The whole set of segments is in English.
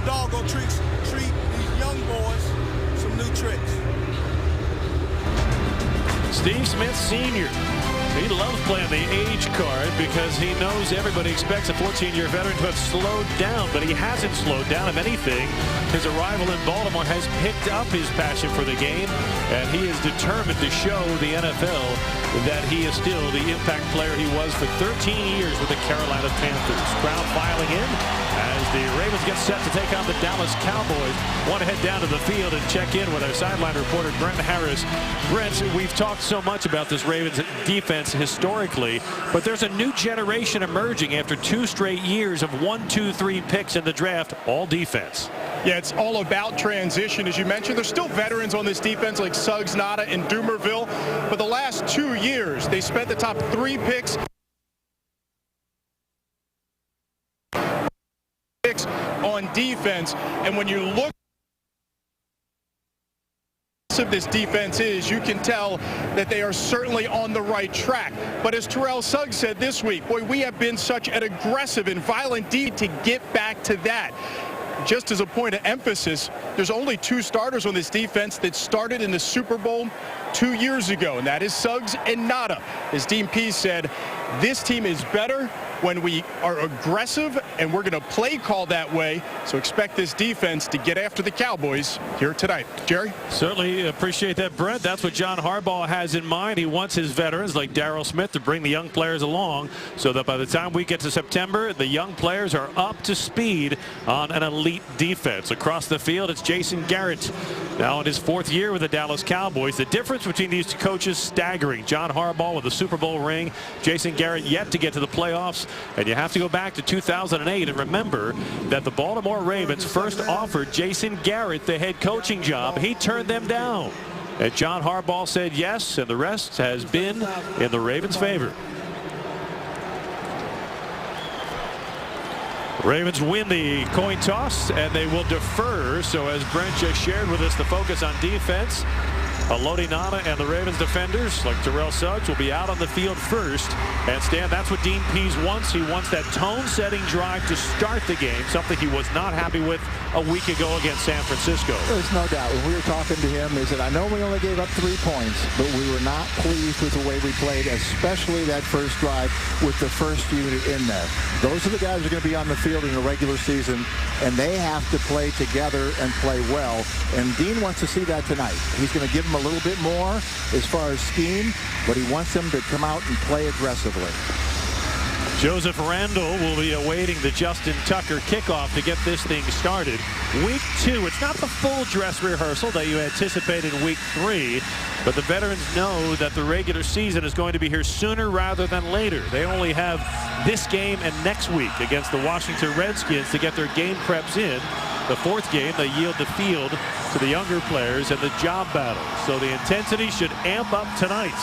old dog gonna treat these young boys some new tricks. Steve Smith Sr. He loves playing the age card because he knows everybody expects a 14-year veteran to have slowed down, but he hasn't slowed down. If anything, his arrival in Baltimore has picked up his passion for the game, and he is determined to show the NFL that he is still the impact player he was for 13 years with the Carolina Panthers. Crowd filing in as the Ravens get set to take on the Dallas Cowboys. Want to head down to the field and check in with our sideline reporter, Brent Harris. Brent, we've talked so much about this Ravens defense historically, but there's a new generation emerging after 2 straight years of 1, 2, 3 picks in the draft, all defense. Yeah, it's all about transition. As you mentioned, there's still veterans on this defense like Suggs, Nada, and Dumerville, but the last 2 years, they spent the top 3 picks on defense, and when you look of this defense is, you can tell that they are certainly on the right track. But as Terrell Suggs said this week, boy, we have been such an aggressive and violent team to get back to that. Just as a point of emphasis, there's only 2 starters on this defense that started in the Super Bowl 2 years ago, and that is Suggs and Nada. As Dean Pease said, this team is better when we are aggressive, and we're going to play call that way. So expect this defense to get after the Cowboys here tonight. Jerry? Certainly appreciate that, Brent. That's what John Harbaugh has in mind. He wants his veterans like Darryl Smith to bring the young players along so that by the time we get to September, the young players are up to speed on an elite defense. Across the field, it's Jason Garrett, now in his 4th year with the Dallas Cowboys. The difference between these 2 coaches, staggering. John Harbaugh with a Super Bowl ring, Jason Garrett yet to get to the playoffs. And you have to go back to 2008 and remember that the Baltimore Ravens first offered Jason Garrett the head coaching job. He turned them down. And John Harbaugh said yes, and the rest has been in the Ravens' favor. Ravens win the coin toss, and they will defer. So as Brent just shared with us, the focus on defense. Haloti Ngata and the Ravens defenders, like Terrell Suggs, will be out on the field first. And Stan, that's what Dean Pease wants. He wants that tone-setting drive to start the game, something he was not happy with a week ago against San Francisco. There's no doubt. When we were talking to him, he said, I know we only gave up 3 points, but we were not pleased with the way we played, especially that first drive with the first unit in there. Those are the guys who are going to be on the field in the regular season, and they have to play together and play well. And Dean wants to see that tonight. He's going to give them a little bit more as far as scheme, but he wants them to come out and play aggressively. Joseph Randall will be awaiting the Justin Tucker kickoff to get this thing started. Week 2, it's not the full dress rehearsal that you anticipated in week 3, but the veterans know that the regular season is going to be here sooner rather than later. They only have this game and next week against the Washington Redskins to get their game preps in. The 4th game, they yield the field to the younger players and the job battle. So the intensity should amp up tonight.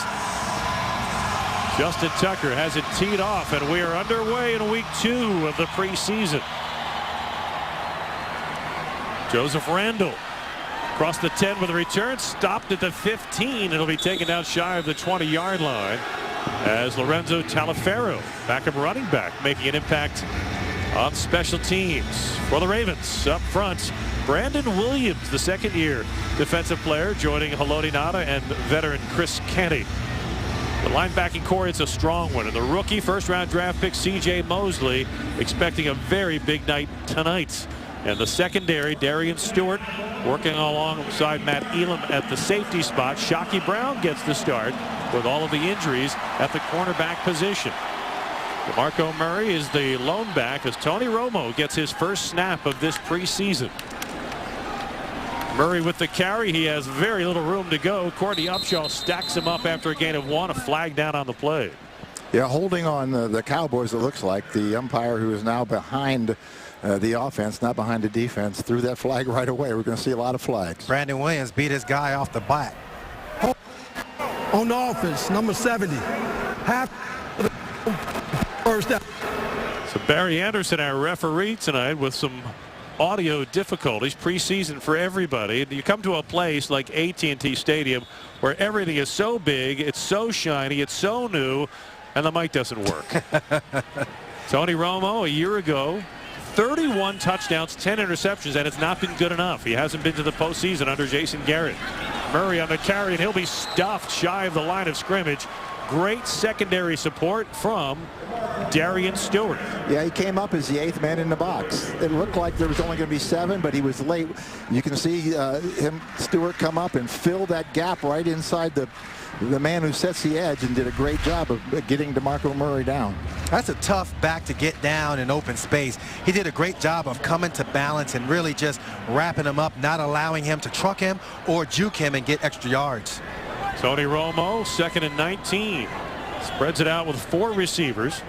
Justin Tucker has it teed off, and we are underway in week 2 of the preseason. Joseph Randall across the 10 with a return, stopped at the 15. It'll be taken out shy of the 20-yard line as Lorenzo Taliaferro, backup running back, making an impact on special teams. For the Ravens, up front, Brandon Williams, the 2nd-year defensive player, joining Haloti Ngata and veteran Chris Canty. The linebacking core is a strong one, and the rookie first-round draft pick C.J. Mosley expecting a very big night tonight. And the secondary, Darian Stewart working alongside Matt Elam at the safety spot. Shockey Brown gets the start with all of the injuries at the cornerback position. DeMarco Murray is the lone back as Tony Romo gets his first snap of this preseason. Murray with the carry. He has very little room to go. Courtney Upshaw stacks him up after a gain of 1. A flag down on the play. Yeah, holding on the Cowboys, it looks like. The umpire, who is now behind the offense, not behind the defense, threw that flag right away. We're going to see a lot of flags. Brandon Williams beat his guy off the back. On the offense, number 70. Half first down. So Barry Anderson, our referee tonight, with some audio difficulties. Preseason for everybody. You come to a place like AT&T Stadium where everything is so big, it's so shiny, it's so new, and the mic doesn't work. Tony Romo, a year ago, 31 touchdowns, 10 interceptions, and it's not been good enough. He hasn't been to the postseason under Jason Garrett. Murray on the carry, and he'll be stuffed shy of the line of scrimmage. Great secondary support from Darian Stewart. Yeah, he came up as the 8th man in the box. It looked like there was only going to be 7, but he was late. You can see Stewart come up and fill that gap right inside the man who sets the edge, and did a great job of getting DeMarco Murray down. That's a tough back to get down in open space. He did a great job of coming to balance and really just wrapping him up, not allowing him to truck him or juke him and get extra yards. Tony Romo, 2nd and 19. Spreads it out with 4 receivers.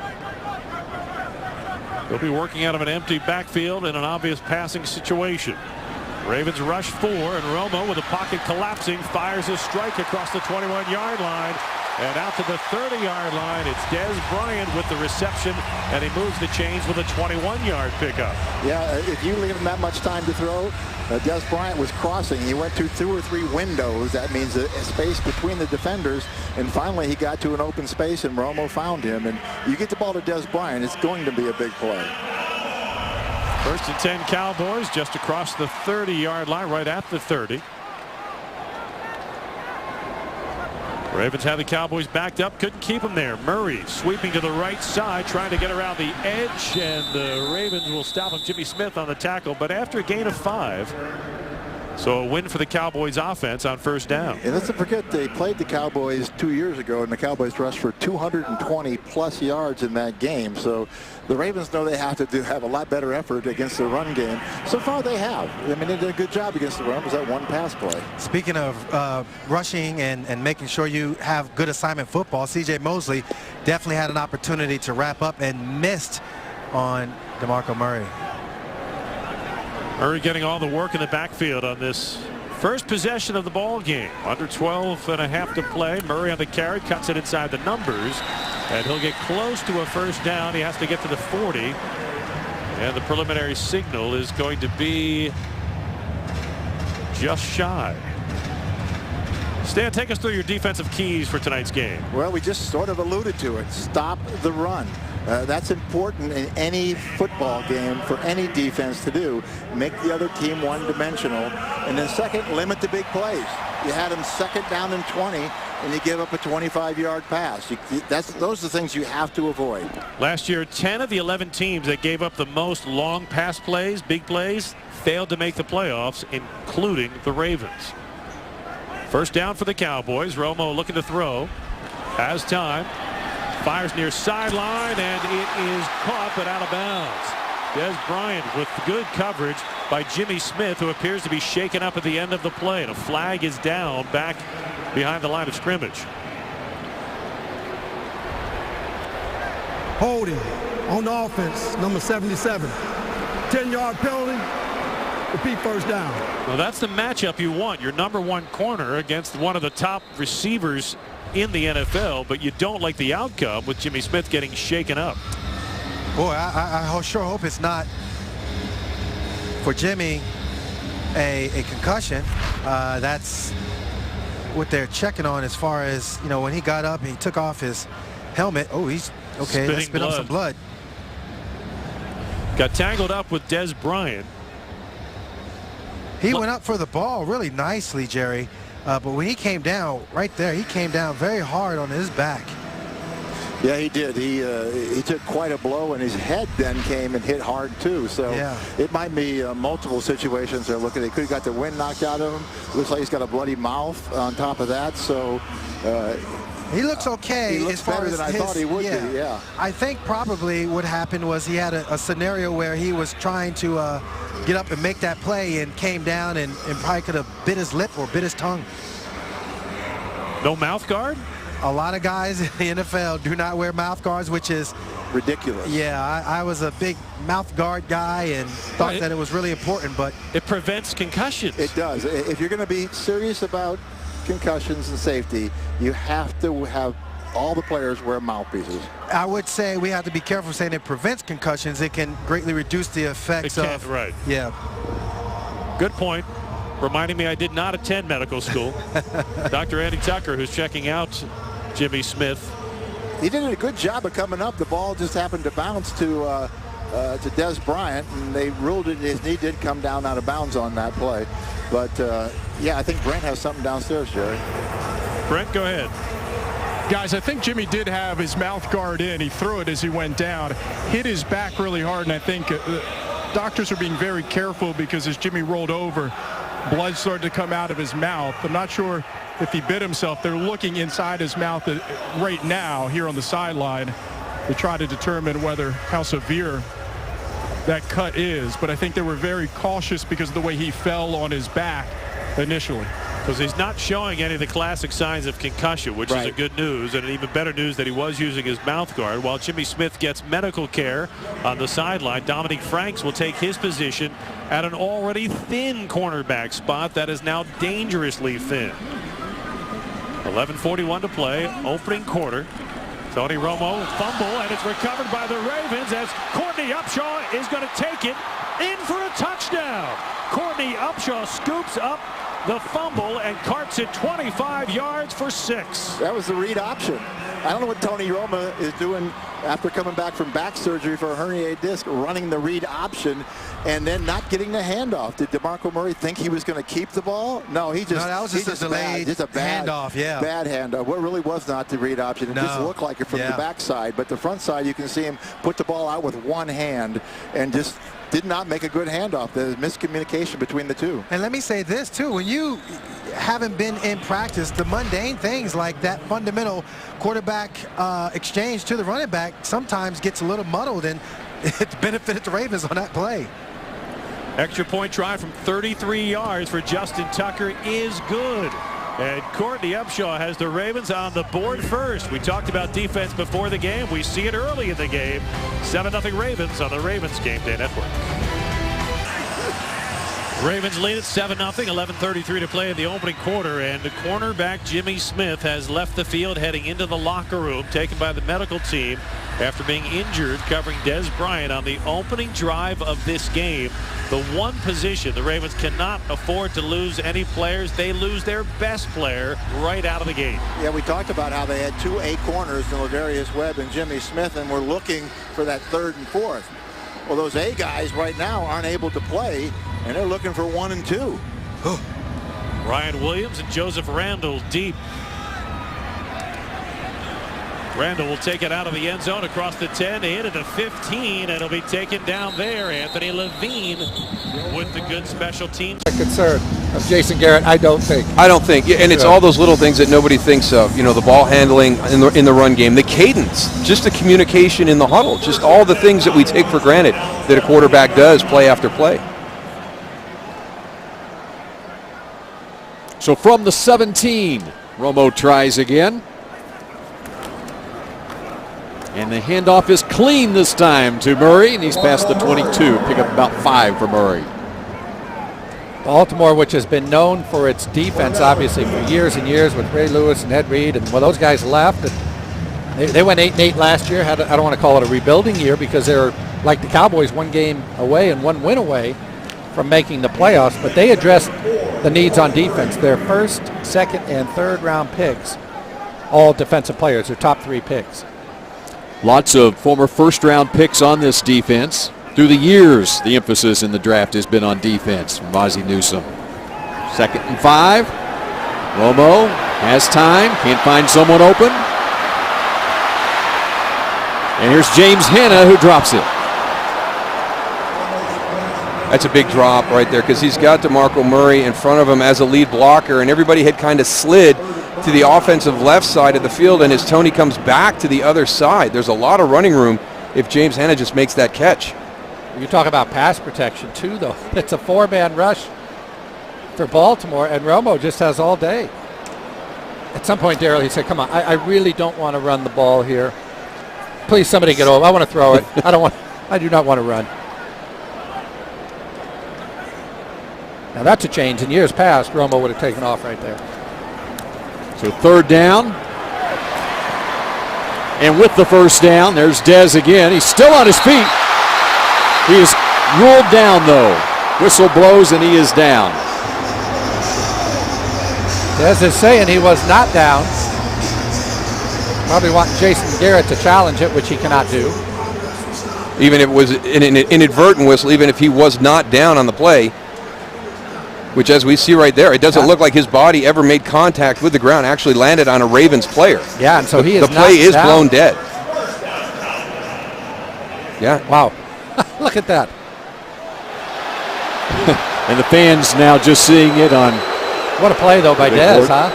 He'll be working out of an empty backfield in an obvious passing situation. Ravens rush 4, and Romo, with the pocket collapsing, fires a strike across the 21-yard line. And out to the 30-yard line, it's Dez Bryant with the reception, and he moves the chains with a 21-yard pickup. Yeah, if you leave him that much time to throw, Dez Bryant was crossing. He went to 2 or 3 windows. That means a space between the defenders, and finally he got to an open space, and Romo found him. And you get the ball to Dez Bryant, it's going to be a big play. 1st and 10 Cowboys, just across the 30-yard line, right at the 30. Ravens had the Cowboys backed up, couldn't keep them there. Murray sweeping to the right side, trying to get around the edge, and the Ravens will stop him. Jimmy Smith on the tackle, but after a gain of 5. So a win for the Cowboys offense on 1st down. And let's not forget, they played the Cowboys 2 years ago, and the Cowboys rushed for 220+ yards in that game. So the Ravens know they have to have a lot better effort against the run game. So far they have. I mean, they did a good job against the run. It was that 1 pass play. Speaking of rushing and making sure you have good assignment football, C.J. Mosley definitely had an opportunity to wrap up and missed on DeMarco Murray. Murray getting all the work in the backfield on this first possession of the ball game. Under 12.5 to play. Murray on the carry, cuts it inside the numbers, and he'll get close to a 1st down. He has to get to the 40, and the preliminary signal is going to be just shy. Stan, take us through your defensive keys for tonight's game. Well, we just sort of alluded to it. Stop the run. That's important in any football game for any defense to do. Make the other team one-dimensional. And then second, limit the big plays. You had them 2nd down and 20, and you give up a 25-yard pass. Those are the things you have to avoid. Last year, 10 of the 11 teams that gave up the most long pass plays, big plays, failed to make the playoffs, including the Ravens. 1st down for the Cowboys. Romo looking to throw. Has time. Fires near sideline, and it is caught but out of bounds. Dez Bryant with good coverage by Jimmy Smith, who appears to be shaken up at the end of the play. And a flag is down back behind the line of scrimmage. Holding on the offense, number 77. 10-yard penalty. Repeat 1st down. Well, that's the matchup you want. Your number 1 corner against one of the top receivers in the NFL, but you don't like the outcome with Jimmy Smith getting shaken up. Boy, I sure hope it's not for Jimmy a concussion. That's what they're checking on as far as, you know, when he got up and he took off his helmet. Oh, he's okay. Let's spit up some blood. Got tangled up with Dez Bryant. He went up for the ball really nicely, Jerry. But when he came down right there, he came down very hard on his back. Yeah, he did. He took quite a blow, and his head then came and hit hard too. So yeah, it might be multiple situations they're looking at. He could have got the wind knocked out of him. Looks like he's got a bloody mouth on top of that. So he looks okay. He looks better than I thought he would be. Yeah. I think probably what happened was he had a scenario where he was trying to get up and make that play and came down and probably could have bit his lip or bit his tongue. No mouth guard? A lot of guys in the NFL do not wear mouth guards, which is ridiculous. Yeah, I was a big mouth guard guy and thought that it was really important, but it prevents concussions. It does. If you're going to be serious about concussions and safety, you have to have all the players wear mouthpieces. I would say we have to be careful saying it prevents concussions. It can greatly reduce the effects of. Right. Yeah. Good point. Reminding me I did not attend medical school. Dr. Andy Tucker, who's checking out Jimmy Smith. He did a good job of coming up. The ball just happened to bounce to to Des Bryant, and they ruled it. His knee did come down out of bounds on that play. But, yeah, I think Brent has something downstairs, Jerry. Brent, go ahead. Guys, I think Jimmy did have his mouth guard in. He threw it as he went down, hit his back really hard, and I think doctors are being very careful because as Jimmy rolled over, blood started to come out of his mouth. I'm not sure if he bit himself. They're looking inside his mouth right now here on the sideline to try to determine how severe that cut is. But I think they were very cautious because of the way he fell on his back initially. Because he's not showing any of the classic signs of concussion, which is a good news, and even better news that he was using his mouth guard. While Jimmy Smith gets medical care on the sideline, Dominique Franks will take his position at an already thin cornerback spot that is now dangerously thin. 11:41 to play, opening quarter. Tony Romo fumble, and it's recovered by the Ravens as Courtney Upshaw is going to take it in for a touchdown. Courtney Upshaw scoops up the fumble and carts it 25 yards for 6. That was the read option. I don't know what Tony Romo is doing after coming back from back surgery for a herniated disc, running the read option and then not getting the handoff. Did DeMarco Murray think he was going to keep the ball? No, that was just a delayed handoff. Yeah, bad handoff. What really was not the read option. It just looked like it from the backside, but the front side you can see him put the ball out with one hand and just did not make a good handoff. There's miscommunication between the two. And let me say this too: when you haven't been in practice, the mundane things like that fundamental quarterback exchange to the running back sometimes gets a little muddled, and it benefited the Ravens on that play. Extra point try from 33 yards for Justin Tucker is good. And Courtney Upshaw has the Ravens on the board first. We talked about defense before the game. We see it early in the game. 7-0 Ravens on the Ravens Game Day Network. Ravens lead at 7-0, 11:33 to play in the opening quarter, and the cornerback Jimmy Smith has left the field heading into the locker room, taken by the medical team after being injured covering Des Bryant on the opening drive of this game. The one position the Ravens cannot afford to lose any players. They lose their best player right out of the gate. Yeah, we talked about how they had 2 A corners in Ladarius Webb and Jimmy Smith, and we're looking for that 3rd and 4th. Well, those A guys right now aren't able to play, and they're looking for 1 and 2. Ryan Williams and Joseph Randall deep. Randall will take it out of the end zone across the 10, hit it to 15, and it'll be taken down there. Anthony Levine with the good special teams. Concern of Jason Garrett, I don't think. And it's all those little things that nobody thinks of. You know, the ball handling in the run game, the cadence, just the communication in the huddle, just all the things that we take for granted that a quarterback does play after play. So from the 17, Romo tries again. And the handoff is clean this time to Murray, and he's past the 22. Pick up about 5 for Murray. Baltimore, which has been known for its defense, obviously, for years and years with Ray Lewis and Ed Reed, and when those guys left, they went 8-8 last year. I don't want to call it a rebuilding year because they're like the Cowboys, 1 game away and 1 win away from making the playoffs, but they addressed the needs on defense. Their 1st, 2nd, and 3rd round picks, all defensive players, their top 3 picks. Lots of former first-round picks on this defense. Through the years, the emphasis in the draft has been on defense from Ozzie Newsome. 2nd and 5. Romo has time, can't find someone open. And here's James Hanna who drops it. That's a big drop right there because he's got DeMarco Murray in front of him as a lead blocker, and everybody had kind of slid to the offensive left side of the field, and as Tony comes back to the other side, there's a lot of running room if James Hanna just makes that catch. You talk about pass protection too, though. It's a 4-man rush for Baltimore, and Romo just has all day. At some point, Darryl, he said, come on, I really don't want to run the ball here. Please, somebody get over. I want to throw it. I do not want to run. Now that's a change. In years past, Romo would have taken off right there. So 3rd down. And with the 1st down, there's Dez again. He's still on his feet. He is ruled down, though. Whistle blows, and he is down. Dez is saying he was not down. Probably want Jason Garrett to challenge it, which he cannot do. Even if it was an inadvertent whistle, even if he was not down on the play, which as we see right there, it doesn't look like his body ever made contact with the ground, actually landed on a Ravens player. Yeah, and so he is the play is down. blown dead. Yeah. Wow. Look at that. And the fans now just seeing it on. What a play, though, by Dez, huh?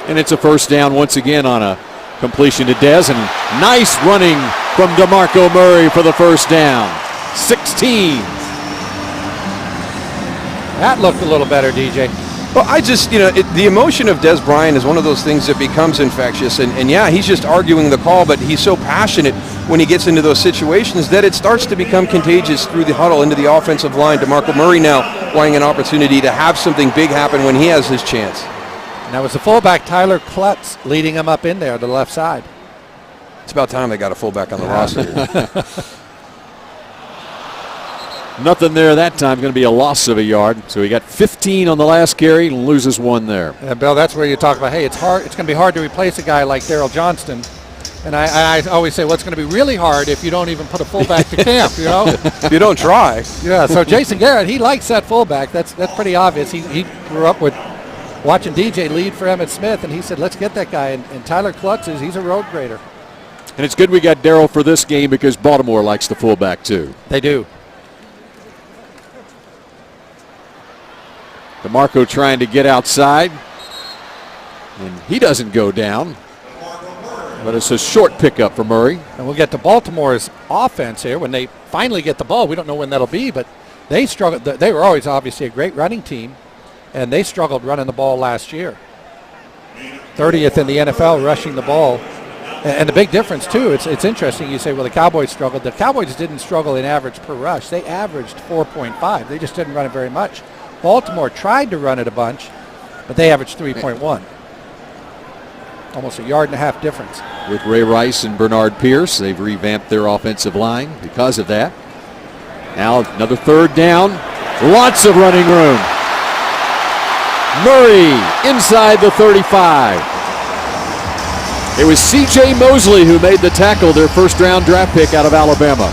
And it's a first down once again on a completion to Dez. And nice running from DeMarco Murray for the first down. 16. That looked a little better, DJ. Well, I just, the emotion of Dez Bryant is one of those things that becomes infectious. And yeah, he's just arguing the call, but he's so passionate when he gets into those situations that it starts to become contagious through the huddle into the offensive line. DeMarco Murray now wanting an opportunity to have something big happen when he has his chance. And that was the fullback, Tyler Klutz, leading him up in there to the left side. It's about time they got a fullback on the roster. Nothing there that time. Going to be a loss of a yard. So he got 15 on the last carry and loses one there. And Bill, that's where you talk about, hey, it's hard. It's going to be hard to replace a guy like Daryl Johnston. And I always say, well, it's going to be really hard if you don't even put a fullback to camp, If you don't try. Yeah, so Jason Garrett, he likes that fullback. That's pretty obvious. He grew up with watching DJ lead for Emmitt Smith, and he said, let's get that guy. And Tyler Klutz, he's a road grader. And it's good we got Daryl for this game because Baltimore likes the fullback too. They do. DeMarco trying to get outside. And he doesn't go down. But it's a short pickup for Murray. And we'll get to Baltimore's offense here when they finally get the ball. We don't know when that'll be, but they struggled. They were always obviously a great running team, and they struggled running the ball last year. 30th in the NFL rushing the ball. And the big difference, too, it's interesting. You say, well, the Cowboys struggled. The Cowboys didn't struggle in average per rush. They averaged 4.5. They just didn't run it very much. Baltimore tried to run it a bunch, but they averaged 3.1. Almost a yard and a half difference. With Ray Rice and Bernard Pierce, they've revamped their offensive line because of that. Now another third down. Lots of running room. Murray inside the 35. It was C.J. Mosley who made the tackle, their first-round draft pick out of Alabama.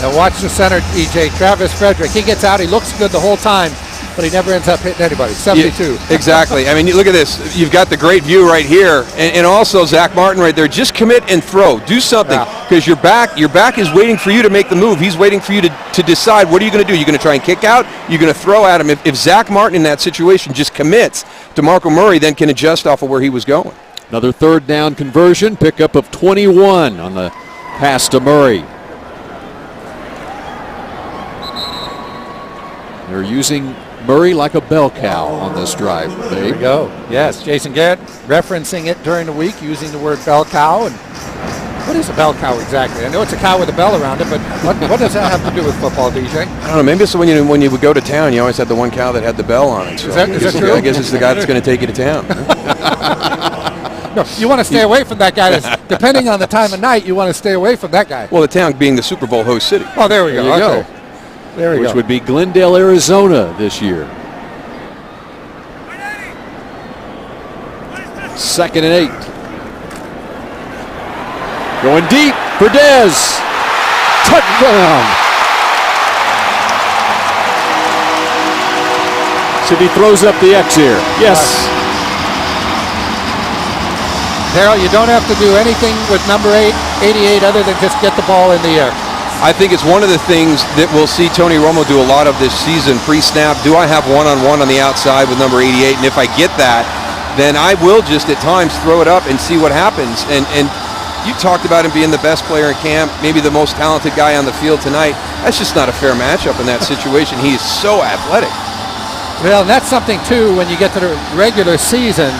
And watch the center, EJ, Travis Frederick. He gets out, he looks good the whole time, but he never ends up hitting anybody. 72. Yeah, exactly. I mean, look at this. You've got the great view right here, and also Zach Martin right there. Just commit and throw. Do something, because your back is waiting for you to make the move. He's waiting for you to decide, what are you going to do? You're going to try and kick out? You're going to throw at him? If Zach Martin in that situation just commits, DeMarco Murray then can adjust off of where he was going. Another third down conversion, pickup of 21 on the pass to Murray. They're using Murray like a bell cow on this drive. There we go. Yes, Jason Garrett referencing it during the week, using the word bell cow. And what is a bell cow exactly? I know it's a cow with a bell around it, but what does that have to do with football, DJ? I don't know. Maybe it's when you would go to town, you always had the one cow that had the bell on it. So is that true? I guess it's the guy that's going to take you to town. No, you want to stay away from that guy. Depending on the time of night, you want to stay away from that guy. Well, the town being the Super Bowl host city. Oh, there we go. There you go. There we go. Which would be Glendale, Arizona this year. 2nd and 8. Going deep for Dez. Touchdown. See if he throws up the X here. Yes. Darryl, you don't have to do anything with number 88 other than just get the ball in the air. I think it's one of the things that we'll see Tony Romo do a lot of this season. Pre-snap, do I have one-on-one on the outside with number 88? And if I get that, then I will just at times throw it up and see what happens. And you talked about him being the best player in camp, maybe the most talented guy on the field tonight. That's just not a fair matchup in that situation. He is so athletic. Well, and that's something, too, when you get to the regular season.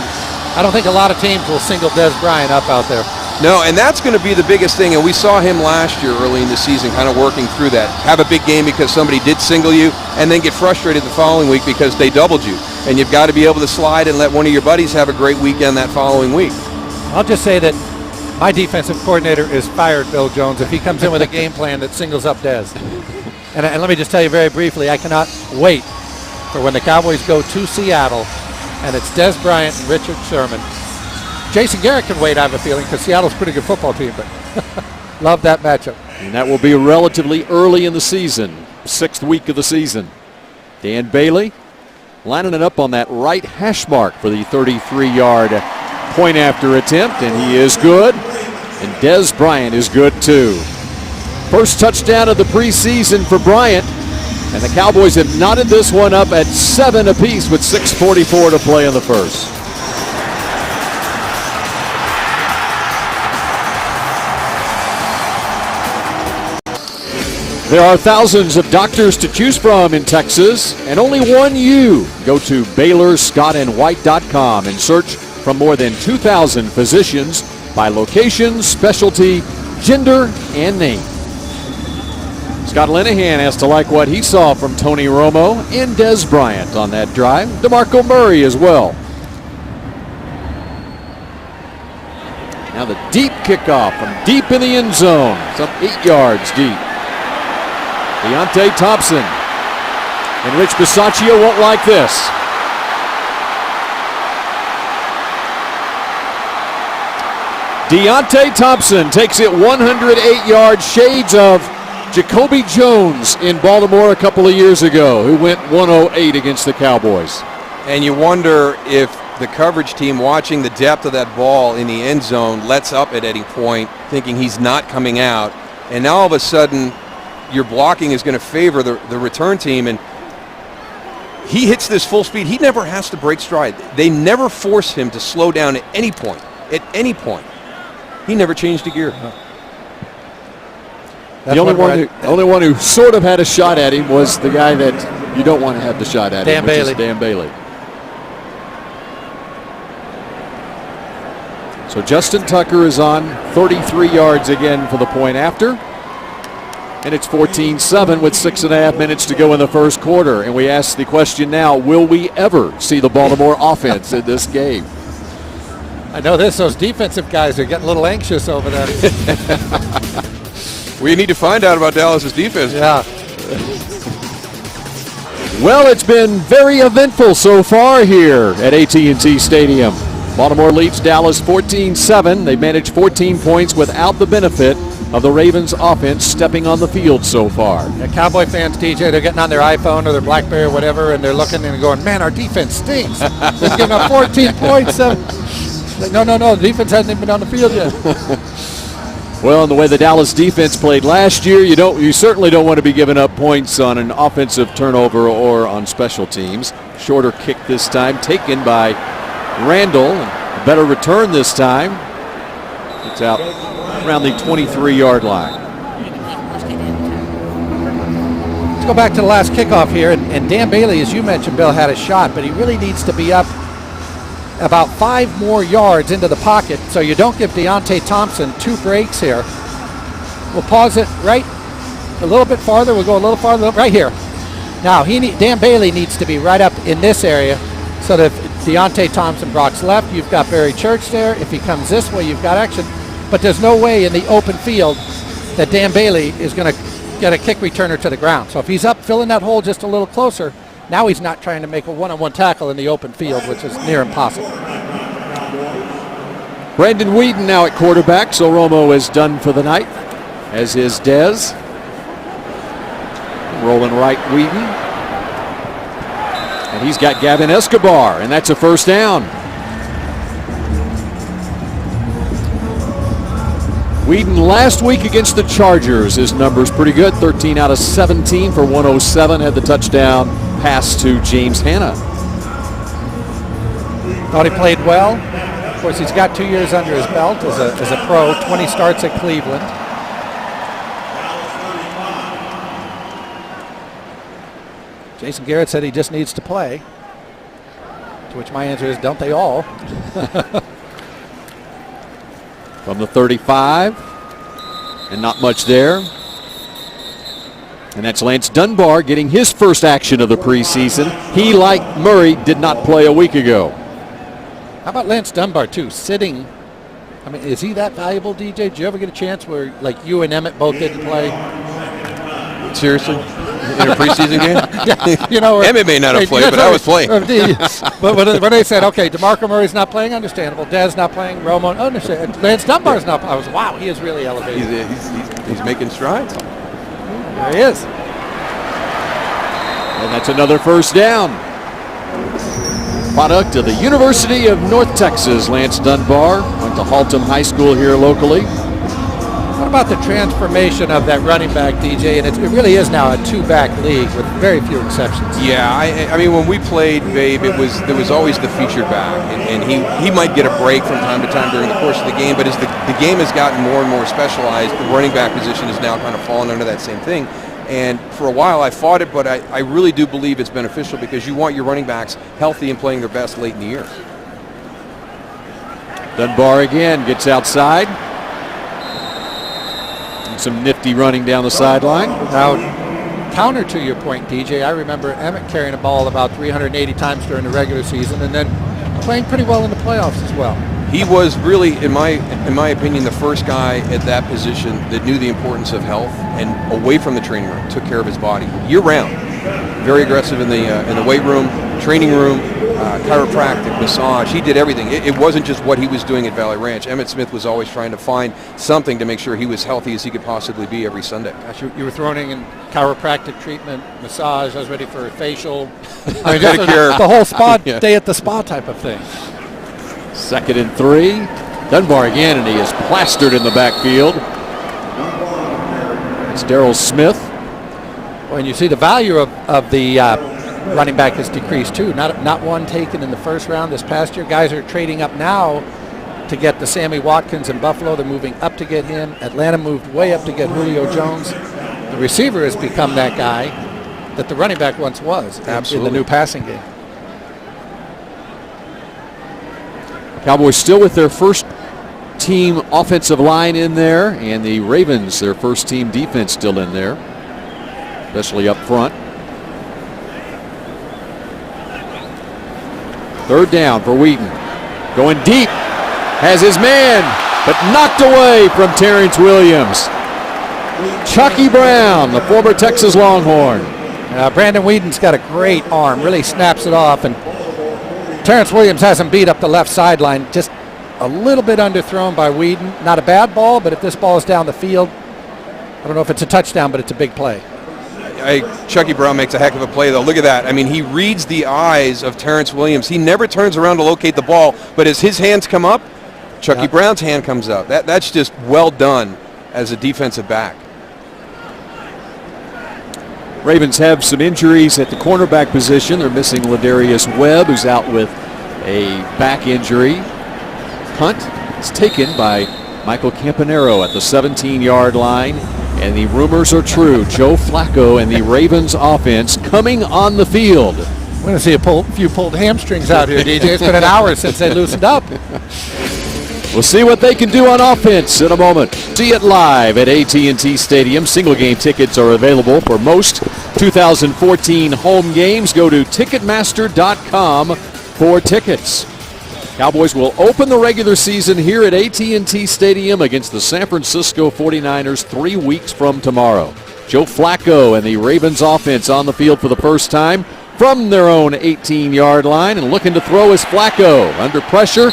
I don't think a lot of teams will single Dez Bryant up out there. No, and that's going to be the biggest thing, and we saw him last year early in the season kind of working through that. Have a big game because somebody did single you, and then get frustrated the following week because they doubled you. And you've got to be able to slide and let one of your buddies have a great weekend that following week. I'll just say that my defensive coordinator is fired, Bill Jones, if he comes in with a game plan that singles up Dez. And let me just tell you very briefly, I cannot wait for when the Cowboys go to Seattle, and it's Dez Bryant and Richard Sherman. Jason Garrett can wait, I have a feeling, because Seattle's a pretty good football team. But Love that matchup. And that will be relatively early in the season, 6th week of the season. Dan Bailey lining it up on that right hash mark for the 33-yard point after attempt, and he is good. And Dez Bryant is good too. First touchdown of the preseason for Bryant, and the Cowboys have knotted this one up at 7 apiece with 6:44 to play in the first. There are thousands of doctors to choose from in Texas, and only one you. Go to BaylorScottandWhite.com and search from more than 2,000 physicians by location, specialty, gender, and name. Scott Linehan has to like what he saw from Tony Romo and Dez Bryant on that drive. DeMarco Murray as well. Now the deep kickoff from deep in the end zone, some 8 yards deep. Deontay Thompson. And Rich Bisaccia won't like this. Deontay Thompson takes it 108 yards, shades of Jacoby Jones in Baltimore a couple of years ago, who went 108 against the Cowboys. And you wonder if the coverage team, watching the depth of that ball in the end zone, lets up at any point, thinking he's not coming out. And now all of a sudden, your blocking is going to favor the return team, and he hits this full speed. He never has to break stride. They never force him to slow down at any point. At any point. He never changed a gear. The only one who sort of had a shot at him was the guy that you don't want to have the shot at him, which is Dan Bailey. So Justin Tucker is on 33 yards again for the point after. And it's 14-7 with 6.5 minutes to go in the first quarter. And we ask the question now, will we ever see the Baltimore offense in this game? I know this. Those defensive guys are getting a little anxious over there. We need to find out about Dallas's defense. Yeah. Well, it's been very eventful so far here at AT&T Stadium. Baltimore leads Dallas 14-7. They managed 14 points without the benefit of the Ravens offense stepping on the field so far. Yeah, Cowboy fans, DJ, they're getting on their iPhone or their BlackBerry or whatever, and they're looking and going, man, our defense stinks. They're giving up 14 points. Like, no, the defense hasn't even been on the field yet. Well, in the way the Dallas defense played last year, you certainly don't want to be giving up points on an offensive turnover or on special teams. Shorter kick this time, taken by Randall. A better return this time. It's out around the 23-yard line. Let's go back to the last kickoff here. And Dan Bailey, as you mentioned, Bill, had a shot, but he really needs to be up about 5 more yards into the pocket so you don't give Deontay Thompson 2 breaks here. We'll pause it right a little bit farther. We'll go a little farther right here. Now, Dan Bailey needs to be right up in this area so that if Deontay Thompson blocks left, you've got Barry Church there. If he comes this way, you've got action. But there's no way in the open field that Dan Bailey is going to get a kick returner to the ground. So if he's up filling that hole just a little closer, now he's not trying to make a one-on-one tackle in the open field, which is near impossible. Brandon Whedon now at quarterback, so Romo is done for the night, as is Dez. Rolling right, Whedon. And he's got Gavin Escobar, and that's a first down. Whedon last week against the Chargers, his number's pretty good, 13 out of 17 for 107, had the touchdown pass to James Hanna. Thought he played well. Of course, he's got 2 years under his belt as a pro, 20 starts at Cleveland. Jason Garrett said he just needs to play, to which my answer is, don't they all? From the 35, and not much there. And that's Lance Dunbar getting his first action of the preseason. He, like Murray, did not play a week ago. How about Lance Dunbar, too, sitting? I mean, is he that valuable, DJ? Did you ever get a chance where, like, you and Emmett both didn't play? Seriously? In a preseason game? Yeah, you know, Emmett may not have played, but I was playing. But when they said, okay, DeMarco Murray's not playing, understandable. Dez not playing, Romo, understand. Lance Dunbar's not playing. I was, wow, he is really elevated. He's making strides. There he is. And that's another first down. Product of the University of North Texas, Lance Dunbar. Went to Haltom High School here locally. What about the transformation of that running back, DJ? And it really is now a two-back league with very few exceptions. Yeah, I mean, when we played, Babe, there was always the featured back, and he might get a break from time to time during the course of the game, but as the game has gotten more and more specialized, the running back position is now kind of fallen under that same thing. And for a while I fought it, but I really do believe it's beneficial because you want your running backs healthy and playing their best late in the year. Dunbar again gets outside. And some nifty running down the sideline. Now, counter to your point, DJ, I remember Emmett carrying a ball about 380 times during the regular season and then playing pretty well in the playoffs as well. He was really, in my opinion, the first guy at that position that knew the importance of health and away from the training room, took care of his body year round. Very aggressive in the weight room, training room, chiropractic, massage. He did everything. It wasn't just what he was doing at Valley Ranch. Emmett Smith was always trying to find something to make sure he was healthy as he could possibly be every Sunday. Gosh, you were throwing in chiropractic treatment, massage. I was ready for a facial. I mean, the whole spa day at the spa type of thing. 2nd and 3. Dunbar again, and he is plastered in the backfield. It's Darrell Smith. Well, and you see the value of the running back has decreased too. Not one taken in the first round this past year. Guys are trading up now to get the Sammy Watkins in Buffalo. They're moving up to get him. Atlanta moved way up to get Julio Jones. The receiver has become that guy that the running back once was in the new passing game. Cowboys still with their first team offensive line in there, and the Ravens, their first team defense still in there, especially up front. 3rd down for Wheaton. Going deep. Has his man, but knocked away from Terrence Williams. Chucky Brown, the former Texas Longhorn. Brandon Whedon's got a great arm, really snaps it off, and Terrence Williams has him beat up the left sideline. Just a little bit underthrown by Whedon. Not a bad ball, but if this ball is down the field, I don't know if it's a touchdown, but it's a big play. Chucky Brown makes a heck of a play, though. Look at that. I mean, he reads the eyes of Terrence Williams. He never turns around to locate the ball, but as his hands come up, Chucky Brown's hand comes up. That's just well done as a defensive back. Ravens have some injuries at the cornerback position. They're missing Ladarius Webb, who's out with a back injury. Punt is taken by Michael Campanero at the 17-yard line. And the rumors are true. Joe Flacco and the Ravens offense coming on the field. We're going to see a few pulled hamstrings out here, DJ. It's been an hour since they loosened up. We'll see what they can do on offense in a moment. See it live at AT&T Stadium. Single game tickets are available for most 2014 home games. Go to Ticketmaster.com for tickets. Cowboys will open the regular season here at AT&T Stadium against the San Francisco 49ers 3 weeks from tomorrow. Joe Flacco and the Ravens offense on the field for the first time from their own 18-yard line, and looking to throw is Flacco under pressure,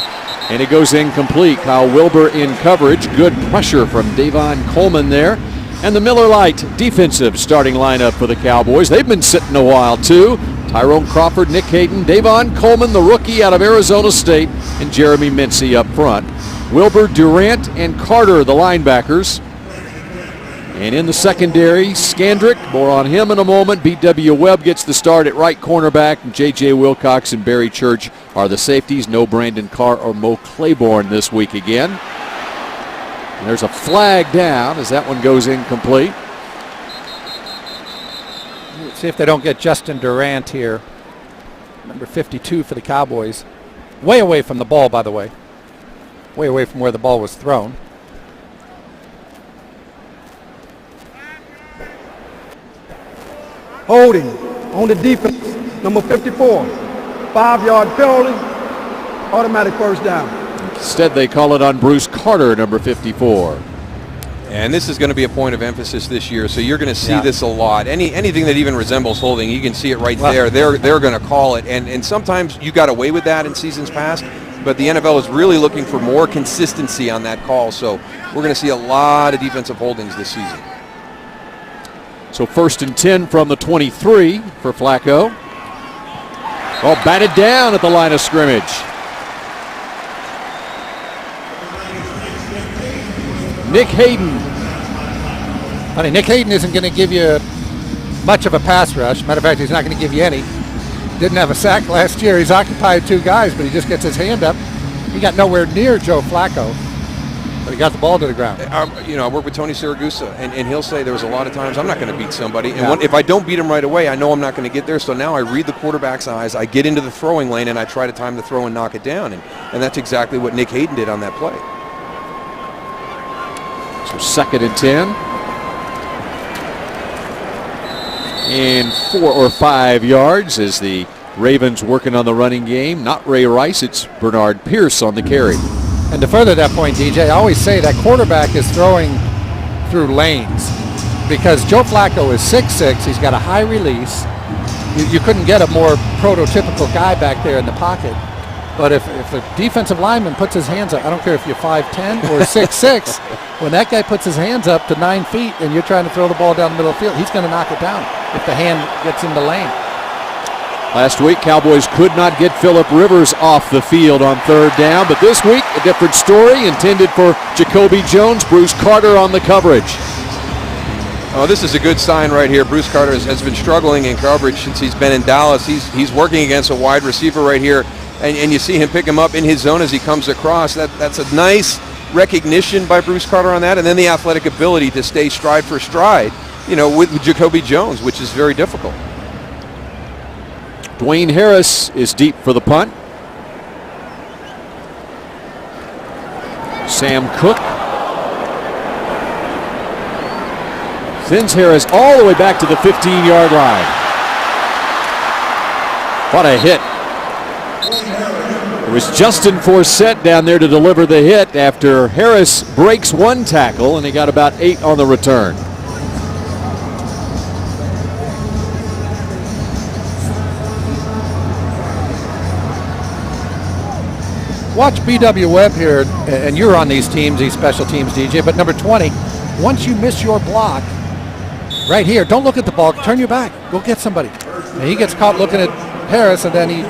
and it goes incomplete. Kyle Wilbur in coverage. Good pressure from Davon Coleman there. And the Miller Lite defensive starting lineup for the Cowboys. They've been sitting a while too. Tyrone Crawford, Nick Hayden, Davon Coleman, the rookie out of Arizona State, and Jeremy Mincy up front. Wilbur, Durant, and Carter, the linebackers. And in the secondary, Skandrick, more on him in a moment. B.W. Webb gets the start at right cornerback, and J.J. Wilcox and Barry Church are the safeties. No Brandon Carr or Mo Claiborne this week again. And there's a flag down as that one goes incomplete. Let's see if they don't get Justin Durant here. Number 52 for the Cowboys. Way away from the ball, by the way. Way away from where the ball was thrown. Holding on the defense, number 54. 5-yard penalty, automatic first down. Instead, they call it on Bruce Carter, number 54. And this is going to be a point of emphasis this year, so you're going to see this a lot. Anything that even resembles holding, you can see it right there. They're going to call it, and sometimes you got away with that in seasons past, but the NFL is really looking for more consistency on that call, so we're going to see a lot of defensive holdings this season. So 1st and 10 from the 23 for Flacco. Oh, batted down at the line of scrimmage. Nick Hayden. Funny, Nick Hayden isn't going to give you much of a pass rush. Matter of fact, he's not going to give you any. Didn't have a sack last year. He's occupied 2 guys, but he just gets his hand up. He got nowhere near Joe Flacco, but he got the ball to the ground. I work with Tony Siragusa, and he'll say there was a lot of times I'm not going to beat somebody. And if I don't beat him right away, I know I'm not going to get there. So now I read the quarterback's eyes. I get into the throwing lane, and I try to time the throw and knock it down. And that's exactly what Nick Hayden did on that play. So 2nd and 10. And 4 or 5 yards as the Ravens working on the running game. Not Ray Rice, it's Bernard Pierce on the carry. And to further that point, DJ, I always say that quarterback is throwing through lanes because Joe Flacco is 6'6". He's got a high release. You couldn't get a more prototypical guy back there in the pocket. But if a defensive lineman puts his hands up, I don't care if you're 5'10" or 6'6", when that guy puts his hands up to 9 feet and you're trying to throw the ball down the middle of the field, he's going to knock it down if the hand gets in the lane. Last week, Cowboys could not get Phillip Rivers off the field on 3rd down, but this week, a different story intended for Jacoby Jones. Bruce Carter on the coverage. Oh, this is a good sign right here. Bruce Carter has been struggling in coverage since he's been in Dallas. He's working against a wide receiver right here, and you see him pick him up in his zone as he comes across. That's a nice recognition by Bruce Carter on that, and then the athletic ability to stay stride for stride, with Jacoby Jones, which is very difficult. Dwayne Harris is deep for the punt. Sam Cook sends Harris all the way back to the 15-yard line. What a hit. It was Justin Forsett down there to deliver the hit after Harris breaks 1 tackle, and he got about 8 on the return. Watch B.W. Webb here, and you're on these teams, these special teams, DJ, but number 20, once you miss your block, right here, don't look at the ball, turn your back, go get somebody. And he gets caught looking at Harris, and then he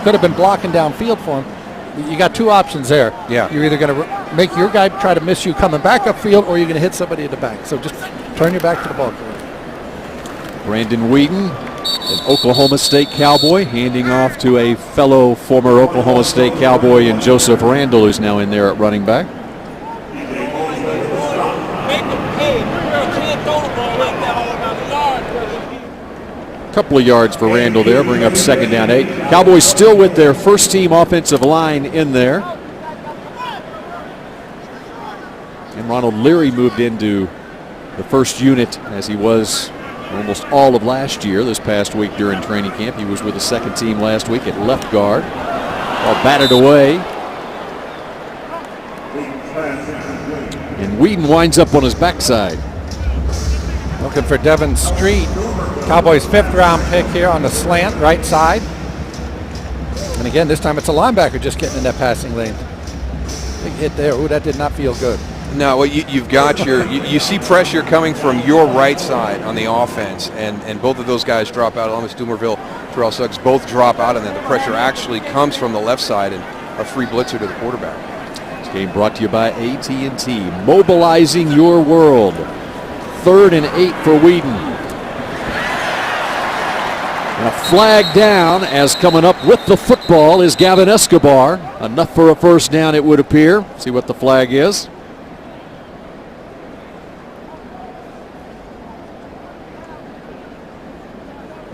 could have been blocking downfield for him. You got 2 options there. Yeah. You're either going to make your guy try to miss you coming back upfield, or you're going to hit somebody in the back. So just turn your back to the ball. Brandon Whedon, an Oklahoma State Cowboy, handing off to a fellow former Oklahoma State Cowboy in Joseph Randall, who's now in there at running back. Couple of yards for Randall there, bring up 2nd down 8. Cowboys still with their first-team offensive line in there. And Ronald Leary moved into the first unit as he was almost all of last year. This past week during training camp, he was with the 2nd team last week at left guard. Ball batted away. And Whedon winds up on his backside. Looking for Devin Street. Cowboys 5th round pick here on the slant right side. And again, this time it's a linebacker just getting in that passing lane. Big hit there. Ooh, that did not feel good. No, well, you've got you see pressure coming from your right side on the offense, and both of those guys drop out. Thomas Dumerville, Terrell Suggs both drop out, and then the pressure actually comes from the left side and a free blitzer to the quarterback. This game brought to you by AT&T, mobilizing your world. 3rd and 8 for Whedon. And a flag down as coming up with the football is Gavin Escobar. Enough for a 1st down, it would appear. See what the flag is.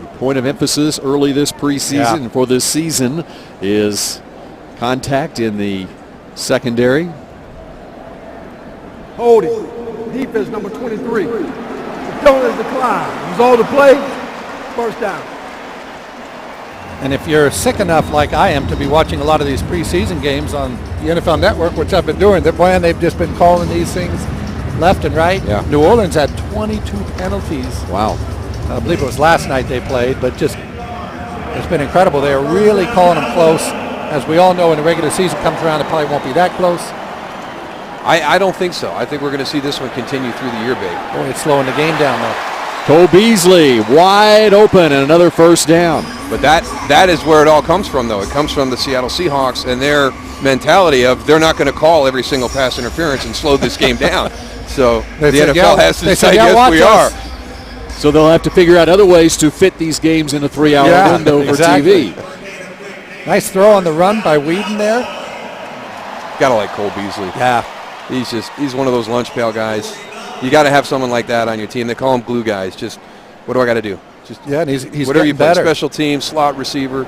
The point of emphasis early this preseason for this season is contact in the secondary. Holding. Defense number 23. Don't is decline. Use all the play. 1st down. And if you're sick enough like I am to be watching a lot of these preseason games on the NFL Network, which I've been doing, they've just been calling these things left and right. Yeah. New Orleans had 22 penalties. Wow. I believe it was last night they played, but just it's been incredible. They are really calling them close. As we all know, when the regular season comes around, it probably won't be that close. I don't think so. I think we're going to see this one continue through the year, babe. Boy, it's slowing the game down, though. Cole Beasley wide open and another first down. But that is where it all comes from, though. It comes from the Seattle Seahawks and their mentality of they're not going to call every single pass interference and slow this game down. So the NFL has to say, yes, we are. So they'll have to figure out other ways to fit these games in a 3-hour window for TV. Nice throw on the run by Whedon there. Gotta like Cole Beasley. Yeah. He's one of those lunch pail guys. You got to have someone like that on your team. They call them glue guys. Just what do I got to do? Just and he's whatever you play. better. Special team, slot receiver.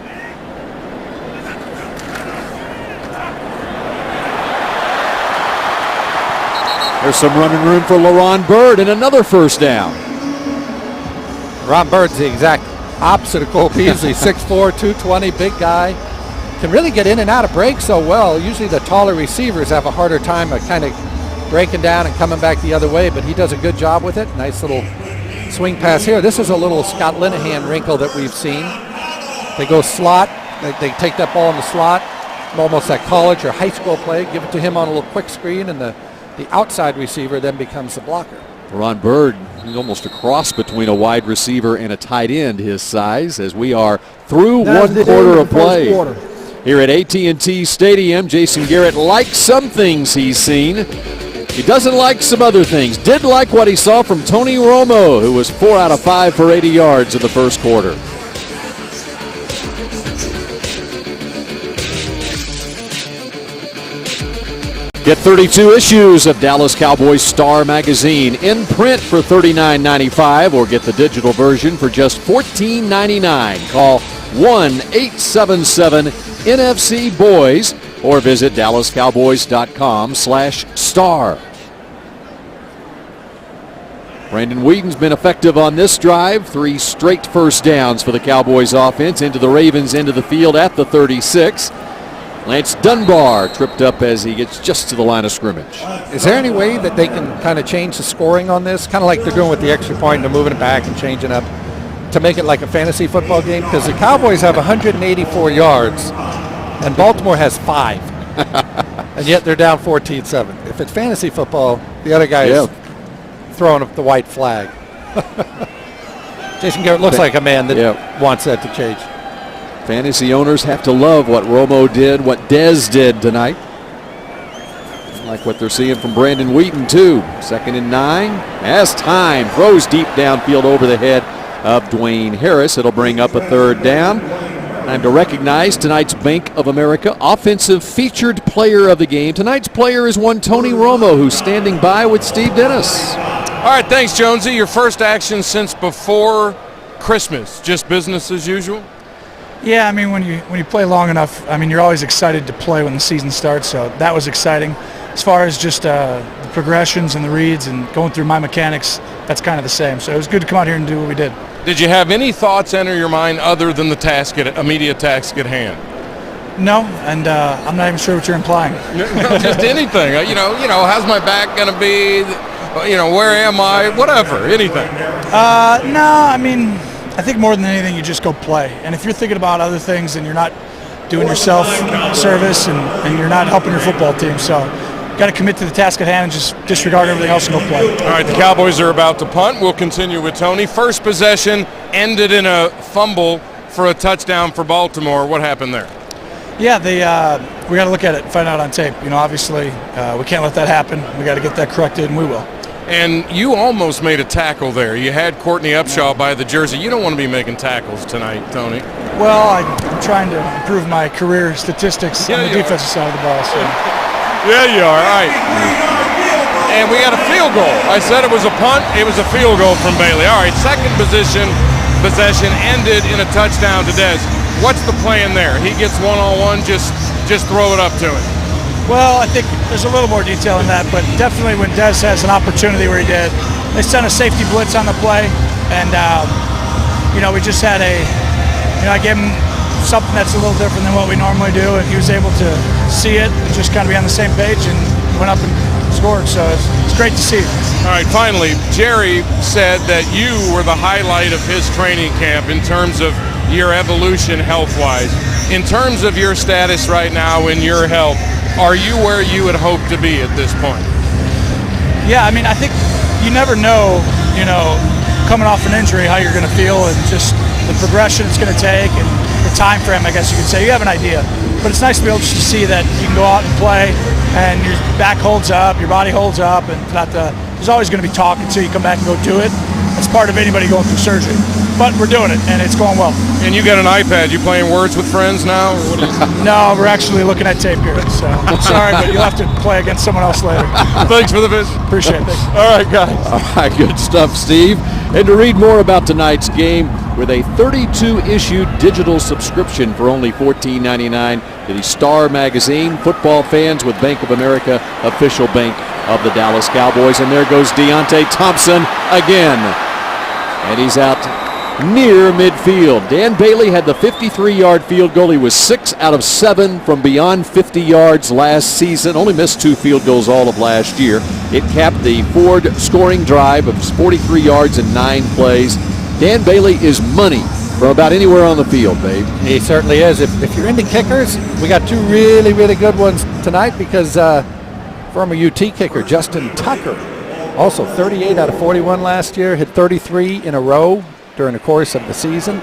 There's some running room for LaRon Byrd and another first down. Ron Bird's the exact opposite of Cole Beasley. 6'4", 220, big guy. Can really get in and out of breaks so well. Usually the taller receivers have a harder time of kind of breaking down and coming back the other way, but he does a good job with it. Nice little swing pass here. This is a little Scott Linehan wrinkle that we've seen. They go slot. They take that ball in the slot, almost that college or high school play, give it to him on a little quick screen, and the outside receiver then becomes the blocker. LaRon Byrd, he's almost a cross between a wide receiver and a tight end, his size, as we are through one quarter of play. Here at AT&T Stadium, Jason Garrett likes some things he's seen. He doesn't like some other things. Did like what he saw from Tony Romo, who was 4 out of 5 for 80 yards in the first quarter. Get 32 issues of Dallas Cowboys Star Magazine in print for $39.95 or get the digital version for just $14.99. Call 1-877-NFC-BOYS or visit DallasCowboys.com/star. Brandon Whedon's been effective on this drive. 3 straight first downs for the Cowboys offense into the Ravens end of the field at the 36. Lance Dunbar tripped up as he gets just to the line of scrimmage. Is there any way that they can kind of change the scoring on this? Kind of like they're doing with the extra point, they're moving it back and changing up to make it like a fantasy football game? Because the Cowboys have 184 yards and Baltimore has 5. And yet they're down 14-7. If it's fantasy football, the other guy is throwing up the white flag. Jason Garrett looks like a man that wants that to change. Fantasy owners have to love what Romo did, what Dez did tonight. Like what they're seeing from Brandon Whedon, too. 2nd and 9. As time throws deep downfield over the head of Dwayne Harris. It'll bring up a 3rd down. Time to recognize tonight's Bank of America Offensive Featured Player of the Game. Tonight's player is one Tony Romo, who's standing by with Steve Dennis. All right, thanks, Jonesy. Your first action since before Christmas. Just business as usual? Yeah, I mean, when you play long enough, I mean, you're always excited to play when the season starts, so that was exciting. As far as just the progressions and the reads and going through my mechanics, that's kind of the same. So it was good to come out here and do what we did. Did you have any thoughts enter your mind other than the immediate task at hand? No, and I'm not even sure what you're implying. No, just anything. You know, how's my back going to be? You know, where am I? Whatever, anything. No, I mean, I think more than anything, you just go play. And if you're thinking about other things and you're not doing yourself service and you're not helping your football team, so got to commit to the task at hand and just disregard everything else and go play. All right, the Cowboys are about to punt. We'll continue with Tony. First possession ended in a fumble for a touchdown for Baltimore. What happened there? Yeah, we got to look at it and find out on tape. You know, obviously, we can't let that happen. We got to get that corrected, and we will. And you almost made a tackle there. You had Courtney Upshaw by the jersey. You don't want to be making tackles tonight, Tony. Well, I'm trying to improve my career statistics on the defensive side of the ball. So. Yeah, you are. All right. And we got a field goal. I said it was a punt. It was a field goal from Bailey. All right, second possession ended in a touchdown to Dez. What's the plan there? He gets one-on-one, just throw it up to him. Well, I think there's a little more detail in that, but definitely when Dez has an opportunity where he did, they sent a safety blitz on the play, and, we just had I gave him something that's a little different than what we normally do, and he was able to see it and just kind of be on the same page and went up and scored scored. So it's great to see. All right, finally, Jerry said that you were the highlight of his training camp in terms of your evolution health-wise. In terms of your status right now and your health, are you where you would hope to be at this point? Yeah, I mean, I think you never know, coming off an injury, how you're going to feel and just the progression it's going to take and the time frame, I guess you could say. You have an idea. But it's nice to be able to see that you can go out and play and your back holds up, your body holds up, and there's always going to be talk until you come back and go do it. That's part of anybody going through surgery. But we're doing it, and it's going well. And you got an iPad. You playing Words with Friends now? Or what is No, we're actually looking at tape here. So I'm sorry, but you'll have to play against someone else later. Thanks for the visit. Appreciate it. Thanks. All right, guys. All right, good stuff, Steve. And to read more about tonight's game with a 32-issue digital subscription for only $14.99 to the Star Magazine, football fans with Bank of America, official bank of the Dallas Cowboys. And there goes Deontay Thompson again. And he's out near midfield. Dan Bailey had the 53-yard field goal. He was 6 out of 7 from beyond 50 yards last season. Only missed 2 field goals all of last year. It capped the Ford scoring drive of 43 yards in 9 plays. Dan Bailey is money from about anywhere on the field, babe. He certainly is. If you're into kickers, we got 2 really, really good ones tonight because former UT kicker Justin Tucker, also 38 out of 41 last year, hit 33 in a row during the course of the season.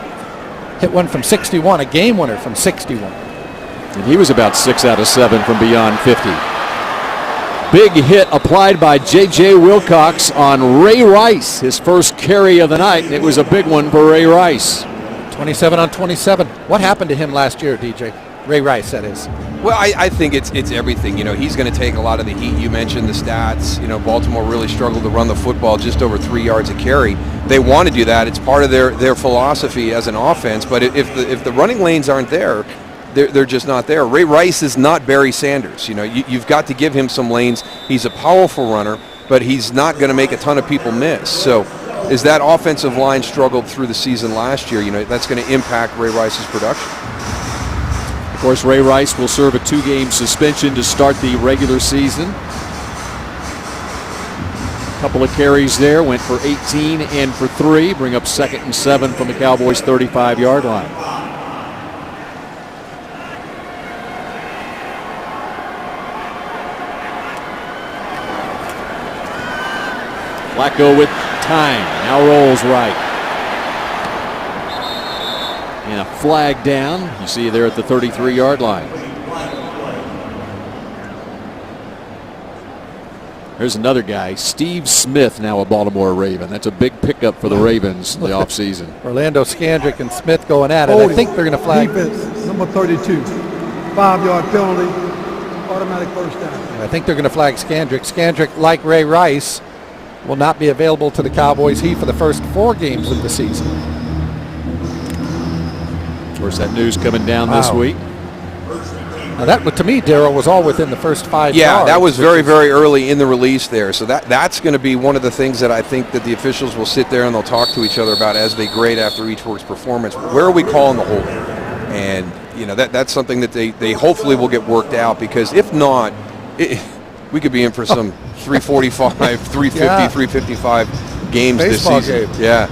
Hit one from 61, a game winner from 61. And he was about 6 out of 7 from beyond 50. Big hit applied by J.J. Wilcox on Ray Rice, his first carry of the night. It was a big one for Ray Rice. 27 on 27. What happened to him last year, DJ? Ray Rice, that is. Well, I think it's everything. He's going to take a lot of the heat. You mentioned the stats. Baltimore really struggled to run the football, just over 3 yards a carry. They want to do that. It's part of their philosophy as an offense. But if the running lanes aren't there, they're just not there. Ray Rice is not Barry Sanders. You've got to give him some lanes. He's a powerful runner, but he's not going to make a ton of people miss. So as that offensive line struggled through the season last year, that's going to impact Ray Rice's production. Of course, Ray Rice will serve a 2-game suspension to start the regular season. A couple of carries there, went for 18 and for 3, bring up 2nd and 7 from the Cowboys' 35-yard line. Flacco with time, now rolls right. And a flag down. You see there at the 33-yard line. There's another guy, Steve Smith, now a Baltimore Raven. That's a big pickup for the Ravens in the offseason. Orlando Scandrick and Smith going at it. I think they're going to flag. Defense, number 32. 5-yard penalty, automatic first down. I think they're going to flag Scandrick. Scandrick, like Ray Rice, will not be available to the Cowboys. He for the first 4 games of the season. Of course, that news coming down this week. Now that, to me, Darryl, was all within the first 5 yards. Yeah, that was very, very early in the release there. So that's going to be one of the things that I think that the officials will sit there and they'll talk to each other about as they grade after each work's performance. Where are we calling the hold? And, that's something that they hopefully will get worked out, because if not, we could be in for some 345, 350, 355 games baseball this season. Game. Yeah.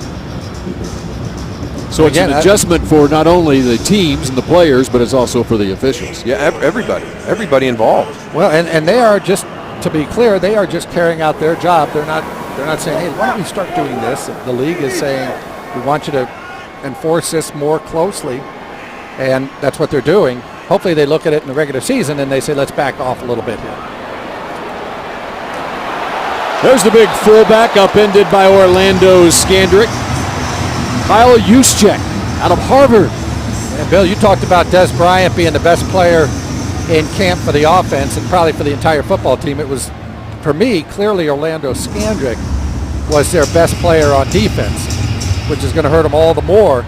So it's an adjustment for not only the teams and the players, but it's also for the officials. Yeah, everybody involved. Well, and they are just, to be clear, they are just carrying out their job. They're not saying, hey, why don't we start doing this? The league is saying, we want you to enforce this more closely, and that's what they're doing. Hopefully they look at it in the regular season and they say, let's back off a little bit here. There's the big fullback upended by Orlando Scandrick. Kyle Juszczyk out of Harvard. And Bill, you talked about Des Bryant being the best player in camp for the offense and probably for the entire football team. It was, for me, clearly Orlando Scandrick was their best player on defense, which is going to hurt them all the more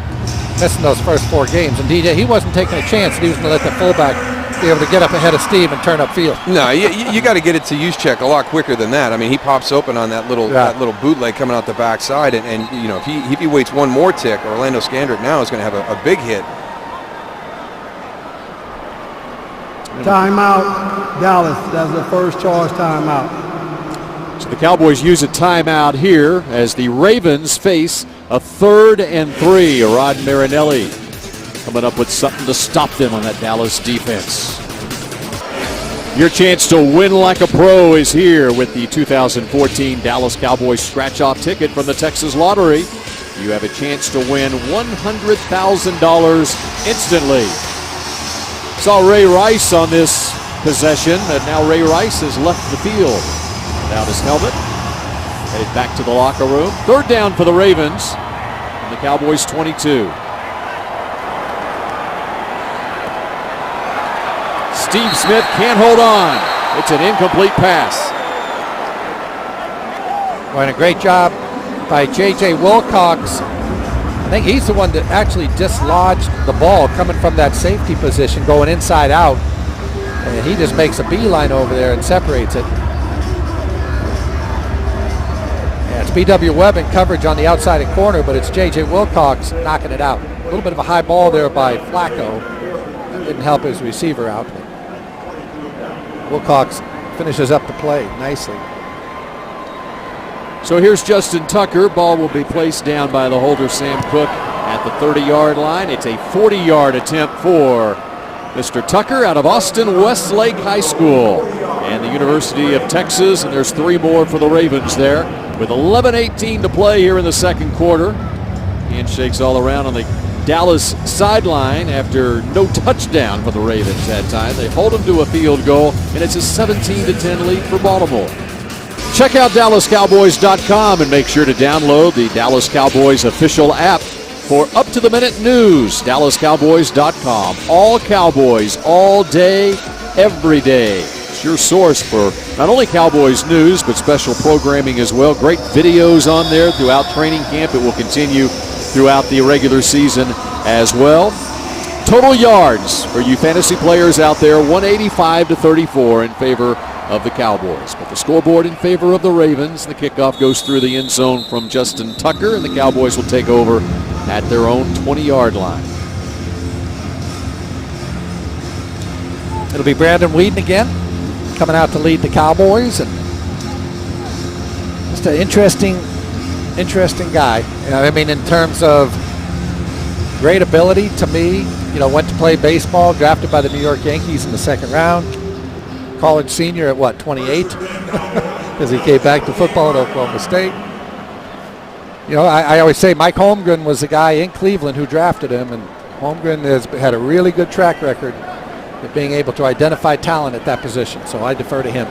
missing those first 4 games. And DJ, he wasn't taking a chance that he was going to let the fullback be able to get up ahead of Steve and turn upfield. No, you got to get it to Juszczyk a lot quicker than that. I mean, he pops open on that little bootleg coming out the backside, and if he waits one more tick, Orlando Scandrick now is going to have a big hit. Timeout, Dallas. That's the first charge timeout. So the Cowboys use a timeout here as the Ravens face a 3rd and 3. Rod Marinelli coming up with something to stop them on that Dallas defense. Your chance to win like a pro is here with the 2014 Dallas Cowboys scratch-off ticket from the Texas Lottery. You have a chance to win $100,000 instantly. Saw Ray Rice on this possession, and now Ray Rice has left the field without his helmet. Headed back to the locker room. 3rd down for the Ravens from the Cowboys 22. Steve Smith can't hold on. It's an incomplete pass. Well, and a great job by J.J. Wilcox. I think he's the one that actually dislodged the ball coming from that safety position, going inside out. And he just makes a beeline over there and separates it. Yeah, it's B.W. Webb in coverage on the outside and corner, but it's J.J. Wilcox knocking it out. A little bit of a high ball there by Flacco. That didn't help his receiver out. Wilcox finishes up the play nicely. So here's Justin Tucker. Ball will be placed down by the holder, Sam Cook, at the 30-yard line. It's a 40-yard attempt for Mr. Tucker out of Austin Westlake High School and the University of Texas. And there's 3 more for the Ravens there with 11:18 to play here in the second quarter. Handshakes all around on the Dallas sideline after no touchdown for the Ravens that time. They hold them to a field goal, and it's a 17-10 lead for Baltimore. Check out DallasCowboys.com and make sure to download the Dallas Cowboys official app for up-to-the-minute news. DallasCowboys.com. All Cowboys, all day, every day. It's your source for not only Cowboys news, but special programming as well. Great videos on there throughout training camp. It will continue throughout the regular season as well. Total yards for you fantasy players out there, 185-34 in favor of the Cowboys. But the scoreboard in favor of the Ravens. The kickoff goes through the end zone from Justin Tucker, and the Cowboys will take over at their own 20-yard line. It'll be Brandon Whedon again, coming out to lead the Cowboys. And just an interesting guy. You know, I mean, in terms of great ability to me, you know, went to play baseball, drafted by the New York Yankees in the 2nd round. College senior at what, 28? Because he came back to football at Oklahoma State. You know, I always say Mike Holmgren was the guy in Cleveland who drafted him, and Holmgren has had a really good track record of being able to identify talent at that position, so I defer to him.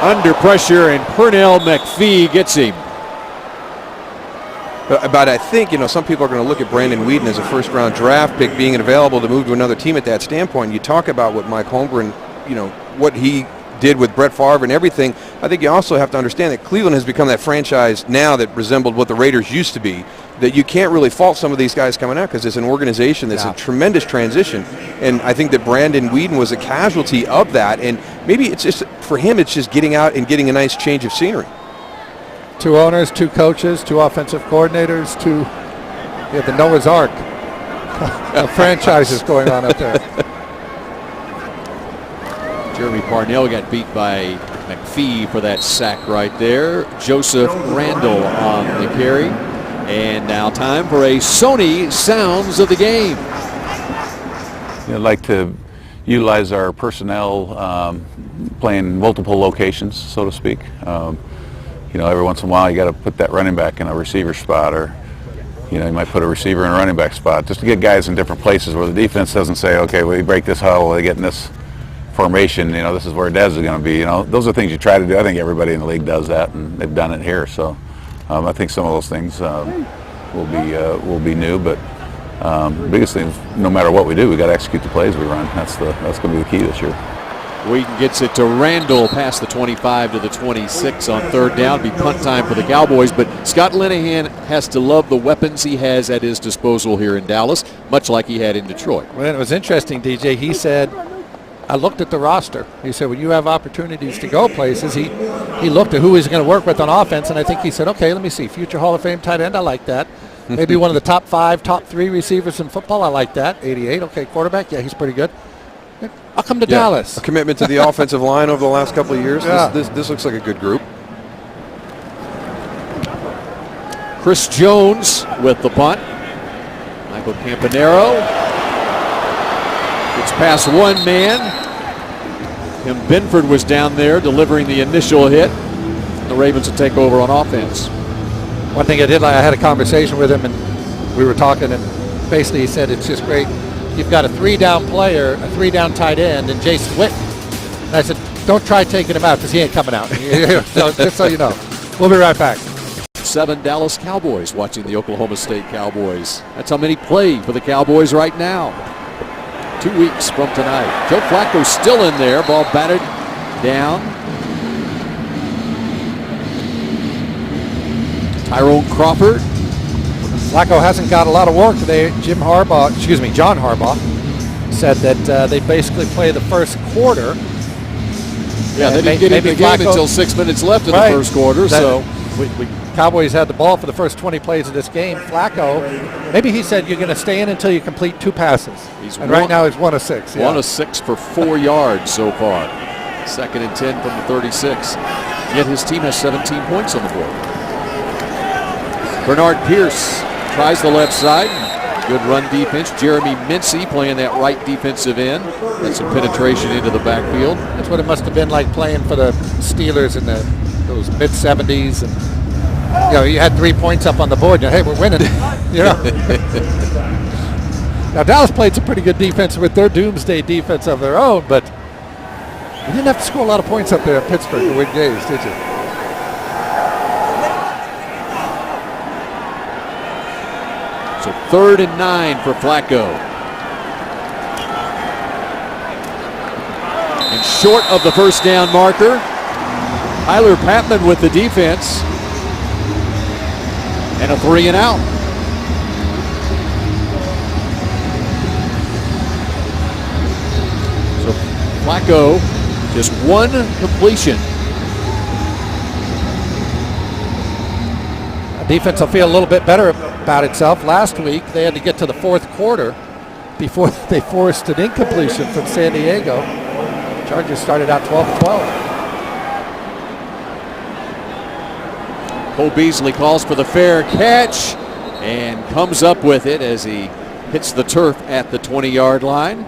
Under pressure, and Pernell McPhee gets him. But I think, you know, some people are going to look at Brandon Whedon as a first-round draft pick being available to move to another team at that standpoint. You talk about what Mike Holmgren, you know, what he did with Brett Favre and everything. I think you also have to understand that Cleveland has become that franchise now that resembled what the Raiders used to be, that you can't really fault some of these guys coming out because it's an organization that's a tremendous transition. And I think that Brandon Whedon was a casualty of that. And maybe it's just, for him, it's just getting out and getting a nice change of scenery. 2 owners, 2 coaches, 2 offensive coordinators, 2, the Noah's Ark of franchises going on up there. Jeremy Parnell got beat by McPhee for that sack right there. Joseph Randall on the carry. And now time for a Sony Sounds of the Game. I'd like to utilize our personnel playing multiple locations, so to speak. You know, every once in a while you got to put that running back in a receiver spot, or you know, you might put a receiver in a running back spot just to get guys in different places where the defense doesn't say, okay, we break this huddle, they get in this formation, you know, this is where Dez is going to be. You know, those are things you try to do. I think everybody in the league does that, and they've done it here. So I think some of those things will be new, but the biggest thing is no matter what we do, we got to execute the plays we run. That's going to be the key this year. Wheaton gets it to Randall past the 25 to the 26 on 3rd down. It'll be punt time for the Cowboys, but Scott Linehan has to love the weapons he has at his disposal here in Dallas, much like he had in Detroit. Well, it was interesting, DJ. He said, I looked at the roster. He said, when you have opportunities to go places, he looked at who he's going to work with on offense, and I think he said, okay, let me see. Future Hall of Fame tight end, I like that. Maybe one of the top 5, top 3 receivers in football, I like that. 88, okay, quarterback, yeah, he's pretty good. I'll come to Dallas. A commitment to the offensive line over the last couple of years. Yeah. This looks like a good group. Chris Jones with the punt. Michael Campanero gets past one man. Tim Benford was down there delivering the initial hit. The Ravens will take over on offense. One thing I did, I had a conversation with him, and we were talking, and basically he said it's just great. You've got a 3-down player, a 3-down tight end, and Jason Witten. And I said, don't try taking him out because he ain't coming out. So, just so you know. We'll be right back. 7 Dallas Cowboys watching the Oklahoma State Cowboys. That's how many play for the Cowboys right now. 2 weeks from tonight. Joe Flacco still in there. Ball batted down. Tyrone Crawford. Flacco hasn't got a lot of work today. John Harbaugh said that they basically play the first quarter. Yeah, they didn't get in the game until 6 minutes left in the first quarter. So Cowboys had the ball for the first 20 plays of this game. Flacco, maybe he said you're going to stay in until you complete 2 passes. Right now he's 1 of 6. Yeah. 1 of 6 for 4 yards so far. 2nd and 10 from the 36. Yet his team has 17 points on the board. Bernard Pierce tries the left side. Good run defense. Jeremy Mincy playing that right defensive end. That's some penetration into the backfield. That's what it must have been like playing for the Steelers in those mid-'70s. And you had 3 points up on the board. Hey, we're winning. Now Dallas played some pretty good defense with their doomsday defense of their own, but you didn't have to score a lot of points up there in Pittsburgh to win games, did you? So 3rd and 9 for Flacco. And short of the first down marker. Tyler Patman with the defense. And a 3 and out. So Flacco, just 1 completion. Defense will feel a little bit better about itself. Last week, they had to get to the 4th quarter before they forced an incompletion from San Diego. Chargers started out 12-12. Cole Beasley calls for the fair catch and comes up with it as he hits the turf at the 20-yard line.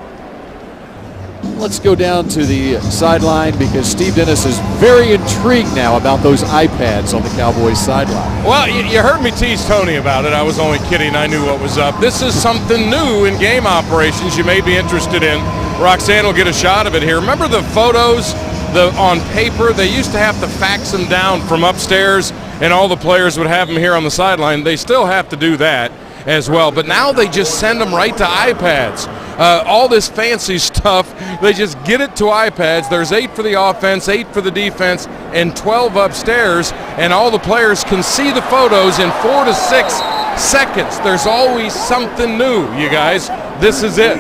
Let's go down to the sideline because Steve Dennis is very intrigued now about those iPads on the Cowboys sideline. Well, you heard me tease Tony about it. I was only kidding. I knew what was up. This is something new in game operations you may be interested in. Roxanne will get a shot of it here. Remember the photos on paper? They used to have to fax them down from upstairs, and all the players would have them here on the sideline. They still have to do that as well, but now they just send them right to iPads. All this fancy stuff, they just get it to iPads. There's 8 for the offense, 8 for the defense, and 12 upstairs, and all the players can see the photos in 4 to 6 seconds. There's always something new, you guys. This is it.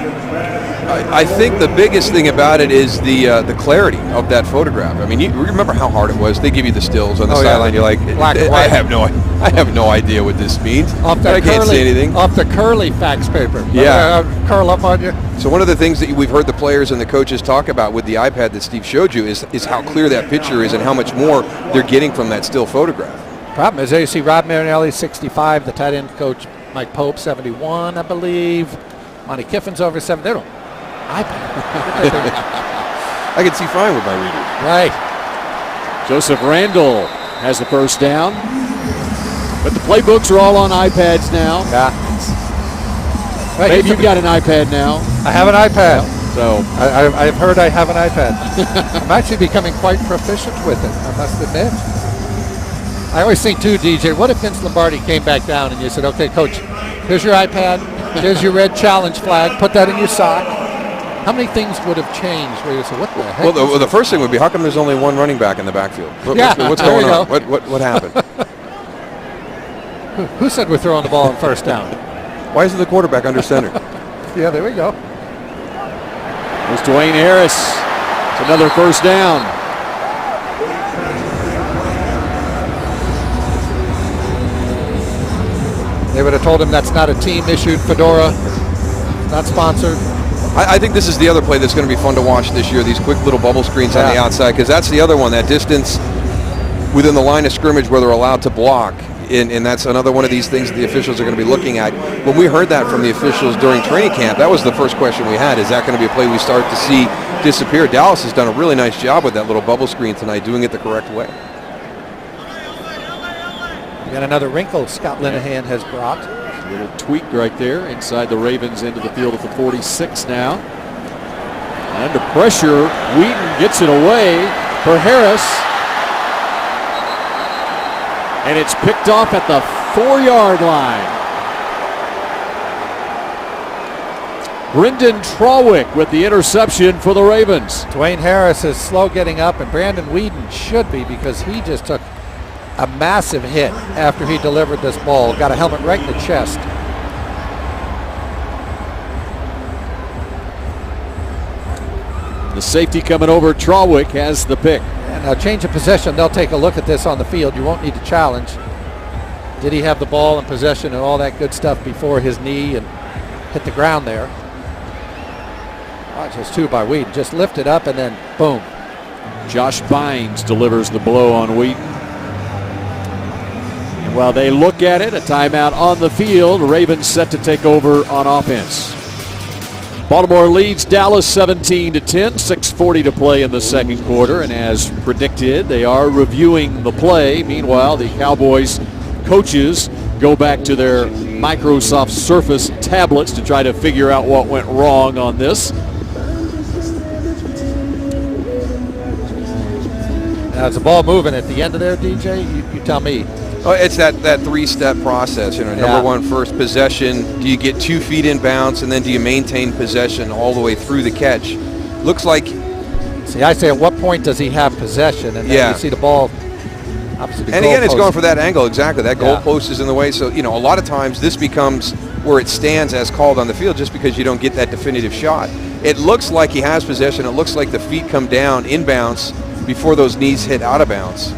I think the biggest thing about it is the clarity of that photograph. I mean, you remember how hard it was? They give you the stills on the sideline. You're like, I have no idea what this means. I can't say anything. Off the curly fax paper. Yeah. Curl up on you. So one of the things that we've heard the players and the coaches talk about with the iPad that Steve showed you is how clear that picture is and how much more they're getting from that still photograph. Problem is, there you see Rob Marinelli, 65, the tight end coach Mike Pope, 71, I believe. Monty Kiffin's over 7. They don't. iPad. I can see fine with my reader. Right. Joseph Randall has the first down. But the playbooks are all on iPads now. Yeah. Right, maybe you've got an iPad now. I have an iPad. So I've heard I have an iPad. I'm actually becoming quite proficient with it, I must admit. I always think too, DJ, what if Vince Lombardi came back down and you said, okay, coach, here's your iPad, here's your red challenge flag, put that in your sock. How many things would have changed where you say, what the heck? Well, the first thing would be, how come there's only 1 running back in the backfield? What's going on? What happened? Who said we're throwing the ball on first down? Why isn't the quarterback under center? Yeah, there we go. There's Dwayne Harris. It's another first down. They would have told him that's not a team-issued fedora, not sponsored. I think this is the other play that's going to be fun to watch this year, these quick little bubble screens on the outside, because that's the other one, that distance within the line of scrimmage where they're allowed to block. And that's another one of these things that the officials are going to be looking at. When we heard that from the officials during training camp, that was the first question we had. Is that going to be a play we start to see disappear? Dallas has done a really nice job with that little bubble screen tonight, doing it the correct way. And another wrinkle Scott Linehan has brought. A little tweak right there inside the Ravens into the field at the 46 now. Under pressure, Wheaton gets it away for Harris. And it's picked off at the 4-yard line. Brendan Trawick with the interception for the Ravens. Dwayne Harris is slow getting up, and Brandon Whedon should be, because he just took a massive hit after he delivered this ball. Got a helmet right in the chest. The safety coming over, Trawick has the pick. And now change of possession, they'll take a look at this on the field. You won't need to challenge. Did he have the ball in possession and all that good stuff before his knee and hit the ground there? Watch this two by Wheaton. Just lift it up and then boom. Josh Bynes delivers the blow on Wheaton. And while they look at it, a timeout on the field. Ravens set to take over on offense. Baltimore leads Dallas 17-10, 6:40 to play in the second quarter, and as predicted, they are reviewing the play. Meanwhile, the Cowboys coaches go back to their Microsoft Surface tablets to try to figure out what went wrong on this. Now, is the ball moving at the end of there, DJ? You tell me. Oh, it's that three-step process. Number one, first possession. Do you get 2 feet in bounds, and then do you maintain possession all the way through the catch? Looks like. See, I say, at what point does he have possession? And then you see the ball. And again, it's going for that angle, exactly. That goalpost is in the way. So, a lot of times this becomes where it stands as called on the field just because you don't get that definitive shot. It looks like he has possession. It looks like the feet come down in bounds before those knees hit out of bounds.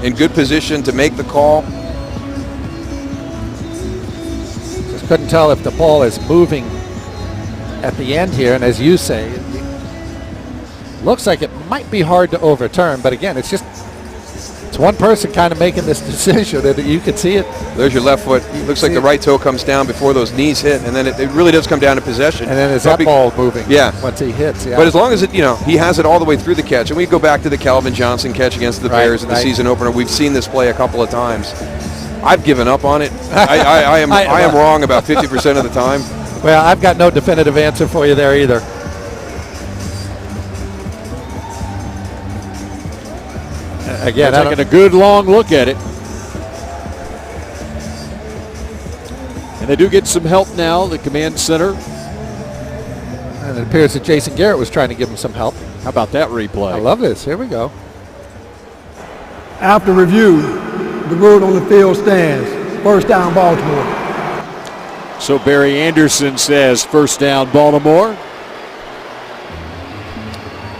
In good position to make the call. Just couldn't tell if the ball is moving at the end here. And as you say, it looks like it might be hard to overturn. But again, it's one person kind of making this decision, and you can see it. There's your left foot. Looks like the right toe comes down before those knees hit, and then it really does come down to possession. And then is that ball moving? Once he hits. Yeah. But as long as he has it all the way through the catch, and we go back to the Calvin Johnson catch against the Bears in the season opener. We've seen this play a couple of times. I've given up on it. I am wrong about 50% of the time. Well, I've got no definitive answer for you there either. Again, taking a good long look at it. And they do get some help now, the command center. And it appears that Jason Garrett was trying to give him some help. How about that replay? I love this. Here we go. After review, the rule on the field stands. First down, Baltimore. So Barry Anderson says first down, Baltimore.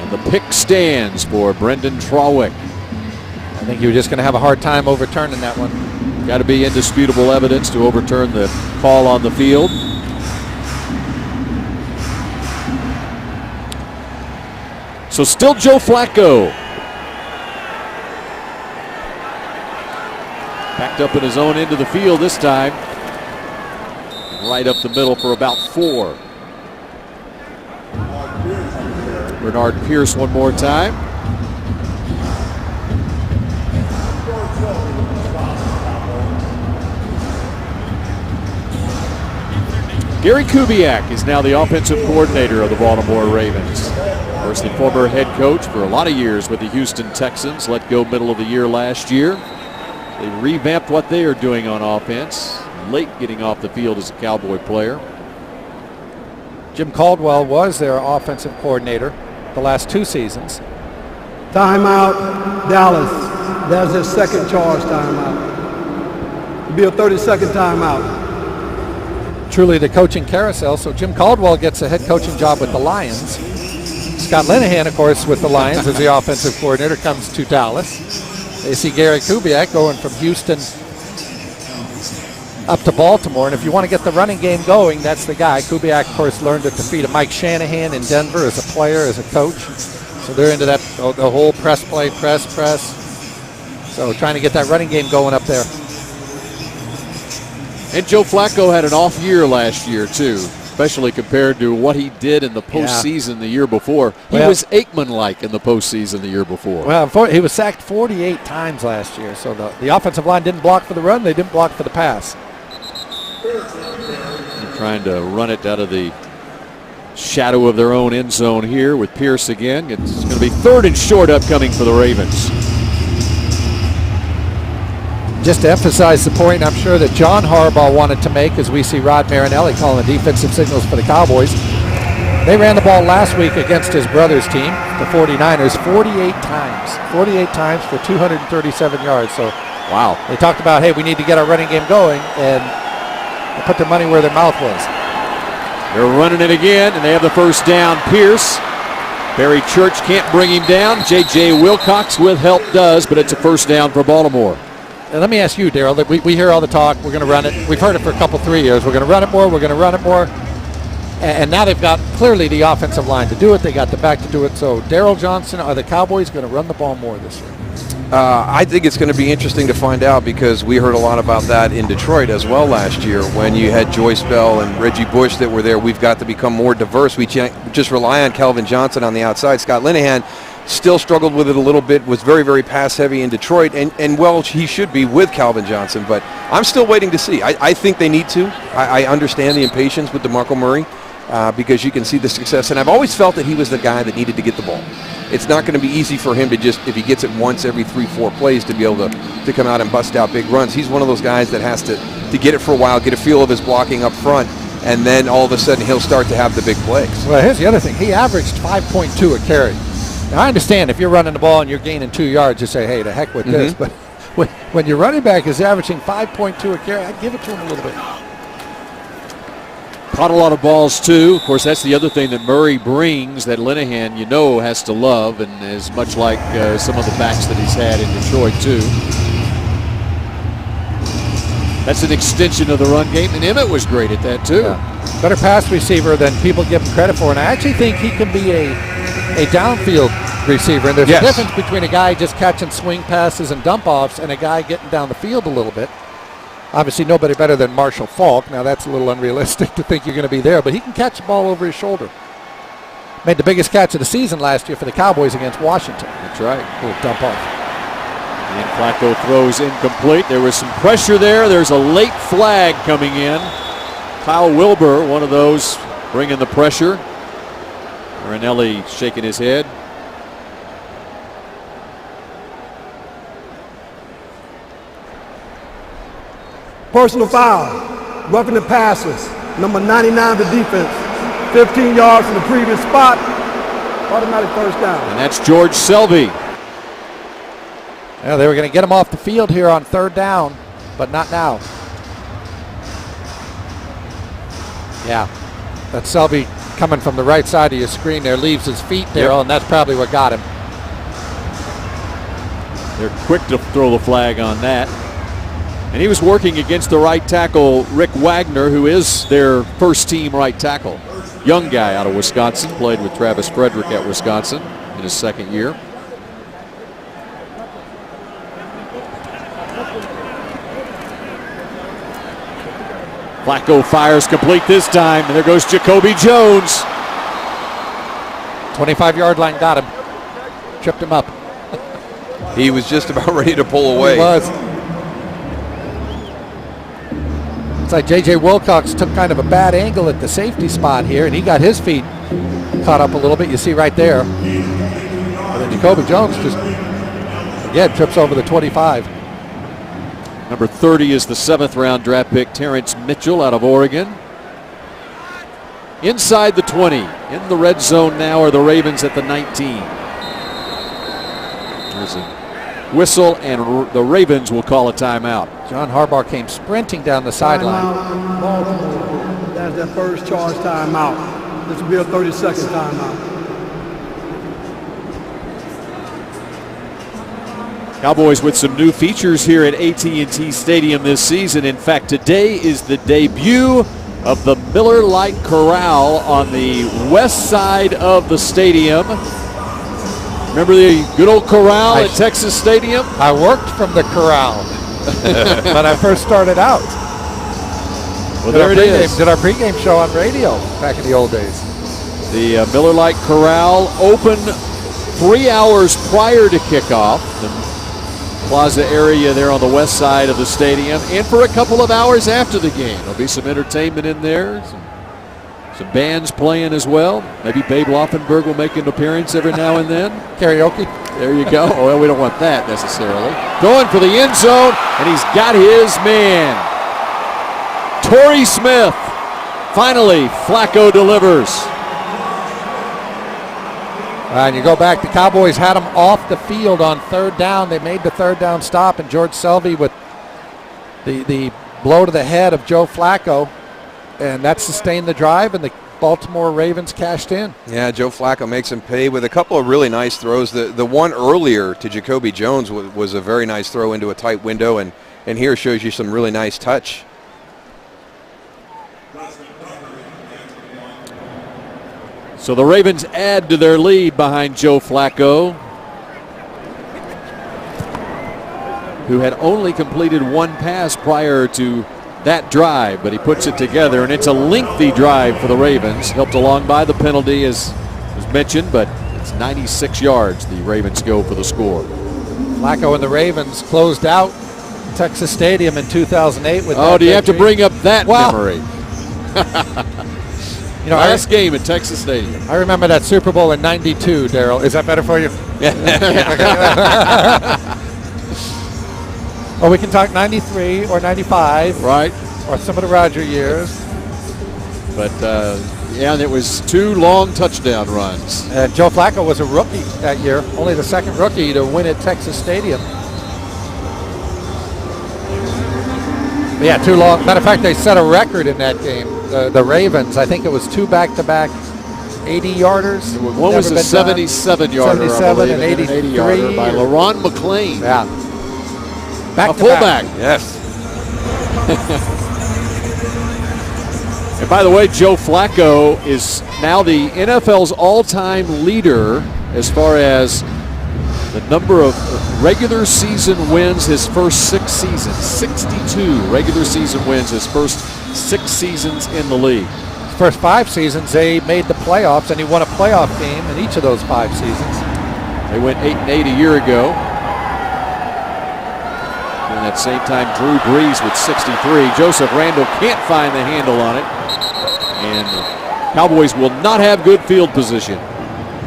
And the pick stands for Brendan Trawick. I think you're just going to have a hard time overturning that one. Got to be indisputable evidence to overturn the call on the field. So still Joe Flacco. Backed up in his own end of the field this time. Right up the middle for about 4. Bernard Pierce one more time. Gary Kubiak is now the offensive coordinator of the Baltimore Ravens. Of course, the former head coach for a lot of years with the Houston Texans, let go middle of the year last year. They revamped what they are doing on offense, late getting off the field as a Cowboy player. Jim Caldwell was their offensive coordinator the last 2 seasons. Timeout, Dallas. That's their second charge timeout. It'll be a 30-second timeout. Truly the coaching carousel. So Jim Caldwell gets a head coaching job with the Lions. Scott Linehan, of course, with the Lions as the offensive coordinator, comes to Dallas. They see Gary Kubiak going from Houston up to Baltimore. And if you want to get the running game going, that's the guy. Kubiak, of course, learned at the feet of Mike Shanahan in Denver as a player, as a coach. So they're into that, the whole press play, press. So trying to get that running game going up there. And Joe Flacco had an off year last year, too, especially compared to what he did in the postseason the year before. He was Aikman-like in the postseason the year before. Well, he was sacked 48 times last year, so the offensive line didn't block for the run. They didn't block for the pass. They're trying to run it out of the shadow of their own end zone here with Pierce again. It's going to be 3rd and short upcoming for the Ravens. Just to emphasize the point I'm sure that John Harbaugh wanted to make as we see Rod Marinelli calling the defensive signals for the Cowboys. They ran the ball last week against his brother's team, the 49ers, 48 times. 48 times for 237 yards. So, wow. They talked about, hey, we need to get our running game going, and they put their money where their mouth was. They're running it again, and they have the first down. Pierce. Barry Church can't bring him down. J.J. Wilcox with help does, but it's a first down for Baltimore. Let me ask you, Darryl, we hear all the talk, we're going to run it. We've heard it for a couple, 3 years. We're going to run it more, we're going to run it more. And now they've got clearly the offensive line to do it. They got the back to do it. So Darryl Johnson, are the Cowboys going to run the ball more this year? I think it's going to be interesting to find out because we heard a lot about that in Detroit as well last year when you had Joyce Bell and Reggie Bush that were there. We've got to become more diverse. We just rely on Calvin Johnson on the outside. Scott Linehan still struggled with it a little bit, was very, very pass-heavy in Detroit, and well, he should be with Calvin Johnson, but I'm still waiting to see. I think they need to. I understand the impatience with DeMarco Murray because you can see the success, and I've always felt that he was the guy that needed to get the ball. It's not going to be easy for him to just, if he gets it once every 3-4 plays, to be able to come out and bust out big runs. He's one of those guys that has to get it for a while, get a feel of his blocking up front, and then all of a sudden he'll start to have the big plays. Well, here's the other thing. He averaged 5.2 a carry. Now, I understand if you're running the ball and you're gaining 2 yards, you say, hey, the heck with this. But when your running back is averaging 5.2 a carry, I'd give it to him a little bit. Caught a lot of balls, too. Of course, that's the other thing that Murray brings that Linehan, has to love, and is much like some of the backs that he's had in Detroit, too. That's an extension of the run game, and Emmett was great at that, too. Yeah. Better pass receiver than people give him credit for, and I actually think he can be a downfield receiver, and there's a difference between a guy just catching swing passes and dump-offs and a guy getting down the field a little bit. Obviously, nobody better than Marshall Faulk. Now, that's a little unrealistic to think you're going to be there, but he can catch the ball over his shoulder. Made the biggest catch of the season last year for the Cowboys against Washington. That's right. A little dump-off. And Flacco throws incomplete. There was some pressure there. There's a late flag coming in. Kyle Wilbur, one of those, bringing the pressure. Marinelli shaking his head. Personal foul, roughing the passes, number 99 of the defense, 15 yards from the previous spot, automatic first down. And that's George Selvey. Yeah, they were going to get him off the field here on 3rd down, but not now. Yeah, that's Selvey coming from the right side of your screen there, leaves his feet there, and that's probably what got him. They're quick to throw the flag on that. And he was working against the right tackle, Rick Wagner, who is their first team right tackle. Young guy out of Wisconsin, played with Travis Frederick at Wisconsin in his 2nd year. Flacco fires complete this time, and there goes Jacoby Jones. 25-yard line got him. Tripped him up. He was just about ready to pull away. He was. It's like J.J. Wilcox took kind of a bad angle at the safety spot here, and he got his feet caught up a little bit. You see right there. And then Jacoby Jones just, again, trips over the 25. Number 30 is the 7th round draft pick, Terrence Mitchell out of Oregon. Inside the 20. In the red zone now are the Ravens at the 19. There's a whistle, and the Ravens will call a timeout. John Harbaugh came sprinting down the sideline. Baltimore, that's their first charge timeout. This will be a 30-second timeout. Cowboys with some new features here at AT&T Stadium this season. In fact, today is the debut of the Miller Lite Corral on the west side of the stadium. Remember the good old corral at Texas Stadium? I worked from the corral when I first started out. Well, there it is. Did our pregame show on radio back in the old days. The Miller Lite Corral open 3 hours prior to kickoff. The plaza area there on the west side of the stadium. And for a couple of hours after the game. There'll be some entertainment in there. Some bands playing as well. Maybe Babe Loffenberg will make an appearance every now and then. Karaoke. There you go. Well, we don't want that necessarily. Going for the end zone, and he's got his man. Torrey Smith. Finally, Flacco delivers. And you go back, the Cowboys had him off the field on third down. They made the third down stop, and George Selvey with the blow to the head of Joe Flacco. And that sustained the drive, and the Baltimore Ravens cashed in. Yeah, Joe Flacco makes him pay with a couple of really nice throws. The one earlier to Jacoby Jones was a very nice throw into a tight window, and here shows you some really nice touch. So the Ravens add to their lead behind Joe Flacco, who had only completed one pass prior to that drive, but he puts it together, and it's a lengthy drive for the Ravens, helped along by the penalty as was mentioned, but it's 96 yards the Ravens go for the score. Flacco and the Ravens closed out Texas Stadium in 2008 with do you have to bring up that memory? You know, last game at Texas Stadium. I remember that Super Bowl in '92, Daryl. Is that better for you? Or we can talk 93 or 95. Right. Or some of the Roger years. But, and it was 2 long touchdown runs. And Joe Flacco was a rookie that year, only the second rookie to win at Texas Stadium. But yeah, 2 long. Matter of fact, they set a record in that game. The Ravens, I think it was 2 back-to-back 80-yarders. One was a 77-yarder, 77 and 80-yarder by LaRon McClain. Yeah. A fullback. Yes. And by the way, Joe Flacco is now the NFL's all-time leader as far as the number of regular season wins his first 6 seasons. 62 regular season wins his first 6 seasons in the league. His first 5 seasons, they made the playoffs, and he won a playoff game in each of those 5 seasons. They went 8-8 a year ago. And at the same time, Drew Brees with 63. Joseph Randle can't find the handle on it. And the Cowboys will not have good field position.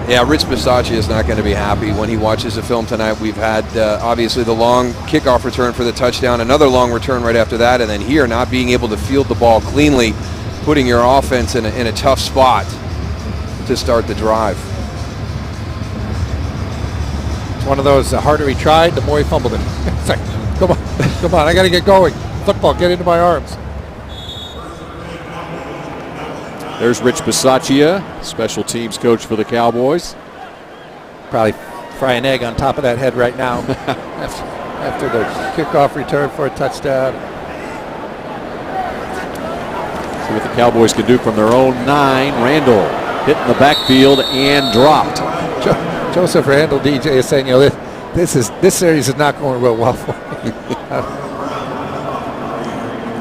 Yeah, Rich Bisaccia is not going to be happy when he watches the film tonight. We've had, obviously, the long kickoff return for the touchdown, another long return right after that, and then here not being able to field the ball cleanly, putting your offense in a tough spot to start the drive. It's one of those, the harder he tried, the more he fumbled it. It's like, come on, I got to get going. Football, get into my arms. There's Rich Bisaccia, special teams coach for the Cowboys. Probably fry an egg on top of that head right now after the kickoff return for a touchdown. See what the Cowboys can do from their own 9. Randall hit in the backfield and dropped. Joseph Randall, DJ, is saying, you know, this series is not going real well for me.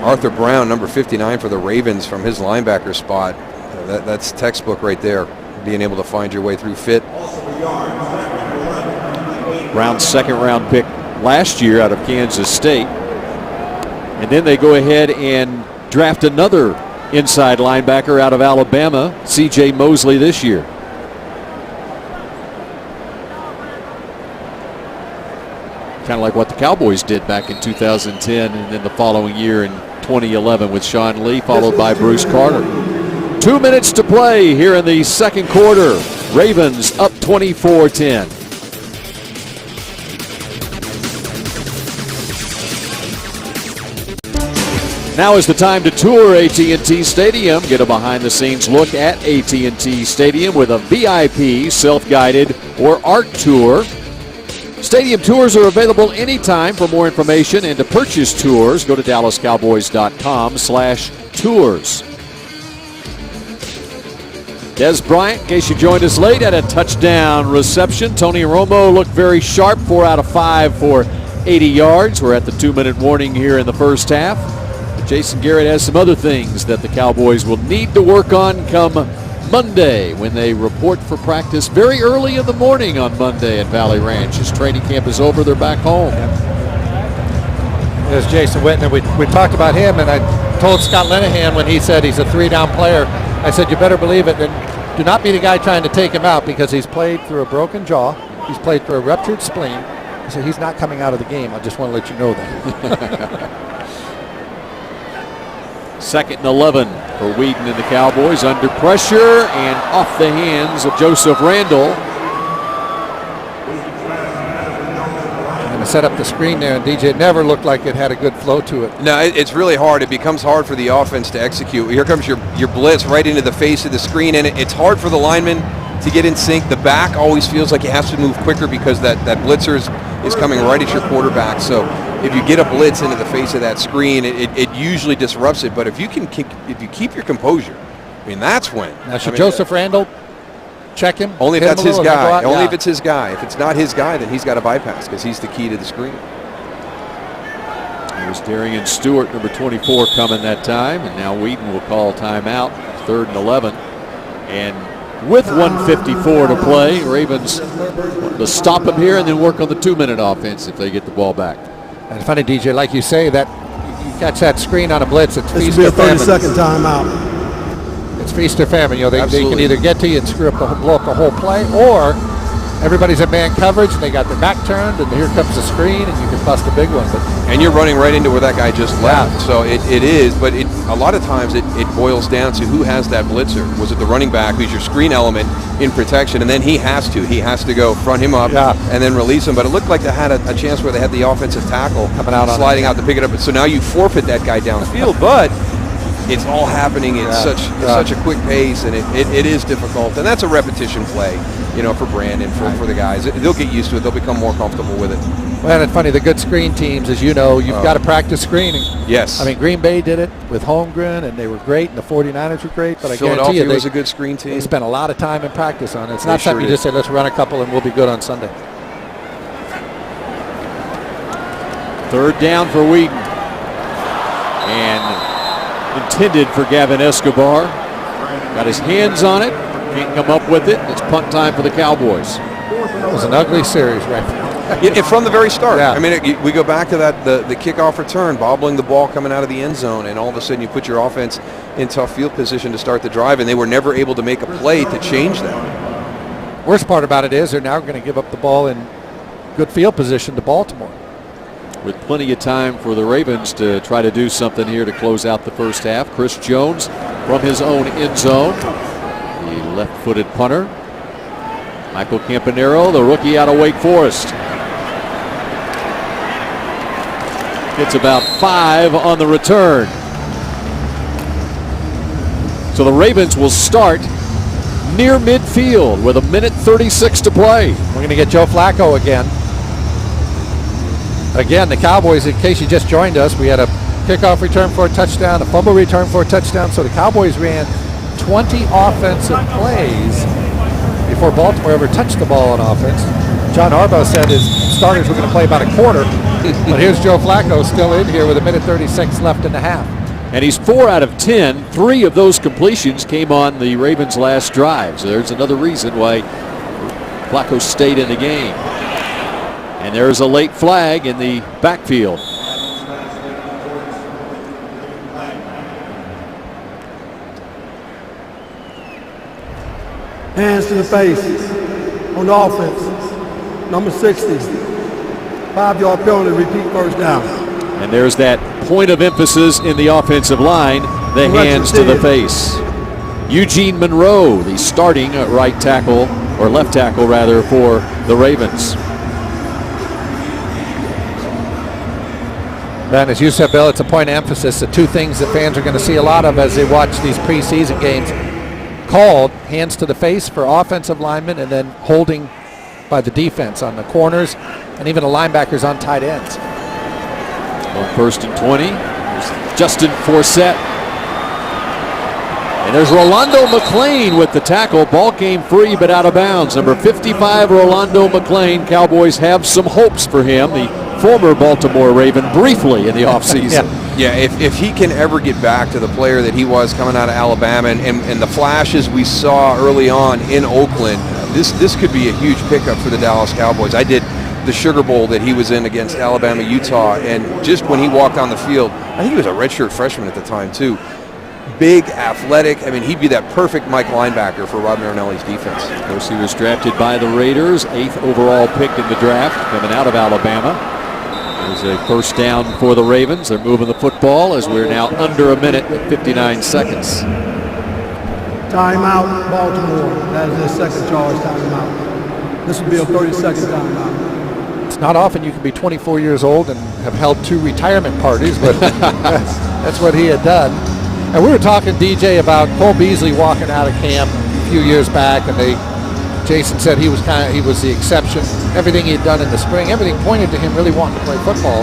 Arthur Brown, number 59 for the Ravens from his linebacker spot. That's textbook right there, being able to find your way through fit. Brown's second-round pick last year out of Kansas State. And then they go ahead and draft another inside linebacker out of Alabama, C.J. Mosley, this year. Kind of like what the Cowboys did back in 2010 and then the following year in 2011 with Sean Lee, followed by Bruce Carter. 2 minutes to play here in the second quarter. Ravens up 24-10. Now is the time to tour AT&T Stadium. Get a behind-the-scenes look at AT&T Stadium with a VIP, self-guided, or ARC tour. Stadium tours are available anytime. For more information and to purchase tours, go to DallasCowboys.com/tours. Des Bryant, in case you joined us late, had a touchdown reception. Tony Romo looked very sharp, 4 out of 5 for 80 yards. We're at the 2-minute warning here in the first half. But Jason Garrett has some other things that the Cowboys will need to work on come Monday when they report for practice very early in the morning on Monday at Valley Ranch. As training camp is over, they're back home. There's Jason Witten. We talked about him, and I told Scott Linehan when he said he's a 3-down player, I said, you better believe it, and do not be the guy trying to take him out because he's played through a broken jaw. He's played through a ruptured spleen. I said, he's not coming out of the game. I just want to let you know that. 2nd and 11 for Whedon and the Cowboys. Under pressure and off the hands of Joseph Randle. And to set up the screen there, and DJ, it never looked like it had a good flow to it. No, it's really hard. It becomes hard for the offense to execute. Here comes your blitz right into the face of the screen, and it's hard for the lineman to get in sync. The back always feels like he has to move quicker because that blitzer is coming right at your quarterback. So if you get a blitz into the face of that screen, it usually disrupts it. But if you keep your composure, I mean, that's when. Now, should Joseph Randle check him? Only if that's his guy. Only if it's his guy. If it's not his guy, then he's got to bypass because he's the key to the screen. There's Darian Stewart, number 24, coming that time. And now Whedon will call timeout, 3rd and 11. And with 1:54 to play, Ravens want to stop him here and then work on the 2-minute offense if they get the ball back. And funny, DJ, like you say, that you catch that screen on a blitz, it's This feast will or be a famine. 30-second timeout. It's feast or famine. You know, they can either get to you and screw up blow up the whole play, or everybody's in man coverage and they got their back turned, and here comes the screen, and you can bust a big one. And you're running right into where that guy just left. So it is, but a lot of times it boils down to who has that blitzer. Was it the running back who's your screen element in protection, and then he has to go front him up and then release him. But it looked like they had a chance where they had the offensive tackle coming out, sliding out to pick it up. So now you forfeit that guy downfield, but it's all happening at such a quick pace, and it is difficult. And that's a repetition play, for Brandon, for the guys. They'll get used to it. They'll become more comfortable with it. Well, and it's funny, the good screen teams, as you know, you've got to practice screening. Yes. I mean, Green Bay did it with Holmgren, and they were great, and the 49ers were great, but I guarantee Philadelphia you was a good screen team. They spent a lot of time in practice on it. It's They not something sure you just say, let's run a couple and we'll be good on Sunday. 3rd down for Whedon. And intended for Gavin Escobar. Got his hands on it. Can't come up with it. It's punt time for the Cowboys. It was an ugly series, right? From the very start. I mean, we go back to the kickoff return, bobbling the ball coming out of the end zone, and all of a sudden you put your offense in tough field position to start the drive, and they were never able to make a play to change that. Worst part about it is they're now going to give up the ball in good field position to Baltimore. With plenty of time for the Ravens to try to do something here to close out the first half. Chris Jones from his own end zone. The left-footed punter. Michael Campanero, the rookie out of Wake Forest. Gets about 5 on the return. So the Ravens will start near midfield with 1:36 to play. We're going to get Joe Flacco again. Again, the Cowboys, in case you just joined us, we had a kickoff return for a touchdown, a fumble return for a touchdown. So the Cowboys ran 20 offensive plays before Baltimore ever touched the ball on offense. John Harbaugh said his starters were going to play about a quarter. But here's Joe Flacco still in here with 1:36 left in the half. And he's 4 out of 10. 3 of those completions came on the Ravens' last drive. So there's another reason why Flacco stayed in the game. And there's a late flag in the backfield. Hands to the face on the offense. Number 60. 5-yard penalty, repeat first down. And there's that point of emphasis in the offensive line, the hands to the face. Eugene Monroe, the starting right tackle, or left tackle rather, for the Ravens. Ben, as you said, Bill, it's a point of emphasis. The two things that fans are going to see a lot of as they watch these preseason games called: hands to the face for offensive linemen, and then holding by the defense on the corners, and even the linebackers on tight ends. On 1st and 20, there's Justin Forsett. And there's Rolando McClain with the tackle. Ball came free but out of bounds. Number 55, Rolando McClain. Cowboys have some hopes for him. The former Baltimore Raven briefly in the offseason. Yeah, if he can ever get back to the player that he was coming out of Alabama and the flashes we saw early on in Oakland, this could be a huge pickup for the Dallas Cowboys. I did the Sugar Bowl that he was in against Alabama, Utah, and just when he walked on the field, I think he was a redshirt freshman at the time too. Big, athletic. I mean, he'd be that perfect Mike linebacker for Rod Marinelli's defense. Of course, he was drafted by the Raiders, 8th overall pick in the draft, coming out of Alabama. There's a first down for the Ravens. They're moving the football as we're now under a minute and 59 seconds. Timeout, Baltimore. That is their second charge timeout. This will be a 30-second timeout. It's not often you can be 24 years old and have held 2 retirement parties, but that's what he had done. And we were talking, DJ, about Cole Beasley walking out of camp a few years back, and Jason said he was the exception. Everything he had done in the spring, everything pointed to him really wanting to play football.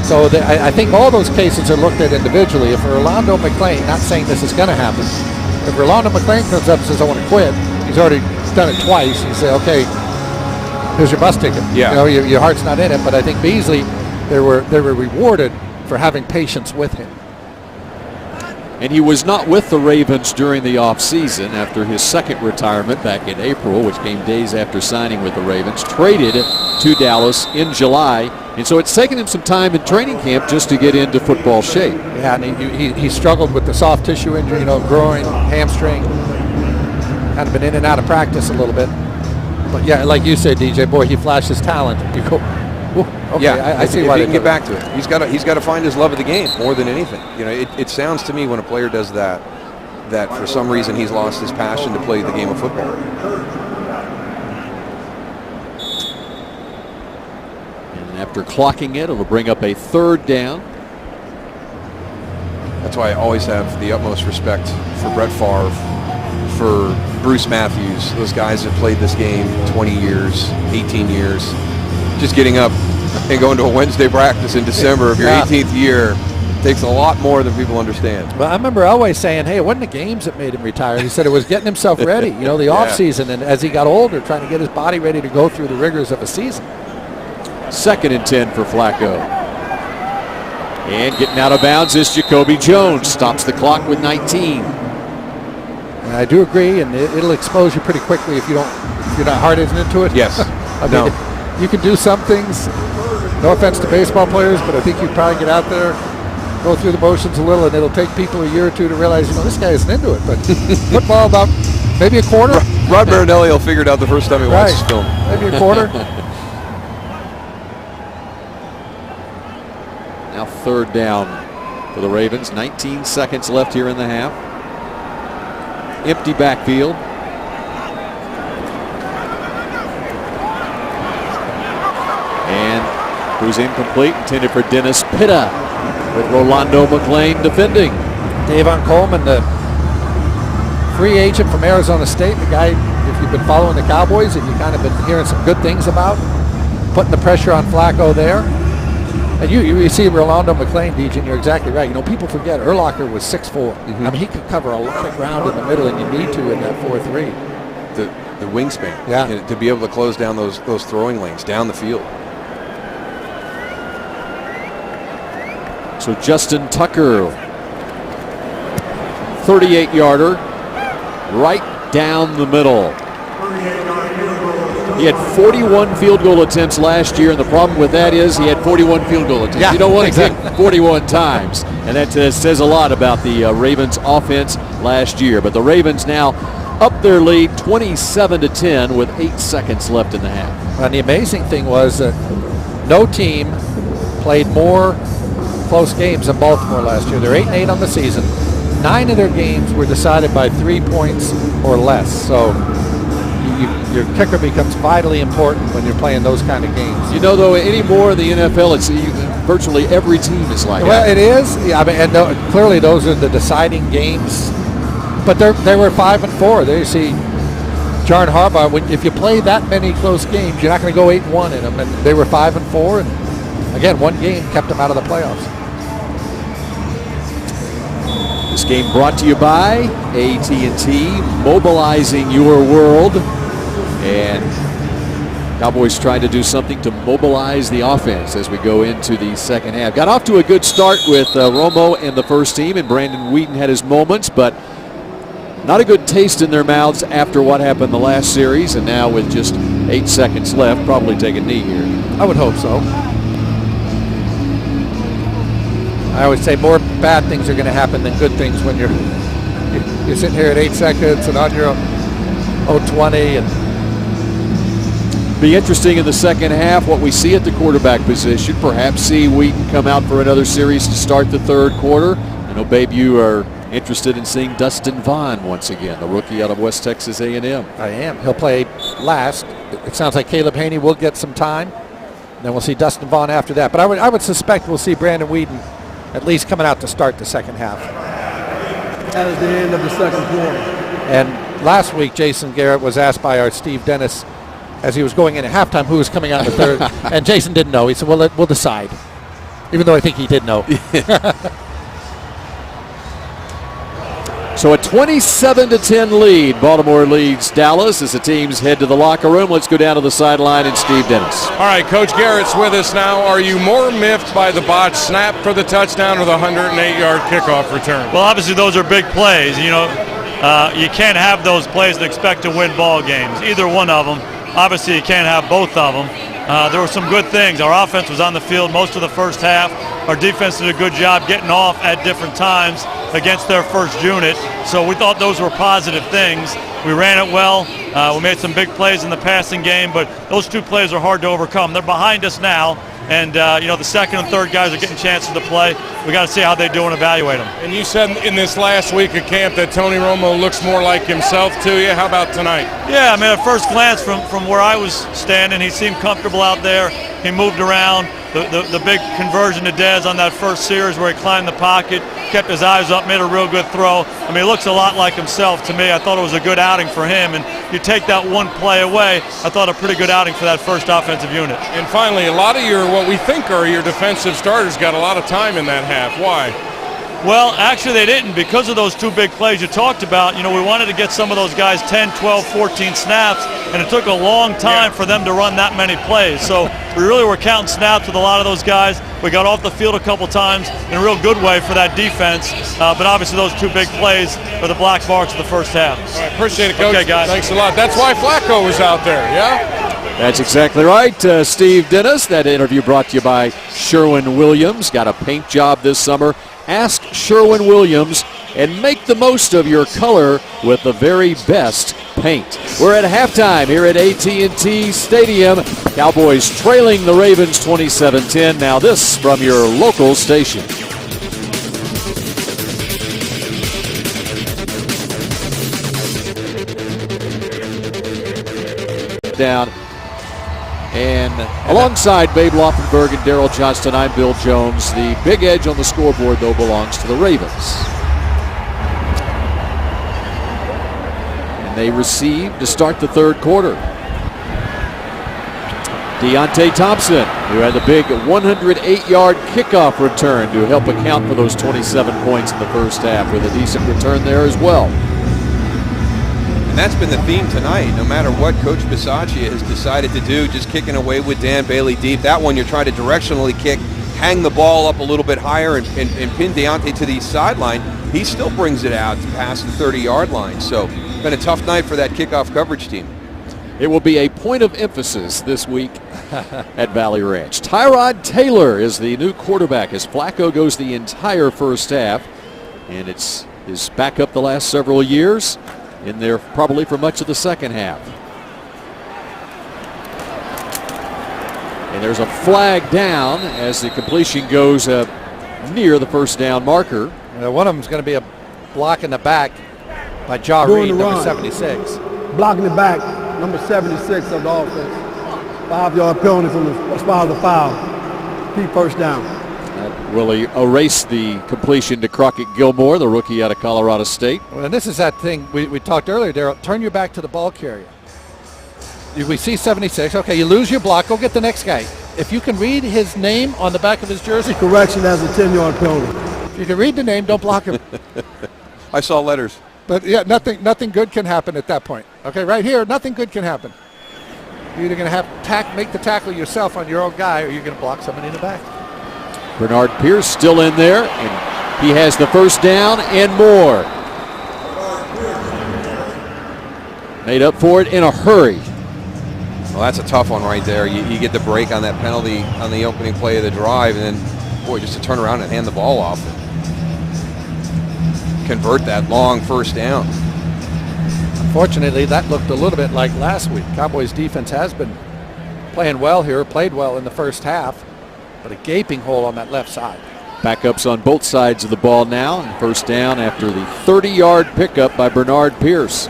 So I think all those cases are looked at individually. If Rolando McClain, not saying this is going to happen, if Rolando McClain comes up and says, I want to quit, he's already done it twice, you say, okay, here's your bus ticket. Yeah. You know, your heart's not in it. But I think Beasley, they were rewarded for having patience with him. And he was not with the Ravens during the offseason after his second retirement back in April, which came days after signing with the Ravens. Traded to Dallas in July. And so it's taken him some time in training camp just to get into football shape. Yeah, and he struggled with the soft tissue injury, groin, hamstring. Kind of been in and out of practice a little bit. But yeah, like you said, DJ, boy, he flashes talent. You go, okay, yeah, I see if why he they can get back to it. He's got to find his love of the game more than anything. It sounds to me when a player does that for some reason he's lost his passion to play the game of football. And after clocking it, it'll bring up a third down. That's why I always have the utmost respect for Brett Favre, for Bruce Matthews, those guys that played this game 20 years, 18 years. Just getting up and going to a Wednesday practice in December of your 18th year takes a lot more than people understand. Well, I remember Elway saying, hey, it wasn't the games that made him retire. He said it was getting himself ready, the offseason, and as he got older, trying to get his body ready to go through the rigors of a season. 2nd and 10 for Flacco. And getting out of bounds is Jacoby Jones. Stops the clock with 19. And I do agree, and it'll expose you pretty quickly if you're not hard into it. Yes. I mean, you can do some things. No offense to baseball players, but I think you probably get out there, go through the motions a little, and it'll take people a year or two to realize, this guy isn't into it. But football, about maybe a quarter. Rod Marinelli will figure it out the first time he watches film. Maybe a quarter. Now 3rd down for the Ravens. 19 seconds left here in the half. Empty backfield. And who's incomplete, intended for Dennis Pitta, with Rolando McClain defending. Davon Coleman, the free agent from Arizona State, the guy, if you've been following the Cowboys, that you kind of been hearing some good things about, putting the pressure on Flacco there. And you see Rolando McClain, DJ, and you're exactly right. People forget Urlacher was 6'4". I mean, he could cover a lot of ground in the middle, and you need to in that 4-3. The wingspan, to be able to close down those throwing lanes down the field. So Justin Tucker, 38-yarder, right down the middle. He had 41 field goal attempts last year, and the problem with that is he had 41 field goal attempts. Yeah, you don't want to kick 41 times, and that says a lot about the Ravens offense last year. But the Ravens now up their lead 27-10 with 8 seconds left in the half. And the amazing thing was that no team played more close games than Baltimore last year. They're 8-8 on the season. 9 of their games were decided by 3 points or less. So your kicker becomes vitally important when you're playing those kind of games. Though anymore in the NFL, it's virtually every team is like that. Well, it is. Yeah, I mean, and clearly those are the deciding games. But they were 5-4. There you see, John Harbaugh. If you play that many close games, you're not going to go 8-1 in them. And they were 5-4. And again, one game kept them out of the playoffs. This game brought to you by AT&T, mobilizing your world. And Cowboys trying to do something to mobilize the offense as we go into the second half. Got off to a good start with Romo and the first team, and Brandon Wheaton had his moments, but not a good taste in their mouths after what happened the last series, and now with just 8 seconds left, probably take a knee here. I would hope so. I always say more bad things are going to happen than good things when you're sitting here at 8 seconds and on your 0-20. And be interesting in the second half what we see at the quarterback position. Perhaps see Wheaton come out for another series to start the third quarter. I know, Babe, you are interested in seeing Dustin Vaughn once again, the rookie out of West Texas A&M. I am. He'll play last. It sounds like Caleb Haney will get some time. Then we'll see Dustin Vaughn after that. But I would suspect we'll see Brandon Wheaton at least coming out to start the second half. That is the end of the second quarter. And last week, Jason Garrett was asked by our Steve Dennis as he was going in at halftime who was coming out in the third. And Jason didn't know. He said, well, we'll decide. Even though I think he did know. So a 27-10 lead. Baltimore leads Dallas as the teams head to the locker room. Let's go down to the sideline and Steve Dennis. All right, Coach Garrett's with us now. Are you more miffed by the botched snap for the touchdown or the 108-yard kickoff return? Well, obviously those are big plays. You know, you can't have those plays and expect to win ball games. Either one of them. Obviously, you can't have both of them. There were some good things. Our offense was on the field most of the first half. Our defense did a good job getting off at different times against their first unit. So we thought those were positive things. We ran it well. We made some big plays in the passing game, but those two plays are hard to overcome. They're behind us now, and you know, the second and third guys are getting chances to play. We got to see how they do and evaluate them. And you said in this last week of camp that Tony Romo looks more like himself to you. How about tonight? Yeah, I mean, at first glance from where I was standing, he seemed comfortable out there. He moved around. The big conversion to Dez on that first series where he climbed the pocket, kept his eyes up, made a real good throw. I mean, he looks a lot like himself to me. I thought it was a good outing for him. And you take that one play away, I thought a pretty good outing for that first offensive unit. And finally, a lot of what we think are your defensive starters got a lot of time in that half. Why? Well, actually they didn't because of those two big plays you talked about. You know, we wanted to get some of those guys 10, 12, 14 snaps, and it took a long time for them to run that many plays. So we really were counting snaps with a lot of those guys. We got off the field a couple times in a real good way for that defense, but obviously those two big plays are the black marks of the first half. All right, appreciate it, Coach. Okay, guys. Thanks a lot. That's why Flacco was out there, yeah? That's exactly right, Steve Dennis. That interview brought to you by Sherwin-Williams. Got a paint job this summer. Ask Sherwin-Williams and make the most of your color with the very best paint. We're at halftime here at AT&T Stadium. Cowboys trailing the Ravens 27-10. Now this from your local station. Down. And alongside Babe Loffenberg and Daryl Johnston, I'm Bill Jones. The big edge on the scoreboard, though, belongs to the Ravens. And they receive to start the third quarter. Deontay Thompson, who had the big 108-yard kickoff return to help account for those 27 points in the first half, with a decent return there as well. And that's been the theme tonight. No matter what Coach Bisaccia has decided to do, just kicking away with Dan Bailey deep. That one you're trying to directionally kick, hang the ball up a little bit higher and pin Deontay to the sideline. He still brings it out past the 30-yard line. So been a tough night for that kickoff coverage team. It will be a point of emphasis this week at Valley Ranch. Tyrod Taylor is the new quarterback as Flacco goes the entire first half. And it's his backup the last several years. In there probably for much of the second half. And there's a flag down as the completion goes near the first down marker. One of them is going to be a block in the back by Ja Reed, number 76. Blocking the back, number 76 of the offense. 5-yard penalty from the spot of the foul. Keep first down. That will erase the completion to Crockett Gilmore, the rookie out of Colorado State. Well, and this is that thing we talked earlier, Daryl. Turn your back to the ball carrier. We see 76. Okay, you lose your block. Go get the next guy. If you can read his name on the back of his jersey. Correction, that's a 10-yard penalty. If You can read the name, don't block him. I saw letters. But yeah, nothing good can happen at that point. Okay, right here, nothing good can happen. You're either going to have make the tackle yourself on your own guy, or you're going to block somebody in the back. Bernard Pierce still in there, and he has the first down and more. Made up for it in a hurry. Well, that's a tough one right there. You get the break on that penalty on the opening play of the drive, and then, boy, just to turn around and hand the ball off and convert that long first down. Unfortunately, that looked a little bit like last week. Cowboys defense has been playing well here, played well in the first half, but a gaping hole on that left side. Backups on both sides of the ball now, and first down after the 30-yard pickup by Bernard Pierce.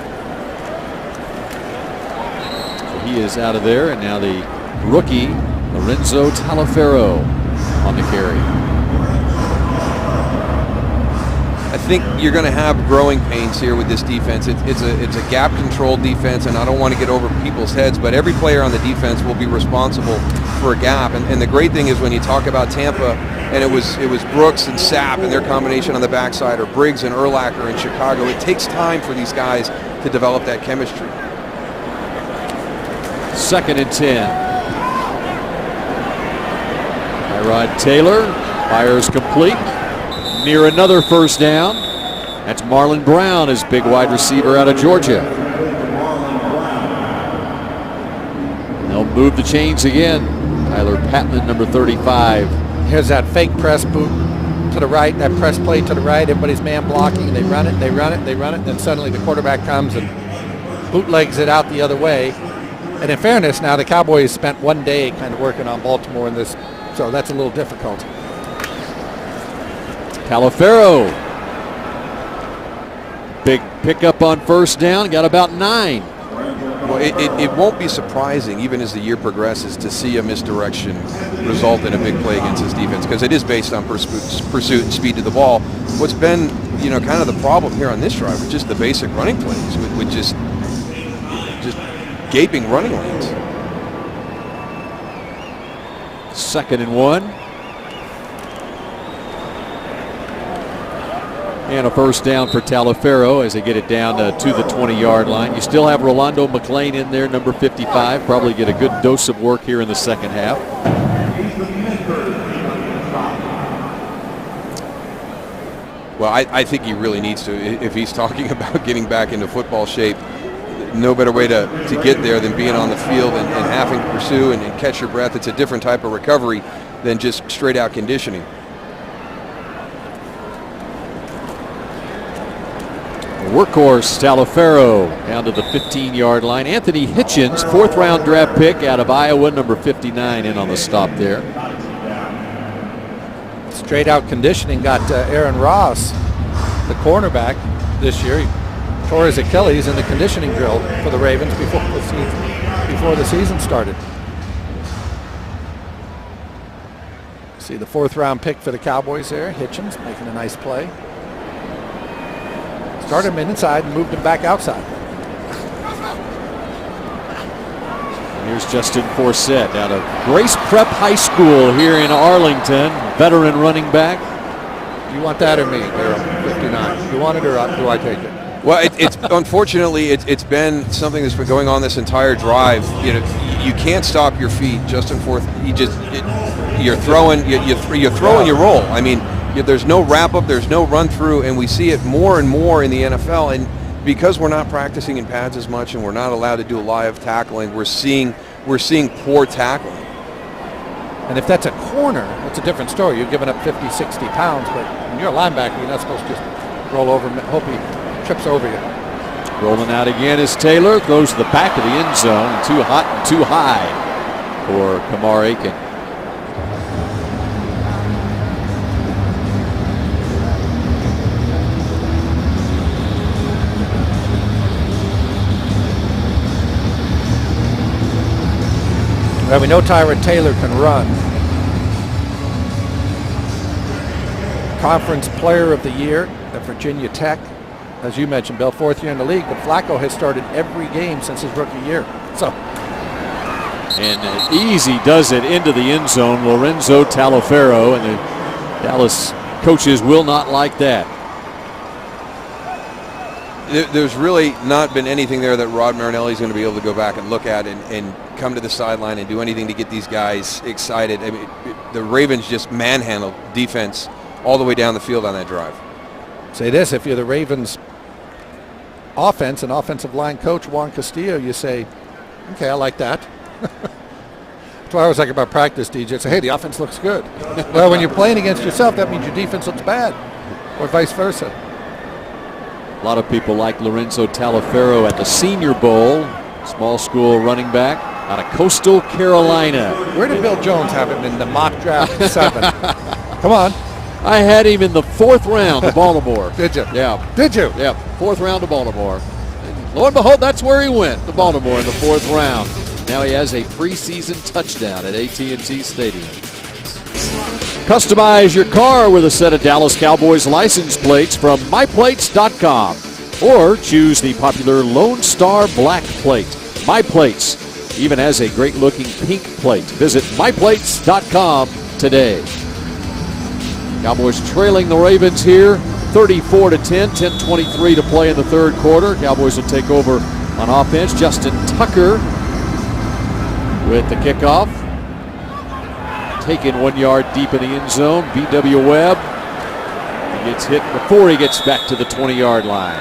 He is out of there, and now the rookie, Lorenzo Taliaferro, on the carry. I think you're going to have growing pains here with this defense. It's a gap-controlled defense, and I don't want to get over people's heads, but every player on the defense will be responsible for a gap. And the great thing is when you talk about Tampa, and it was Brooks and Sapp and their combination on the backside, or Briggs and Urlacher in Chicago, it takes time for these guys to develop that chemistry. 2nd and 10. Tyrod Taylor fires complete. Near another first down. That's Marlon Brown, his big wide receiver out of Georgia. They'll move the chains again. Tyler Patman, number 35. Here's that fake press boot to the right, that press play to the right. Everybody's man blocking. They run it, they run it, they run it. Then suddenly the quarterback comes and bootlegs it out the other way. And in fairness, now the Cowboys spent one day kind of working on Baltimore in this, so that's a little difficult. Taliaferro. Big pickup on first down, got about 9. Well, it won't be surprising, even as the year progresses, to see a misdirection result in a big play against this defense, because it is based on pursuit and speed to the ball. What's been, kind of the problem here on this drive was just the basic running plays with just gaping running lanes. 2nd and 1. And a first down for Taliaferro as they get it down to the 20-yard line. You still have Rolando McClain in there, number 55. Probably get a good dose of work here in the second half. Well, I think he really needs to. If he's talking about getting back into football shape, no better way to get there than being on the field and having to pursue and catch your breath. It's a different type of recovery than just straight out conditioning. Workhorse Taliaferro down to the 15-yard line. Anthony Hitchens, 4th-round draft pick out of Iowa, number 59, in on the stop there. Straight out conditioning got Aaron Ross, the cornerback, this year. He tore his Achilles in the conditioning drill for the Ravens before the season started. See the 4th-round pick for the Cowboys there. Hitchens making a nice play. Started him inside and moved him back outside. Here's Justin Forsett out of Grace Prep High School here in Arlington. Veteran running back. You want that or me, Daryl? 59. You want it or do I take it? Well, it's unfortunately it's been something that's been going on this entire drive. You can't stop your feet. Justin Forsett, you're throwing, you throw and you roll. I mean, there's no wrap up, there's no run through, and we see it more and more in the NFL. And because we're not practicing in pads as much and we're not allowed to do live tackling, we're seeing poor tackling. And if that's a corner, that's a different story. You're giving up 50, 60 pounds, but when you're a linebacker, you're not supposed to just roll over and hope he trips over you. Rolling out again is Taylor, throws to the back of the end zone. Too hot and too high for Kamar Aiken. Well, we know Tyrod Taylor can run. Conference Player of the Year at Virginia Tech. As you mentioned, Bill, 4th year in the league, but Flacco has started every game since his rookie year. And easy does it into the end zone. Lorenzo Taliaferro, and the Dallas coaches will not like that. There's really not been anything there that Rod Marinelli is going to be able to go back and look at and come to the sideline and do anything to get these guys excited. I mean, the Ravens just manhandled defense all the way down the field on that drive. Say this, if you're the Ravens offense and offensive line coach Juan Castillo, you say, okay, I like that. That's what I always like about practice, DJ. Say, hey, the offense looks good. Well, when you're playing against yourself, that means your defense looks bad, or vice versa. A lot of people like Lorenzo Taliaferro at the Senior Bowl, small school running back out of Coastal Carolina. Where did Bill Jones have him in the mock draft 7? Come on. I had him in the 4th round to Baltimore. Did you? Yeah. Did you? Yeah, 4th round to Baltimore. And lo and behold, that's where he went, to Baltimore in the 4th round. Now he has a preseason touchdown at AT&T Stadium. Customize your car with a set of Dallas Cowboys license plates from myplates.com, or choose the popular Lone Star Black plate. My Plates even has a great-looking pink plate. Visit myplates.com today. Cowboys trailing the Ravens here, 34-10, 10:23 to play in the 3rd quarter. Cowboys will take over on offense. Justin Tucker with the kickoff. Taken 1 yard deep in the end zone. B.W. Webb, he gets hit before he gets back to the 20-yard line.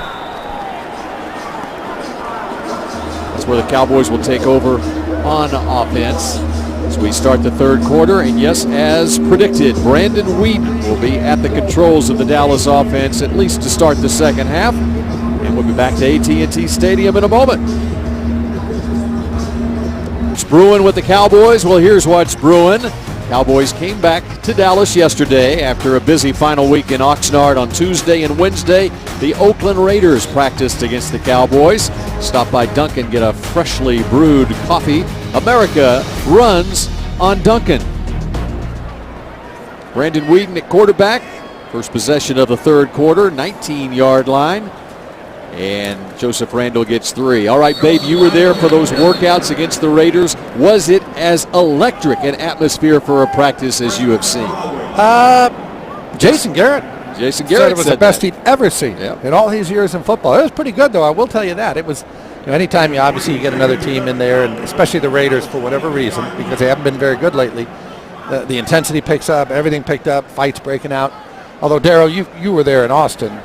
That's where the Cowboys will take over on offense as we start the 3rd quarter. And yes, as predicted, Brandon Weeden will be at the controls of the Dallas offense at least to start the 2nd half. And we'll be back to AT&T Stadium in a moment. It's brewing with the Cowboys. Well, here's what's brewing. Cowboys came back to Dallas yesterday after a busy final week in Oxnard on Tuesday and Wednesday. The Oakland Raiders practiced against the Cowboys. Stop by Dunkin', get a freshly brewed coffee. America runs on Dunkin'. Brandon Weeden at quarterback. First possession of the 3rd quarter, 19-yard line. And Joseph Randle gets 3. All right, Babe, you were there for those workouts against the Raiders. Was it as electric an atmosphere for a practice as you have seen? Jason Garrett. Jason Said Garrett it was said the best that. he'd ever seen in all his years in football. It was pretty good, though. I will tell you that. It was, anytime you get another team in there, and especially the Raiders for whatever reason, because they haven't been very good lately, the intensity picks up, everything picked up, fights breaking out. Although, Darryl, you were there in Austin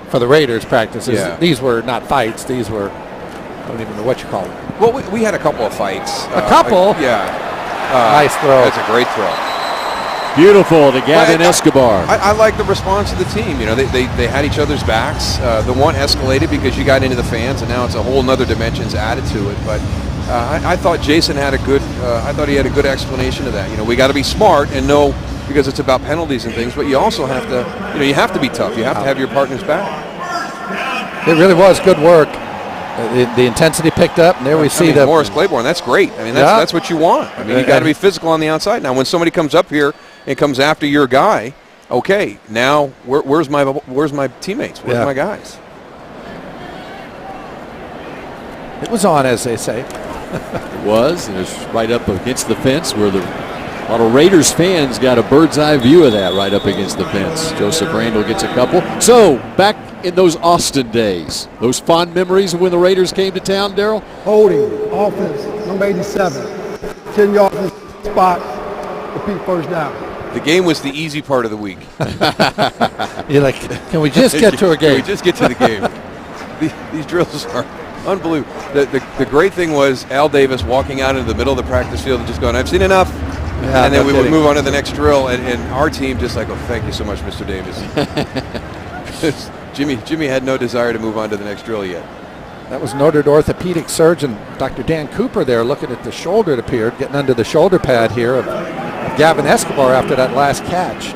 for the Raiders practices. Yeah. These were not fights. These were, I don't even know what you call them. Well, we had a couple of fights. A couple? Nice throw. That's a great throw. Beautiful to Gavin Escobar. I like the response of the team. They had each other's backs. The one escalated because you got into the fans, and now it's a whole nother dimensions added to it. But I thought Jason had a good. I thought he had a good explanation of that. We got to be smart and know, because it's about penalties and things. But you also have to. You have to be tough. You have to have your partner's back. It really was good work. The intensity picked up, and there we see the Morris Claiborne. That's great. I mean, that's what you want. I mean, you got to be physical on the outside. Now, when somebody comes up here and comes after your guy, okay, now where's my teammates? Where's my guys? It was on, as they say. It was. It was right up against the fence where a lot of Raiders fans got a bird's eye view of that right up against the fence. Joseph Randle gets a couple. So, back in those Austin days, those fond memories of when the Raiders came to town, Darryl? Holding, offense, number 87. 10 yards in the spot, repeat first down. The game was the easy part of the week. You're like, can we just get to a game? Can we just get to the game? These drills are unbelievable. The great thing was Al Davis walking out into the middle of the practice field and just going, I've seen enough. Yeah, and then we would move on to the next drill, and our team just like, oh, thank you so much, Mr. Davis. Jimmy had no desire to move on to the next drill yet. That was noted orthopedic surgeon Dr. Dan Cooper there looking at the shoulder, it appeared, getting under the shoulder pad here of Gavin Escobar after that last catch.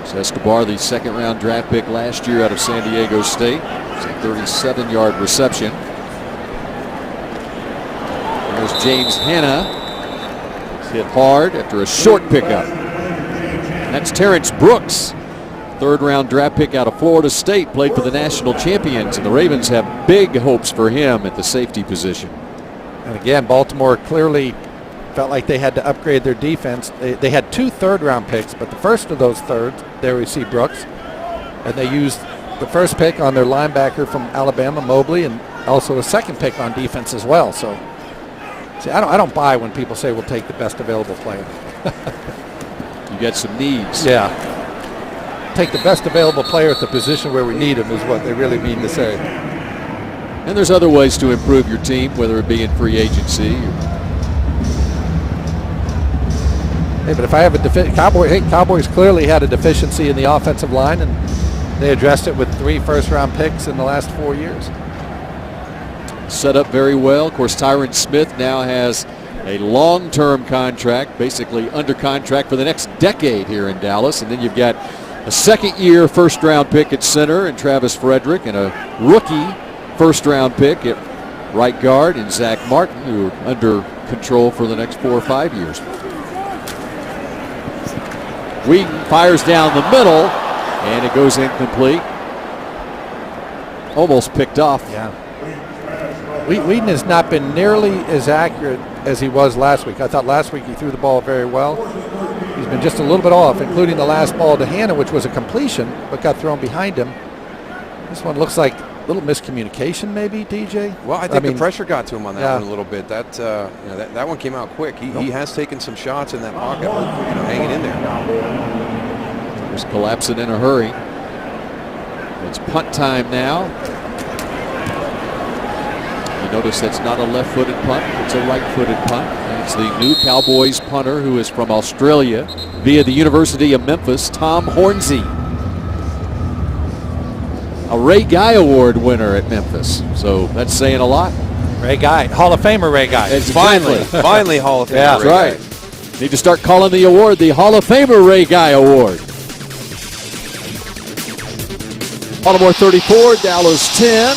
So Escobar, the second-round draft pick last year out of San Diego State. It's a 37-yard reception. There's James Hanna. He's hit hard after a short pickup. And that's Terrence Brooks, third-round draft pick out of Florida State, played for the national champions, and the Ravens have big hopes for him at the safety position. And again, Baltimore clearly felt like they had to upgrade their defense. They had 2 third-round picks, but the first of those thirds, they received Brooks, and they used the first pick on their linebacker from Alabama, Mobley, and also a second pick on defense as well. So, see, I don't buy when people say we'll take the best available player. You get some needs. Yeah. Take the best available player at the position where we need him is what they really mean to say. And there's other ways to improve your team, whether it be in free agency. Hey, but if I have a Cowboys clearly had a deficiency in the offensive line, and they addressed it with 3 first-round picks in the last 4 years. Set up very well. Of course, Tyron Smith now has a long-term contract, basically under contract for the next decade here in Dallas. And then you've got a second-year first-round pick at center in Travis Frederick, and a rookie first-round pick at right guard in Zach Martin, who are under control for the next 4 or 5 years. Wheaton fires down the middle, and it goes incomplete. Almost picked off. Yeah. Wheaton has not been nearly as accurate as he was last week. I thought last week he threw the ball very well. He's been just a little bit off, including the last ball to Hannah, which was a completion, but got thrown behind him. This one looks like a little miscommunication, maybe, DJ? Well, I think the pressure got to him on that one a little bit. That one came out quick. He has taken some shots in that pocket, hanging in there. Just collapsing in a hurry. It's punt time now. You notice that's not a left-footed punt. It's a right-footed punt. And it's the new Cowboys punter who is from Australia via the University of Memphis, Tom Hornsey. A Ray Guy Award winner at Memphis. So that's saying a lot. Ray Guy, Hall of Famer Ray Guy. It's finally Hall of Famer. Yeah, that's right. Need to start calling the award the Hall of Famer Ray Guy Award. Baltimore 34, Dallas 10.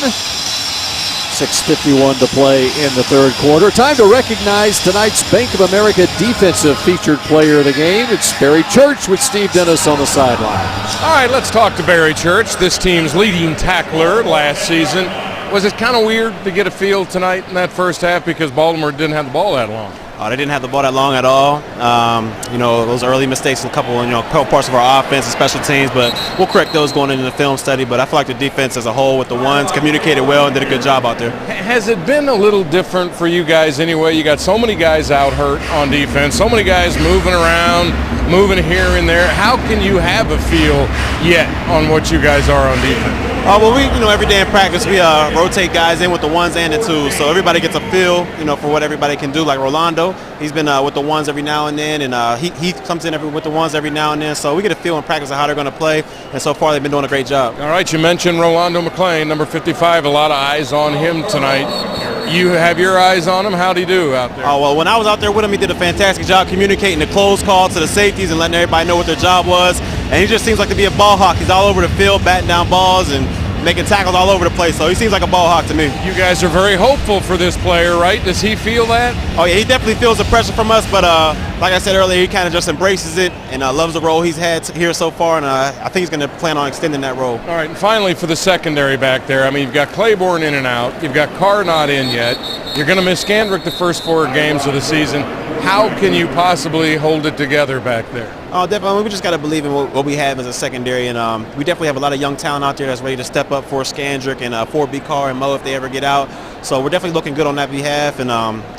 6:51 to play in the third quarter. Time to recognize tonight's Bank of America Defensive Featured Player of the Game. It's Barry Church with Steve Dennis on the sideline. All right, let's talk to Barry Church, this team's leading tackler last season. Was it kind of weird to get a feel tonight in that first half because Baltimore didn't have the ball that long? They didn't have the ball that long at all. Those early mistakes, a couple parts of our offense and special teams, but we'll correct those going into the film study. But I feel like the defense as a whole with the ones communicated well and did a good job out there. Has it been a little different for you guys anyway? You got so many guys out hurt on defense, so many guys moving around, moving here and there. How can you have a feel yet on what you guys are on defense? Every day in practice we rotate guys in with the ones and the twos, so everybody gets a feel, for what everybody can do. Like Rolando, he's been with the ones every now and then, and he comes in with the ones every now and then. So we get a feel in practice of how they're going to play, and so far they've been doing a great job. All right, you mentioned Rolando McClain, number 55. A lot of eyes on him tonight. You have your eyes on him. How'd he do out there? When I was out there with him, he did a fantastic job communicating the close call to the safeties and letting everybody know what their job was. And he just seems like to be a ball hawk. He's all over the field, batting down balls and making tackles all over the place. So he seems like a ball hawk to me. You guys are very hopeful for this player, right? Does he feel that? Oh, yeah, he definitely feels the pressure from us. But like I said earlier, he kind of just embraces it and loves the role he's had here so far. And I think he's going to plan on extending that role. All right, and finally for the secondary back there, you've got Claiborne in and out. You've got Carr not in yet. You're going to miss Scandrick the first 4 games of the season. How can you possibly hold it together back there? Oh, definitely. We just got to believe in what we have as a secondary, and we definitely have a lot of young talent out there that's ready to step up for Scandrick and for B. Carr and Mo if they ever get out. So we're definitely looking good on that behalf, and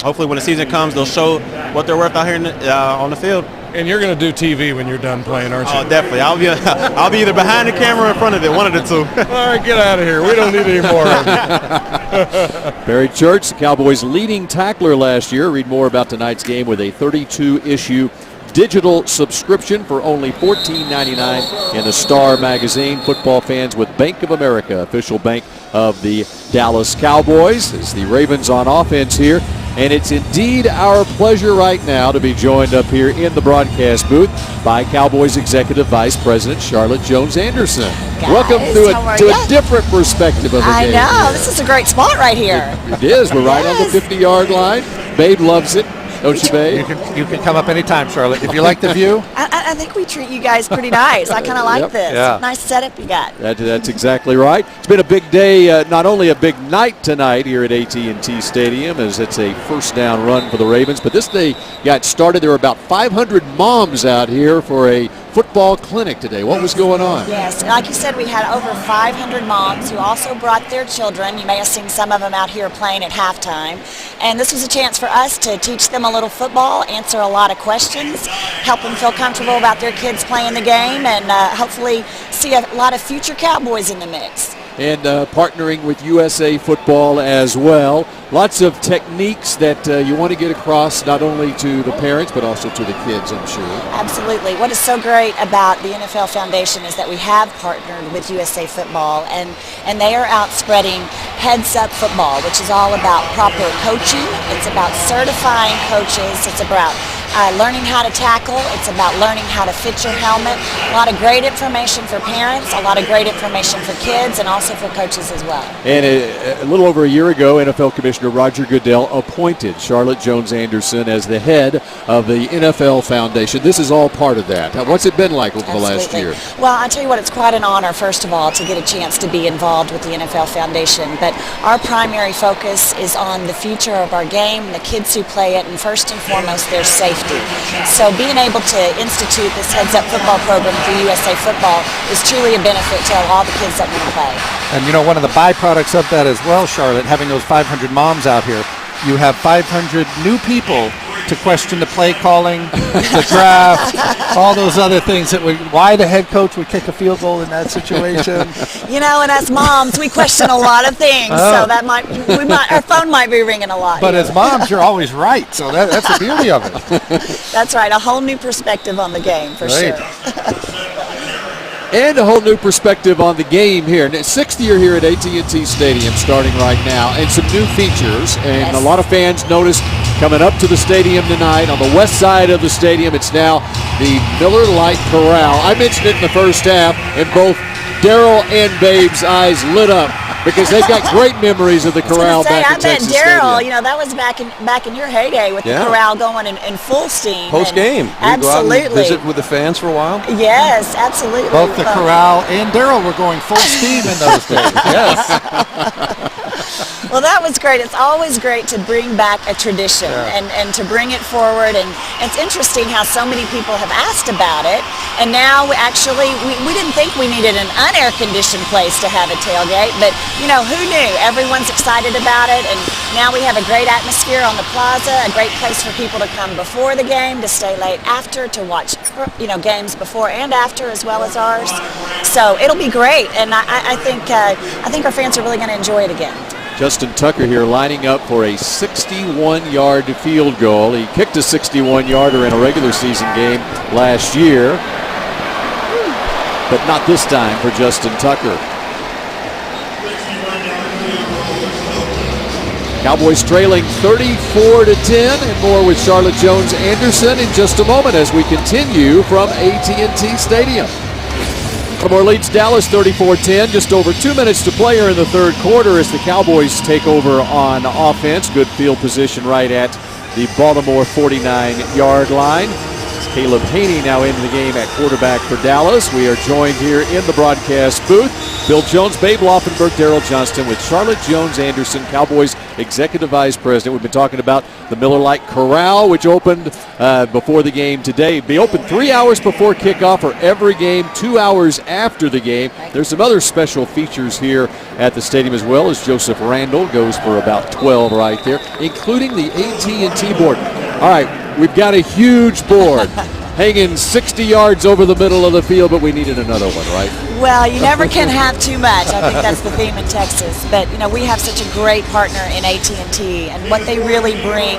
hopefully when the season comes, they'll show what they're worth out here on the field. And you're going to do TV when you're done playing, aren't you? Oh, definitely. I'll be either behind the camera or in front of it, one of the two. All right, get out of here. We don't need any more of it. Barry Church, the Cowboys' leading tackler last year. Read more about tonight's game with a 32-issue digital subscription for only $14.99 in the Star magazine. Football fans with Bank of America, official bank of the Dallas Cowboys. It's the Ravens on offense here. And it's indeed our pleasure right now to be joined up here in the broadcast booth by Cowboys Executive Vice President Charlotte Jones-Anderson. Welcome to a different perspective of the game. I know. This is a great spot right here. It is. We're right on the 50-yard line. Babe loves it. Don't you, Babe? You can come up anytime, Charlotte. If you like the view. I think we treat you guys pretty nice. I kind of like this. Yeah. Nice setup you got. That's exactly right. It's been a big day, not only a big night tonight here at AT&T Stadium, as it's a first down run for the Ravens, but this day got started. There were about 500 moms out here for a football clinic today. What was going on? Yes, like you said, we had over 500 moms who also brought their children. You may have seen some of them out here playing at halftime. And this was a chance for us to teach them a little football, answer a lot of questions, help them feel comfortable about their kids playing the game, and hopefully see a lot of future Cowboys in the mix. And partnering with USA Football as well. Lots of techniques that you want to get across not only to the parents but also to the kids, I'm sure. Absolutely. What is so great about the NFL Foundation is that we have partnered with USA Football, and they are out spreading Heads Up Football, which is all about proper coaching. It's about certifying coaches. It's about learning how to tackle. It's about learning how to fit your helmet. A lot of great information for parents, a lot of great information for kids, and also for coaches as well. And a little over a year ago, NFL Commissioner Roger Goodell appointed Charlotte Jones-Anderson as the head of the NFL Foundation. This is all part of that. What's it been like over the last year? Well, I'll tell you what, it's quite an honor, first of all, to get a chance to be involved with the NFL Foundation. But our primary focus is on the future of our game, the kids who play it, and first and foremost, their safety. So being able to institute this Heads Up Football program through USA Football is truly a benefit to all the kids that want to play. And you know, one of the byproducts of that as well, Charlotte, having those 500 moms out here, you have 500 new people to question the play calling, the draft, all those other things why the head coach would kick a field goal in that situation. You know, and as moms, we question a lot of things, so that our phone might be ringing a lot. But as moms, you're always right, so that's the beauty of it. That's right, a whole new perspective on the game, for sure. And a whole new perspective on the game here. Sixth year here at AT&T Stadium starting right now, and some new features. And a lot of fans noticed coming up to the stadium tonight on the west side of the stadium, it's now the Miller Lite Corral. I mentioned it in the first half, and both Daryl and Babe's eyes lit up because they've got great memories of the Corral back in Texas Stadium. I bet Daryl, you know, that was back in your heyday with the Corral going in full steam. Post game. Absolutely. Go out and visit with the fans for a while? Yes, absolutely. Both the Corral and Daryl were going full steam in those days. Yes. Well, that was great. It's always great to bring back a tradition and to bring it forward. And it's interesting how so many people have asked about it. And now, actually, we didn't think we needed an unair-conditioned place to have a tailgate. But, you know, who knew? Everyone's excited about it. And now we have a great atmosphere on the plaza, a great place for people to come before the game, to stay late after, to watch, you know, games before and after as well as ours. So it'll be great. And I think our fans are really going to enjoy it again. Justin Tucker here lining up for a 61-yard field goal. He kicked a 61-yarder in a regular season game last year, but not this time for Justin Tucker. Cowboys trailing 34-10, and more with Charlotte Jones-Anderson in just a moment as we continue from AT&T Stadium. Baltimore leads Dallas 34-10. Just over 2 minutes to play here in the third quarter as the Cowboys take over on offense. Good field position right at the Baltimore 49-yard line. Caleb Haney now into the game at quarterback for Dallas. We are joined here in the broadcast booth. Bill Jones, Babe Laufenberg, Daryl Johnston with Charlotte Jones-Anderson, Cowboys Executive Vice President. We've been talking about the Miller Lite Corral, which opened before the game today. Be open 3 hours before kickoff for every game, 2 hours after the game. There's some other special features here at the stadium as well, as Joseph Randall goes for about 12 right there, including the AT&T board. All right, we've got a huge board hanging 60 yards over the middle of the field, but we needed another one, right? Well, you never can have too much. I think that's the theme in Texas. But, you know, we have such a great partner in AT&T, and what they really bring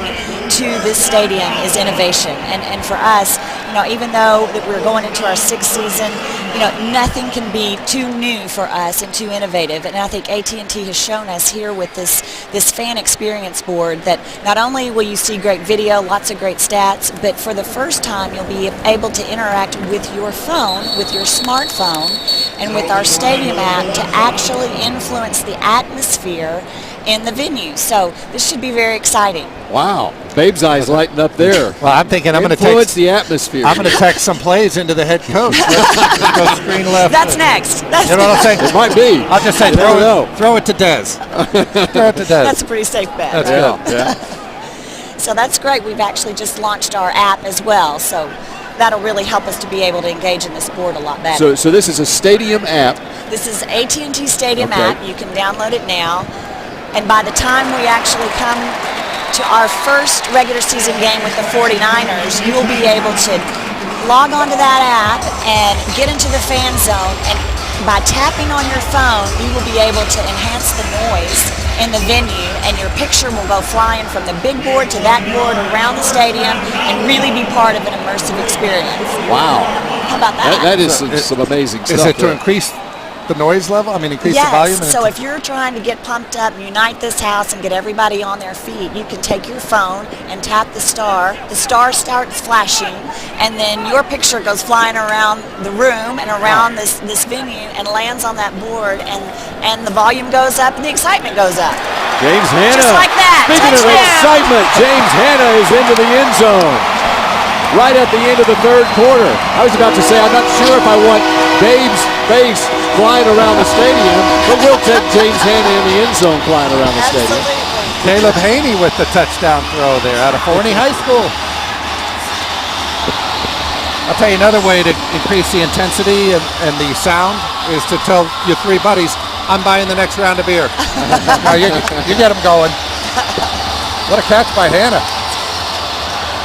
to this stadium is innovation. And for us, you know, even though that we're going into our sixth season, you know, nothing can be too new for us and too innovative. And I think AT&T has shown us here with this fan experience board that not only will you see great video, lots of great stats, but for the first time you'll be able to interact with your phone, with your smartphone, and with our stadium app to actually influence the atmosphere in the venue. So this should be very exciting. Wow. Babe's eyes lighting up there. Well, I'm thinking I'm going to influence the atmosphere. I'm going to text some plays into the head coach. Go screen left. That's next. You know what I'm saying? It might be. I'll just say throw it to Dez. Throw it to Dez. That's a pretty safe bet. That's right? good. Yeah. So that's great. We've actually just launched our app as well. So that'll really help us to be able to engage in the sport a lot better. So this is a stadium app. This is AT&T Stadium Okay. app. You can download it now. And by the time we actually come to our first regular season game with the 49ers, you will be able to log onto that app and get into the fan zone. And by tapping on your phone, you will be able to enhance the noise in the venue, and your picture will go flying from the big board to that board around the stadium and really be part of an immersive experience. Wow. How about that? That is some amazing stuff. Is it to there. increase the noise level? I mean, increase Yes, the volume? so if you're trying to get pumped up, unite this house, and get everybody on their feet, you can take your phone and tap the star. The star starts flashing, and then your picture goes flying around the room and around this venue and lands on that board, and the volume goes up and the excitement goes up. James Hanna. Just like that. Speaking of Touchdown. excitement, James Hanna is into the end zone. Right at the end of the third quarter. I was about to say, I'm not sure if I want Babe's face flying around the stadium, but we'll take James Hanna in the end zone flying around the stadium. Caleb Haney with the touchdown throw there out of Forney High School. I'll tell you another way to increase the intensity and the sound is to tell your three buddies, I'm buying the next round of beer. No, you get them going. What a catch by Hanna.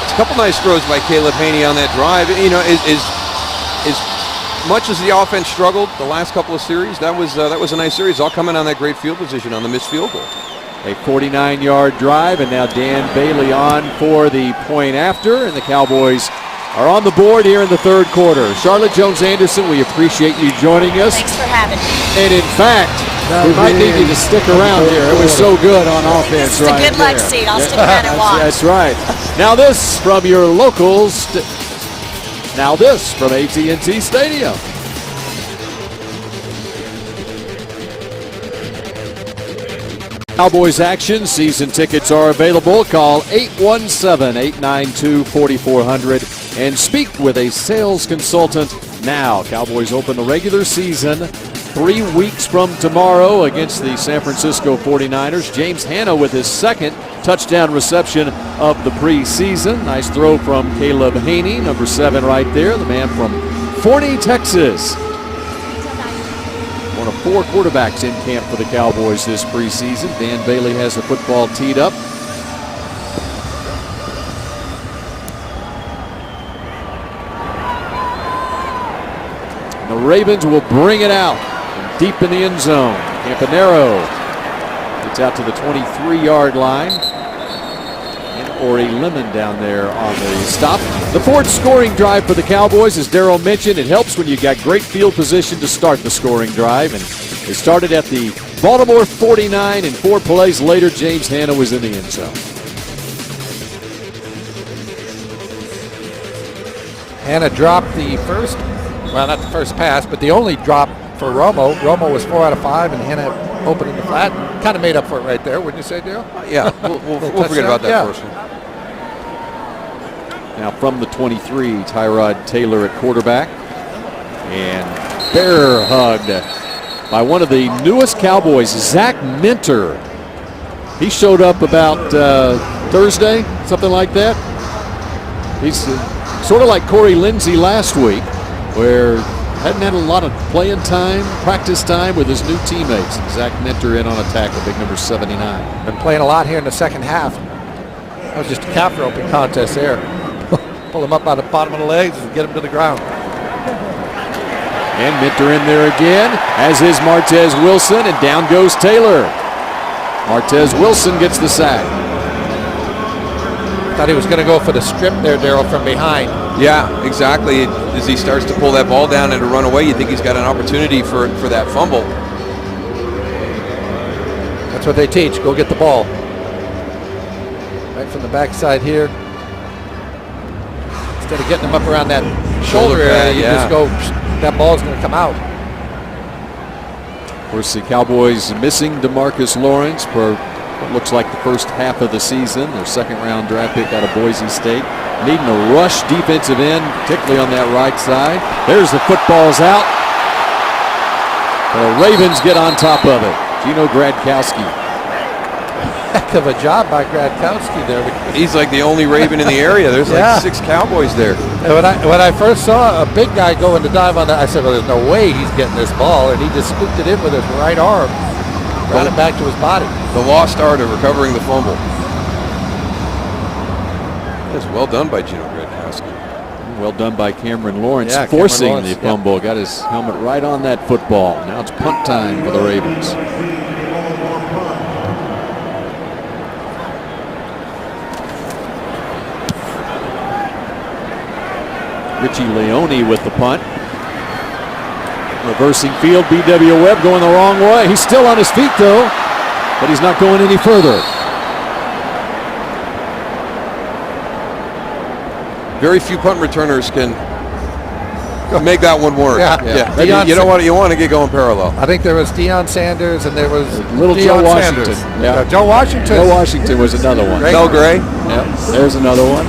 A couple nice throws by Caleb Haney on that drive. You know, as much as the offense struggled the last couple of series, that was a nice series. All coming on that great field position on the missed field goal. A 49-yard drive, and now Dan Bailey on for the point after, and the Cowboys are on the board here in the third quarter. Charlotte Jones-Anderson, we appreciate you joining us. Thanks for having me. And in fact, we might need you to stick around here. It was so good on offense This is right a good luck there. seat. I'll stick around and watch. That's right. Now this from your locals. Now this from AT&T Stadium. Cowboys action. Season tickets are available. Call 817-892-4400 and speak with a sales consultant now. Cowboys open the regular season 3 weeks from tomorrow against the San Francisco 49ers. James Hanna with his second touchdown reception of the preseason. Nice throw from Caleb Haney, number 7 right there, the man from Forney, Texas. One of 4 quarterbacks in camp for the Cowboys this preseason. Dan Bailey has the football teed up. The Ravens will bring it out deep in the end zone. Campanero gets out to the 23-yard line. And Ori Lemon down there on the stop. The fourth scoring drive for the Cowboys, as Darryl mentioned, it helps when you got great field position to start the scoring drive. And it started at the Baltimore 49, and 4 plays later, James Hanna was in the end zone. Hanna dropped the first, well, not the first pass, but the only drop for Romo. Romo was 4 out of 5, and Hanna opened in the flat. Kind of made up for it right there, wouldn't you say, Dale? Yeah, we'll forget about that first one. Now from the 23, Tyrod Taylor at quarterback. And bear hugged by one of the newest Cowboys, Zach Minter. He showed up about Thursday, something like that. He's sort of like Corey Lindsey last week, where hadn't had a lot of playing time, practice time with his new teammates. Zach Minter in on a tackle, big number 79. Been playing a lot here in the second half. That was just a calf roping contest there. Pull him up by the bottom of the legs and get him to the ground. And Minter in there again, as is Martez Wilson, and down goes Taylor. Martez Wilson gets the sack. Thought he was going to go for the strip there, Darryl, from behind. Yeah, exactly. As he starts to pull that ball down and to run away, you think he's got an opportunity for that fumble. That's what they teach. Go get the ball. Right from the backside here. Instead of getting him up around that shoulder area, you just go, that ball's going to come out. Of course, the Cowboys missing DeMarcus Lawrence for what looks like the first half of the season. Their second-round draft pick out of Boise State. Needing a rush defensive end, particularly on that right side. There's the footballs out. The Ravens get on top of it. Gino Gradkowski. Heck of a job by Gradkowski there. He's like the only Raven in the area. There's like 6 Cowboys there. And when I first saw a big guy going to dive on that, I said, well, there's no way he's getting this ball. And he just scooped it in with his right arm, brought it back to his body. The lost art of recovering the fumble. That's well done by Gino Gradkowski. Well done by Cameron Lawrence, Yeah, forcing Cameron Lawrence, the fumble. Got his helmet right on that football. Now it's punt time for the Ravens. Richie Leone with the punt. Reversing field, B.W. Webb going the wrong way. He's still on his feet though, but he's not going any further. Very few punt returners can make that one work. Yeah. You want to get going parallel. I think there was Deion Sanders and there was Little Deion Joe Washington. Sanders. Yeah. Joe Washington. Joe Washington was another one. Mel Gray. Yep, there's another one.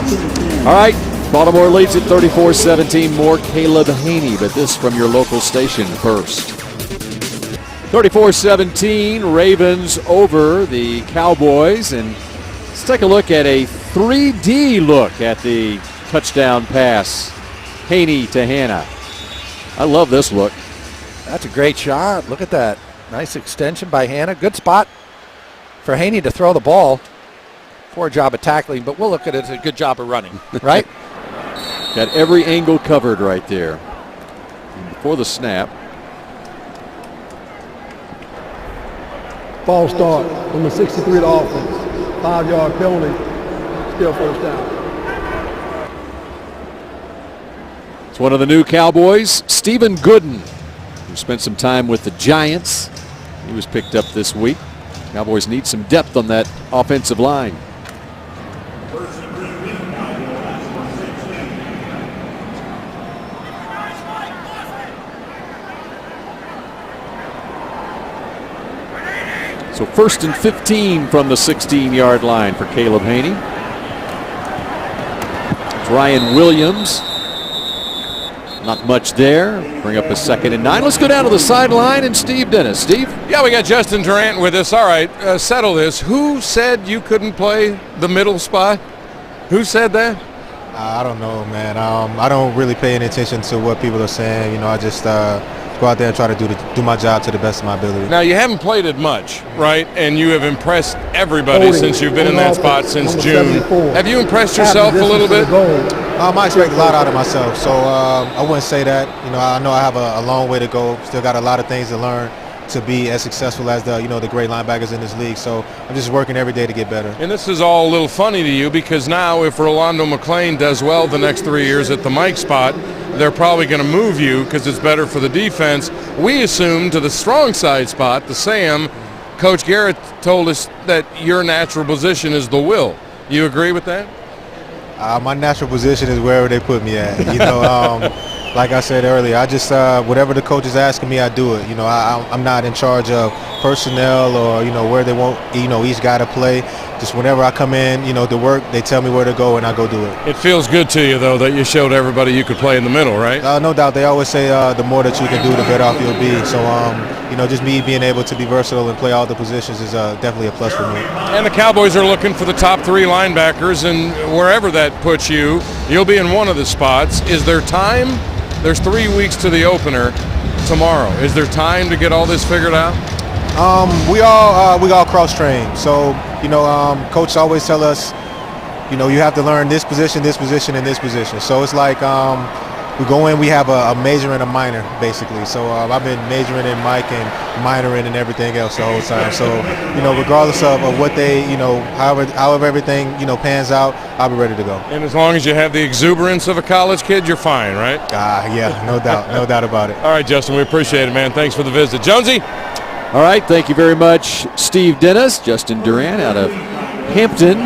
All right, Baltimore leads at 34-17. More Caleb Haney, but this from your local station first. 34-17, Ravens over the Cowboys. And let's take a look at a 3D look at the touchdown pass. Haney to Hanna. I love this look. That's a great shot. Look at that. Nice extension by Hanna. Good spot for Haney to throw the ball. Poor job of tackling, but we'll look at it as a good job of running, right? Got every angle covered right there. And before the snap. False start. Number 63 to offense. 5-yard penalty. Still first down. It's one of the new Cowboys, Stephen Gooden, who spent some time with the Giants. He was picked up this week. Cowboys need some depth on that offensive line. So 1st and 15 from the 16-yard line for Caleb Haney. It's Ryan Williams. Not much there. Bring up a 2nd and 9. Let's go down to the sideline and Steve Dennis. Steve? Yeah, we got Justin Durant with us. All right, settle this. Who said you couldn't play the middle spot? Who said that? I don't know, man. I don't really pay any attention to what people are saying. You know, I just go out there and try to do my job to the best of my ability. Now, you haven't played it much, right? And you have impressed everybody since you've been in that spot since June. Have you impressed yourself a little bit? I expect a lot out of myself, so I wouldn't say that. You know I have a long way to go. Still got a lot of things to learn to be as successful as the great linebackers in this league. So I'm just working every day to get better. And this is all a little funny to you because now if Rolando McClain does well the next 3 years at the Mike spot, they're probably going to move you because it's better for the defense. We assume to the strong side spot, the Sam. Coach Garrett told us that your natural position is the will. You agree with that? My natural position is wherever they put me at. You know, like I said earlier, I just whatever the coach is asking me, I do it. You know, I'm not in charge of personnel or where they want each guy to play. Just whenever I come in, to work, they tell me where to go and I go do it. It feels good to you though that you showed everybody you could play in the middle, right? No doubt. They always say the more that you can do, the better off you'll be. So just me being able to be versatile and play all the positions is definitely a plus for me. And the Cowboys are looking for the top 3 linebackers, and wherever that puts you, you'll be in one of the spots. Is there time? There's 3 weeks to the opener tomorrow. Is there time to get all this figured out? We all cross-train. So, coach always tell us, you have to learn this position, and this position. So it's like we go in, we have a major and a minor, basically. So I've been majoring in Mike and minoring in everything else the whole time. So, regardless of what they, however everything, pans out, I'll be ready to go. And as long as you have the exuberance of a college kid, you're fine, right? Yeah, no doubt. No doubt about it. All right, Justin, we appreciate it, man. Thanks for the visit. Jonesy? All right, thank you very much, Steve Dennis. Justin Durant out of Hampton.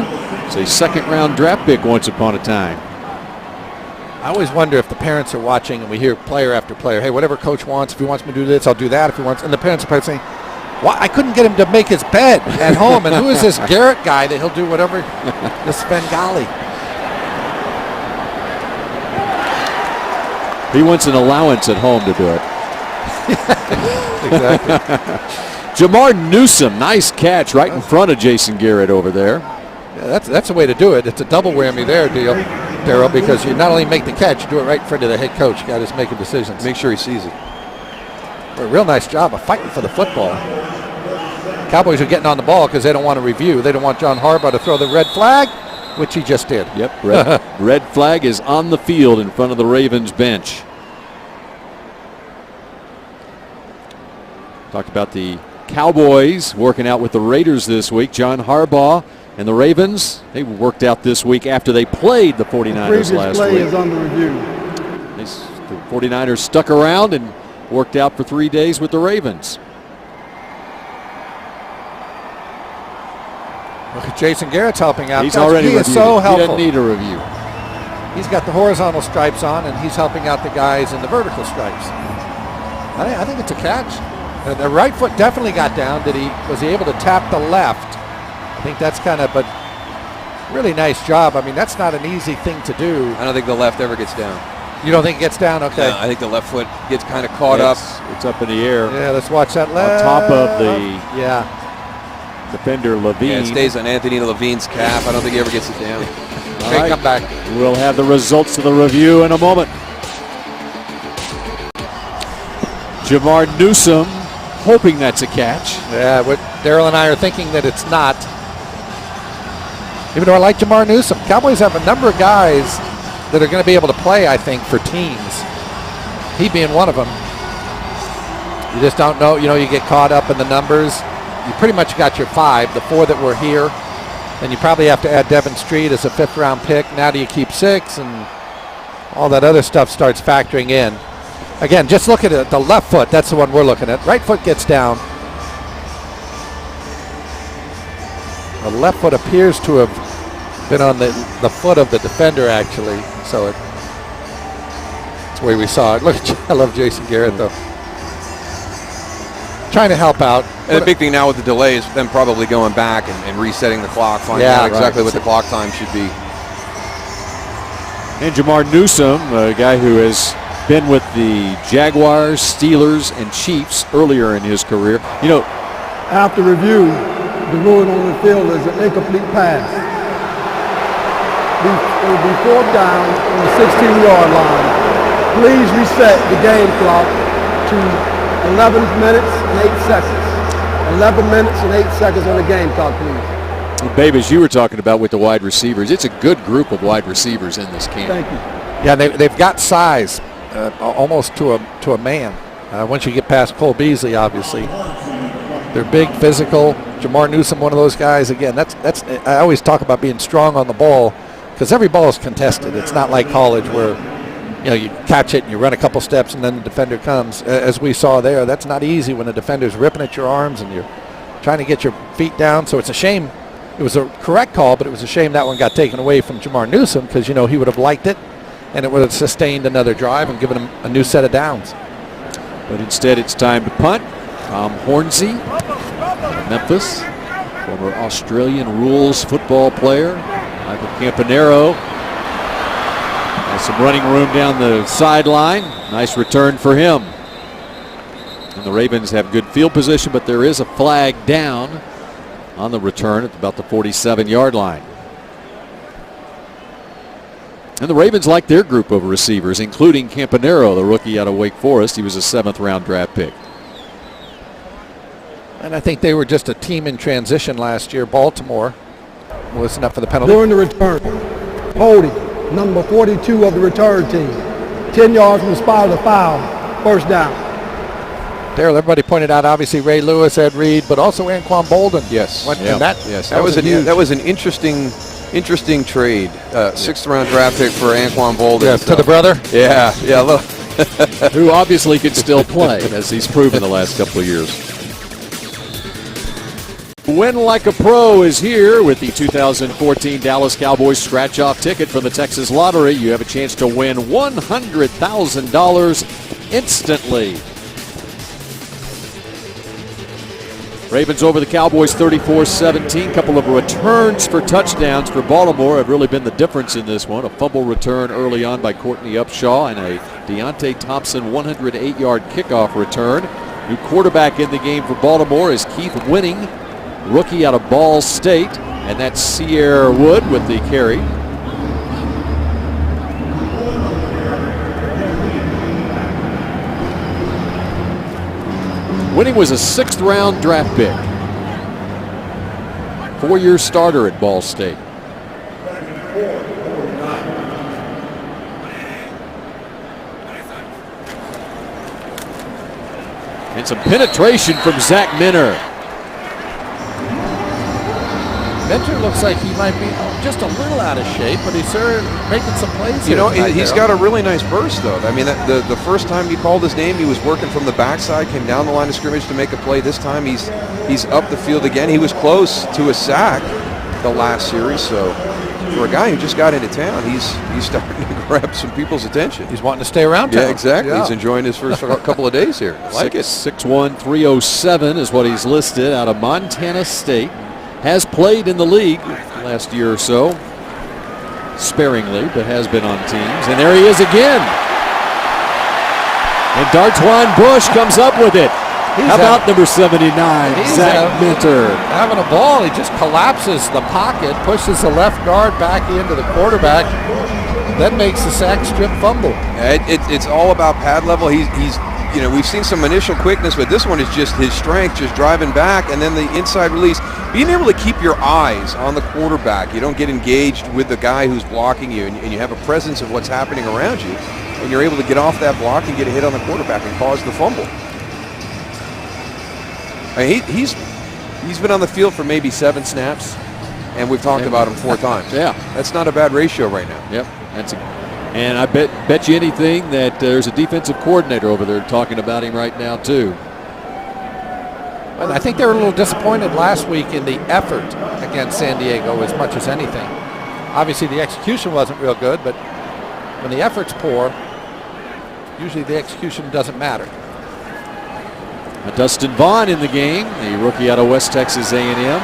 It's a 2nd-round draft pick once upon a time. I always wonder if the parents are watching and we hear player after player, hey, whatever coach wants, if he wants me to do this, I'll do that. If he wants, and the parents are probably saying, why? I couldn't get him to make his bed at home. And who is this Garrett guy that he'll do whatever, this Bengali? He wants an allowance at home to do it. Exactly. Jamar Newsom, nice catch right in front of Jason Garrett over there. Yeah, that's the way to do it. It's a double whammy there, Darryl, because you not only make the catch, you do it right in front of the head coach. You got to making decisions. Make sure he sees it. A real nice job of fighting for the football. Cowboys are getting on the ball because they don't want to review. They don't want John Harbaugh to throw the red flag, which he just did. Yep, red flag is on the field in front of the Ravens bench. Talked about the Cowboys working out with the Raiders this week. John Harbaugh and the Ravens, they worked out this week after they played the 49ers last play week. is under review. The 49ers stuck around and worked out for 3 days with the Ravens. Look at Jason Garrett's helping out. He's already He is so helpful. He doesn't need a review. He's got the horizontal stripes on, and he's helping out the guys in the vertical stripes. I think it's a catch. The right foot definitely got down. Was he able to tap the left? I think that's kind of, but really nice job. I mean, that's not an easy thing to do. I don't think the left ever gets down. You don't think it gets down? Okay. No, I think the left foot gets kind of caught up. It's up in the air. Yeah, let's watch that left. On top of the defender Levine. Yeah, it stays on Anthony Levine's calf. I don't think he ever gets it down. Great right. comeback. We'll have the results of the review in a moment. Jamar Newsom hoping that's a catch. Yeah, what Darryl and I are thinking that it's not. Even though I like Jamar Newsom, Cowboys have a number of guys that are going to be able to play, I think, for teams. He being one of them. You just don't know. You know, you get caught up in the numbers. You pretty much got your 5, the 4 that were here. Then you probably have to add Devin Street as a 5th-round pick. Now do you keep 6? And all that other stuff starts factoring in. Again, just look at it. The left foot, that's the one we're looking at. Right foot gets down. The left foot appears to have been on the foot of the defender, actually. So that's the way we saw it. Look, I love Jason Garrett, though. Trying to help out. And the big thing now with the delay is them probably going back and resetting the clock, finding out exactly what the clock time should be. And Jamar Newsom, a guy who has been with the Jaguars, Steelers, and Chiefs earlier in his career. You know, after review, the ruling on the field is an incomplete pass. It will be 4th down on the 16-yard line. Please reset the game clock to 11 minutes and 8 seconds. 11 minutes and 8 seconds on the game clock, please. Babe, as you were talking about with the wide receivers, it's a good group of wide receivers in this camp. Thank you. Yeah, they've got size, almost to a man. Once you get past Cole Beasley, obviously, they're big, physical. Jamar Newsom, one of those guys. Again, that's. I always talk about being strong on the ball because every ball is contested. It's not like college where you catch it and you run a couple steps and then the defender comes. As we saw there, that's not easy when the defender's ripping at your arms and you're trying to get your feet down. So it's a shame. It was a correct call, but it was a shame that one got taken away from Jamar Newsom because, he would have liked it and it would have sustained another drive and given him a new set of downs. But instead, it's time to punt. Tom Hornsey, Memphis, former Australian rules football player. Michael Campanaro has some running room down the sideline. Nice return for him. And the Ravens have good field position, but there is a flag down on the return at about the 47-yard line. And the Ravens like their group of receivers, including Campanaro, the rookie out of Wake Forest. He was a 7th-round draft pick. And I think they were just a team in transition last year. Baltimore was enough for the penalty. During the return, holding, number 42 of the return team. 10 yards from the spot of the foul, 1st down. Darryl, everybody pointed out, obviously, Ray Lewis, Ed Reed, but also Anquan Bolden. Yes. That was an interesting trade. 6th-round draft pick for Anquan Bolden. Yeah, to the brother? Yeah. Look. Who obviously could still play, as he's proven the last couple of years. Win Like a Pro is here with the 2014 Dallas Cowboys scratch-off ticket from the Texas Lottery. You have a chance to win $100,000 instantly. Ravens over the Cowboys 34-17. Couple of returns for touchdowns for Baltimore have really been the difference in this one. A fumble return early on by Courtney Upshaw and a Deontay Thompson 108-yard kickoff return. New quarterback in the game for Baltimore is Keith Winning, rookie out of Ball State, and that's Sierra Wood with the carry. Winning was a 6th-round draft pick. 4-year starter at Ball State. And some penetration from Zach Minter. Minter looks like he might be just a little out of shape, but he's making some plays. You know, he's got a really nice burst, though. I mean, the first time you called his name, he was working from the backside, came down the line of scrimmage to make a play. This time he's up the field again. He was close to a sack the last series, so for a guy who just got into town, he's starting to grab some people's attention. He's wanting to stay around town. Yeah, exactly. Yeah. He's enjoying his first couple of days here. I like it. 6'1", 307 is what he's listed out of Montana State. Has played in the league last year or so, sparingly, but has been on teams. And there he is again. And Dartwan Bush comes up with it. How about number 79, Zach Minter? Having a ball, he just collapses the pocket, pushes the left guard back into the quarterback, then makes the sack strip fumble. It's all about pad level. He's you know, we've seen some initial quickness, but this one is just his strength, just driving back, and then the inside release. Being able to keep your eyes on the quarterback. You don't get engaged with the guy who's blocking you, and you have a presence of what's happening around you, and you're able to get off that block and get a hit on the quarterback and cause the fumble. I mean, he's been on the field for maybe 7 snaps, and we've talked about him 4 times. Yeah. That's not a bad ratio right now. Yep. And I bet you anything that there's a defensive coordinator over there talking about him right now, too. Well, I think they were a little disappointed last week in the effort against San Diego as much as anything. Obviously, the execution wasn't real good, but when the effort's poor, usually the execution doesn't matter. Dustin Vaughn in the game, the rookie out of West Texas A&M.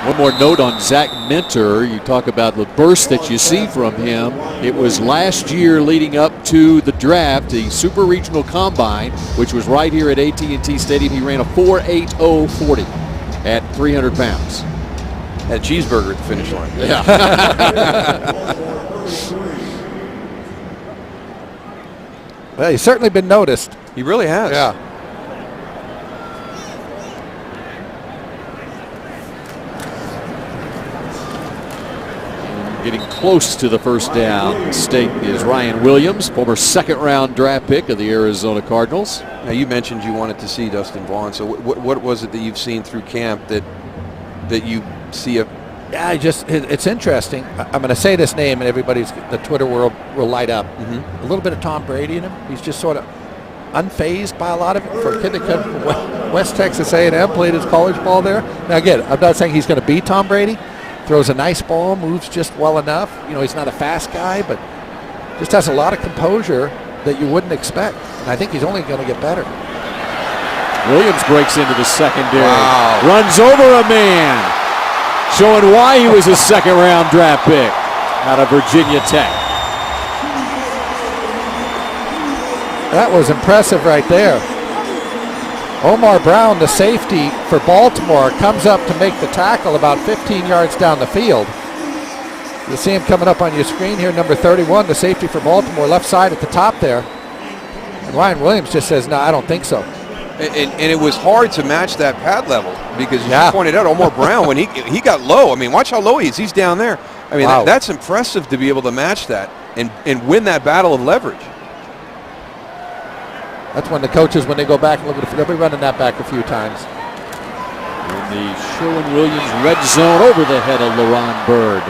One more note on Zach Minter. You talk about the burst that you see from him. It was last year leading up to the draft, the Super Regional Combine, which was right here at AT&T Stadium. He ran a 4.8040 at 300 pounds. Had a cheeseburger at the finish line. Yeah. Well, he's certainly been noticed. He really has. Yeah. Getting close to the first down state is Ryan Williams, former 2nd-round draft pick of the Arizona Cardinals. Now, you mentioned you wanted to see Dustin Vaughn. So what was it that you've seen through camp that you see a... Yeah, it's interesting. I'm going to say this name and the Twitter world will light up. Mm-hmm. A little bit of Tom Brady in him. He's just sort of unfazed by a lot of it. For a kid that came from West Texas A&M, played his college ball there. Now, again, I'm not saying he's going to beat Tom Brady. Throws a nice ball, moves just well enough. You know, he's not a fast guy, but just has a lot of composure that you wouldn't expect. And I think he's only going to get better. Williams breaks into the secondary. Wow. Runs over a man, showing why he was a 2nd-round draft pick out of Virginia Tech. That was impressive right there. Omar Brown, the safety for Baltimore, comes up to make the tackle about 15 yards down the field. You'll see him coming up on your screen here, number 31, the safety for Baltimore, left side at the top there. And Ryan Williams just says, no, I don't think so. And it was hard to match that pad level because, as you pointed out, Omar Brown, when he got low, I mean, watch how low he is. He's down there. I mean, that's impressive to be able to match that and win that battle of leverage. That's when the coaches, when they go back and look at it, they'll be running that back a few times. In the Sherwin-Williams red zone over the head of LaRon Byrd.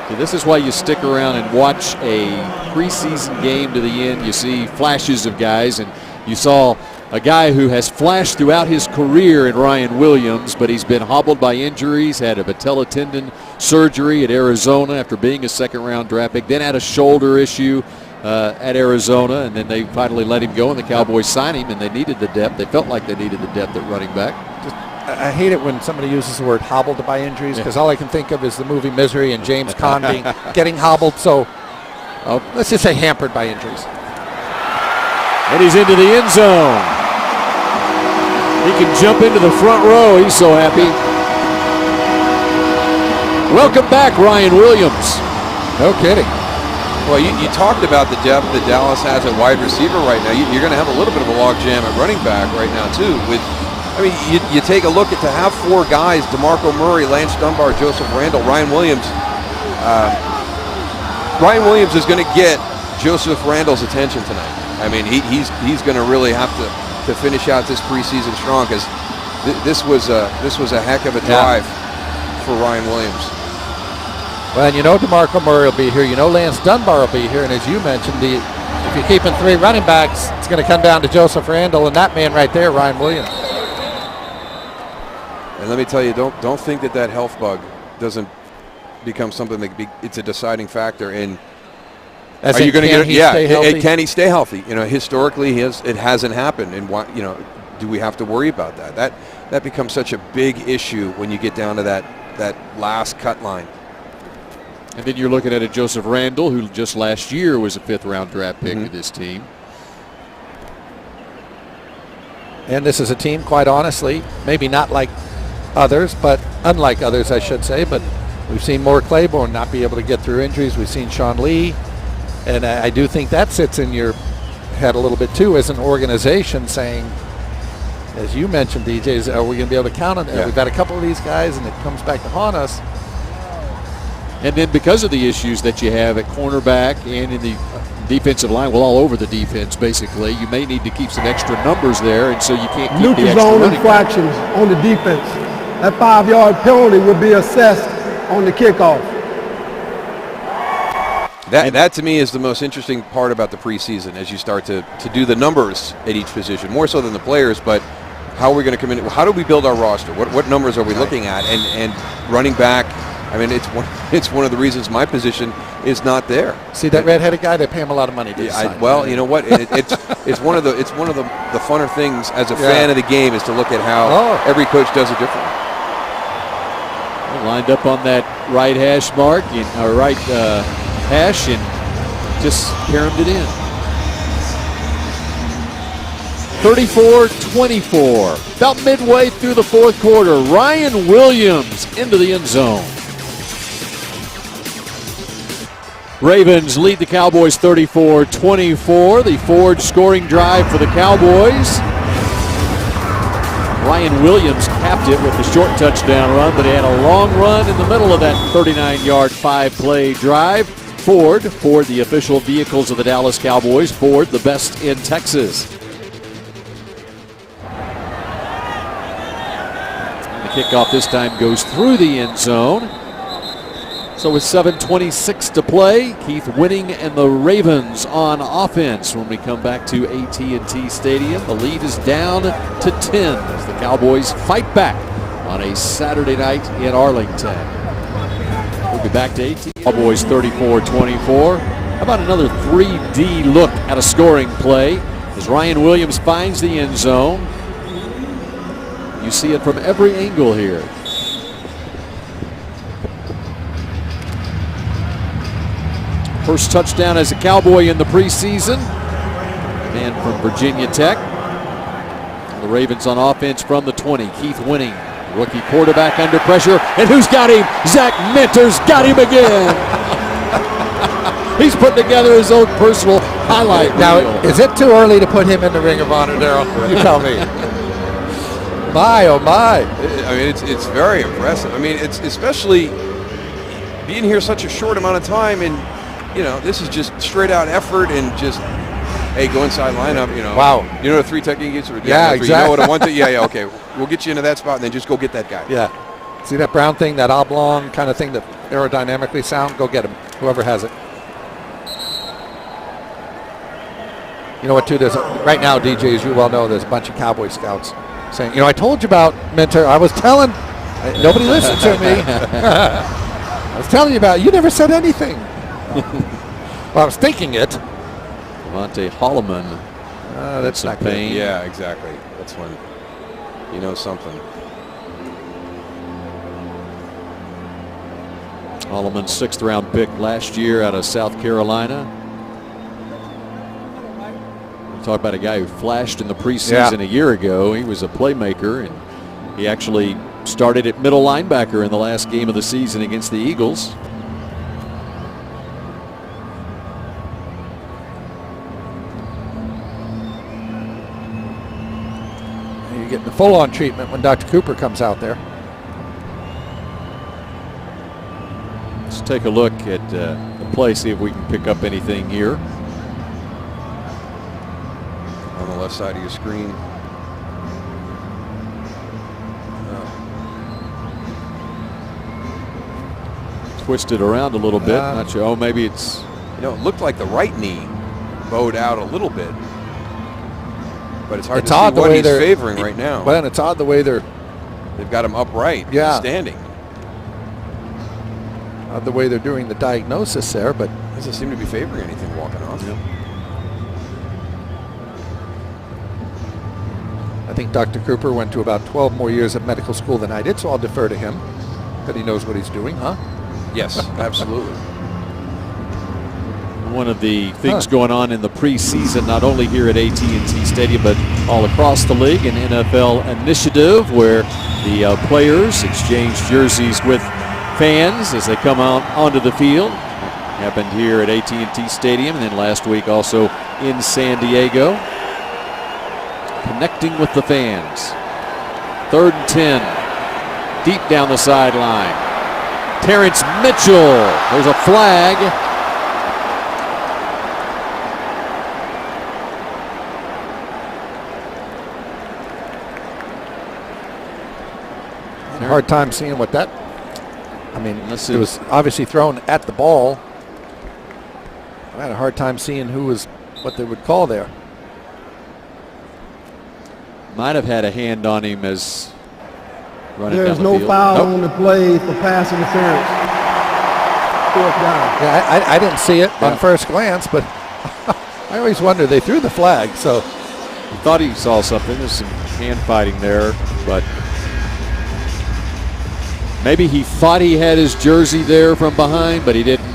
So this is why you stick around and watch a preseason game to the end. You see flashes of guys, and you saw a guy who has flashed throughout his career in Ryan Williams, but he's been hobbled by injuries, had a patella tendon surgery at Arizona after being a second-round draft pick, then had a shoulder issue at Arizona, and then they finally let him go, and the Cowboys signed him, and they needed the depth. They felt like they needed the depth at running back. I hate it when somebody uses the word hobbled by injuries, because all I can think of is the movie Misery and James Caan getting hobbled. So let's just say hampered by injuries. And he's into the end zone. He can jump into the front row. He's so happy. Welcome back, Ryan Williams. No kidding. Well, you talked about the depth that Dallas has at wide receiver right now. You're going to have a little bit of a logjam at running back right now, too. You take a look to have 4 guys, DeMarco Murray, Lance Dunbar, Joseph Randle, Ryan Williams. Ryan Williams is going to get Joseph Randle's attention tonight. I mean, he's going to really have to finish out this preseason strong, because this was a heck of a drive for Ryan Williams. Well, and DeMarco Murray will be here. Lance Dunbar will be here. And as you mentioned, if you're keeping 3 running backs, it's going to come down to Joseph Randle and that man right there, Ryan Williams. And let me tell you, don't think that health bug doesn't become something it's a deciding factor in. Are you going to get? Can he stay healthy? Historically, it hasn't happened, and do we have to worry about that? That becomes such a big issue when you get down to that last cut line. And then you're looking at a Joseph Randle, who just last year was a 5th-round draft pick of this team. And this is a team, quite honestly, maybe not like others, but unlike others, I should say. But we've seen Moore Claiborne not be able to get through injuries. We've seen Sean Lee. And I do think that sits in your head a little bit, too, as an organization saying, as you mentioned, DJs, are we going to be able to count on that? We've got a couple of these guys, and it comes back to haunt us. And then because of the issues that you have at cornerback and in the defensive line, all over the defense, basically, you may need to keep some extra numbers there, and so you can't keep the extra zone running infractions on the defense. That 5-yard penalty will be assessed on the kickoff. That to me is the most interesting part about the preseason, as you start to do the numbers at each position, more so than the players, but how are we going to come in? How do we build our roster? What numbers are we looking at? And running back, I mean, it's one of the reasons my position is not there. See that red-headed guy? They pay him a lot of money to sign. Well, you know what? It's one of the funner things as a fan of the game is to look at how every coach does it differently. Lined up on that right hash mark, or right hash, and just caromed it in. 34-24. About midway through the 4th quarter, Ryan Williams into the end zone. Ravens lead the Cowboys 34-24. The Ford scoring drive for the Cowboys. Ryan Williams capped it with the short touchdown run, but he had a long run in the middle of that 39-yard 5-play drive. Ford, the official vehicles of the Dallas Cowboys. Ford, the best in Texas. And the kickoff this time goes through the end zone. So with 7:26 to play, Keith Winning and the Ravens on offense when we come back to AT&T Stadium. The lead is down to 10 as the Cowboys fight back on a Saturday night in Arlington. We'll be back to AT&T. Cowboys 34-24. How about another 3D look at a scoring play as Ryan Williams finds the end zone. You see it from every angle here. First touchdown as a Cowboy in the preseason. Man from Virginia Tech. The Ravens on offense from the 20. Keith Winning, rookie quarterback under pressure. And who's got him? Zach Minter's got him again. He's put together his own personal highlight Now, reel. is it too early to put him in the Ring of Honor, Daryl? You tell me. My, oh my. I mean, it's very impressive. I mean, it's especially being here such a short amount of time, and this is just straight out effort and just, hey, go inside lineup, Wow. You know the 3 techniques? Yeah, exactly. You know what I want to? Yeah, okay. We'll get you into that spot and then just go get that guy. Yeah. See that brown thing, that oblong kind of thing that aerodynamically sound? Go get him, whoever has it. You know what, too? There's right now, DJ, as you well know, there's a bunch of Cowboy scouts saying, I told you about Mentor. I was telling. Nobody listened to me. I was telling you about it. You never said anything. Well, I was thinking it. Devontae Holloman. That's not pain. good. Yeah, exactly. That's when you know something. Holloman, 6th round pick last year out of South Carolina. Talk about a guy who flashed in the preseason a year ago. He was a playmaker, and he actually started at middle linebacker in the last game of the season against the Eagles. You're getting the full-on treatment when Dr. Cooper comes out there. Let's take a look at the play, see if we can pick up anything here. On the left side of your screen. Twisted around a little bit. Not sure. Oh, maybe it's. It looked like the right knee bowed out a little bit. But it's hard to see what he's favoring right now. Well, and it's odd the way they've got him upright, standing. Odd the way they're doing the diagnosis there, but doesn't seem to be favoring anything walking off. Yep. I think Dr. Cooper went to about 12 more years of medical school than I did, so I'll defer to him. That he knows what he's doing, huh? Yes, absolutely. One of the things going on in the preseason, not only here at AT&T Stadium, but all across the league, an NFL initiative where the players exchange jerseys with fans as they come out onto the field. Happened here at AT&T Stadium, and then last week also in San Diego. Connecting with the fans. 3rd and 10. Deep down the sideline. Terrence Mitchell. There's a flag. Hard time seeing what that. I mean, it was obviously thrown at the ball. I had a hard time seeing what they would call there. Might have had a hand on him as running There's down the no field. foul on the play for pass interference. 4th down. Yeah, I didn't see it on first glance, but I always wonder. They threw the flag, so he thought he saw something. There's some hand fighting there, but maybe he thought he had his jersey there from behind, but he didn't.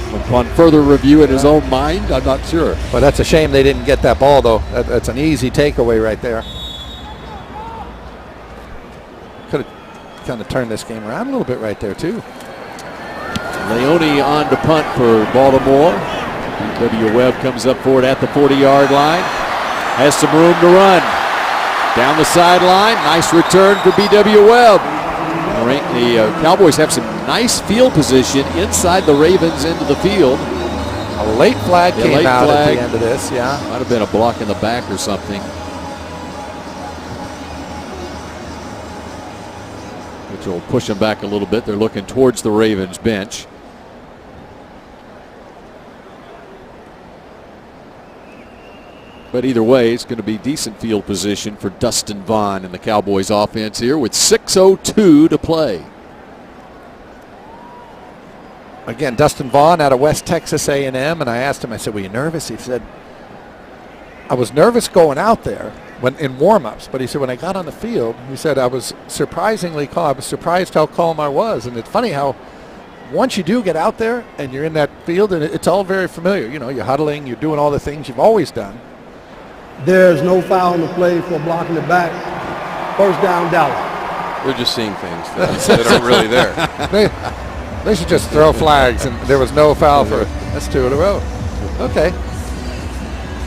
Upon further review in his own mind, I'm not sure. But that's a shame they didn't get that ball, though. That's an easy takeaway right there. Could have kind of turned this game around a little bit right there, too. Leone on to punt for Baltimore. W. Webb comes up for it at the 40-yard line. Has some room to run. Down the sideline. Nice return for B.W. Webb. The Cowboys have some nice field position inside the Ravens into the field. A late flag came out at the end of this, yeah. Might have been a block in the back or something. Which will push them back a little bit. They're looking towards the Ravens bench. But either way, it's going to be decent field position for Dustin Vaughn and the Cowboys offense here with 6:02 to play. Again, Dustin Vaughn out of West Texas A&M, and I asked him, I said, were you nervous? He said, I was nervous going out there when in warm-ups, but he said when I got on the field, he said I was surprisingly calm. I was surprised how calm I was, and it's funny how once you do get out there and you're in that field, and it's all very familiar. You're huddling, you're doing all the things you've always done. There's no foul on the play for blocking the back. 1st down, Dallas. We're just seeing things that aren't really there. They should just throw flags, and there was no foul for that's 2 in a row. Okay.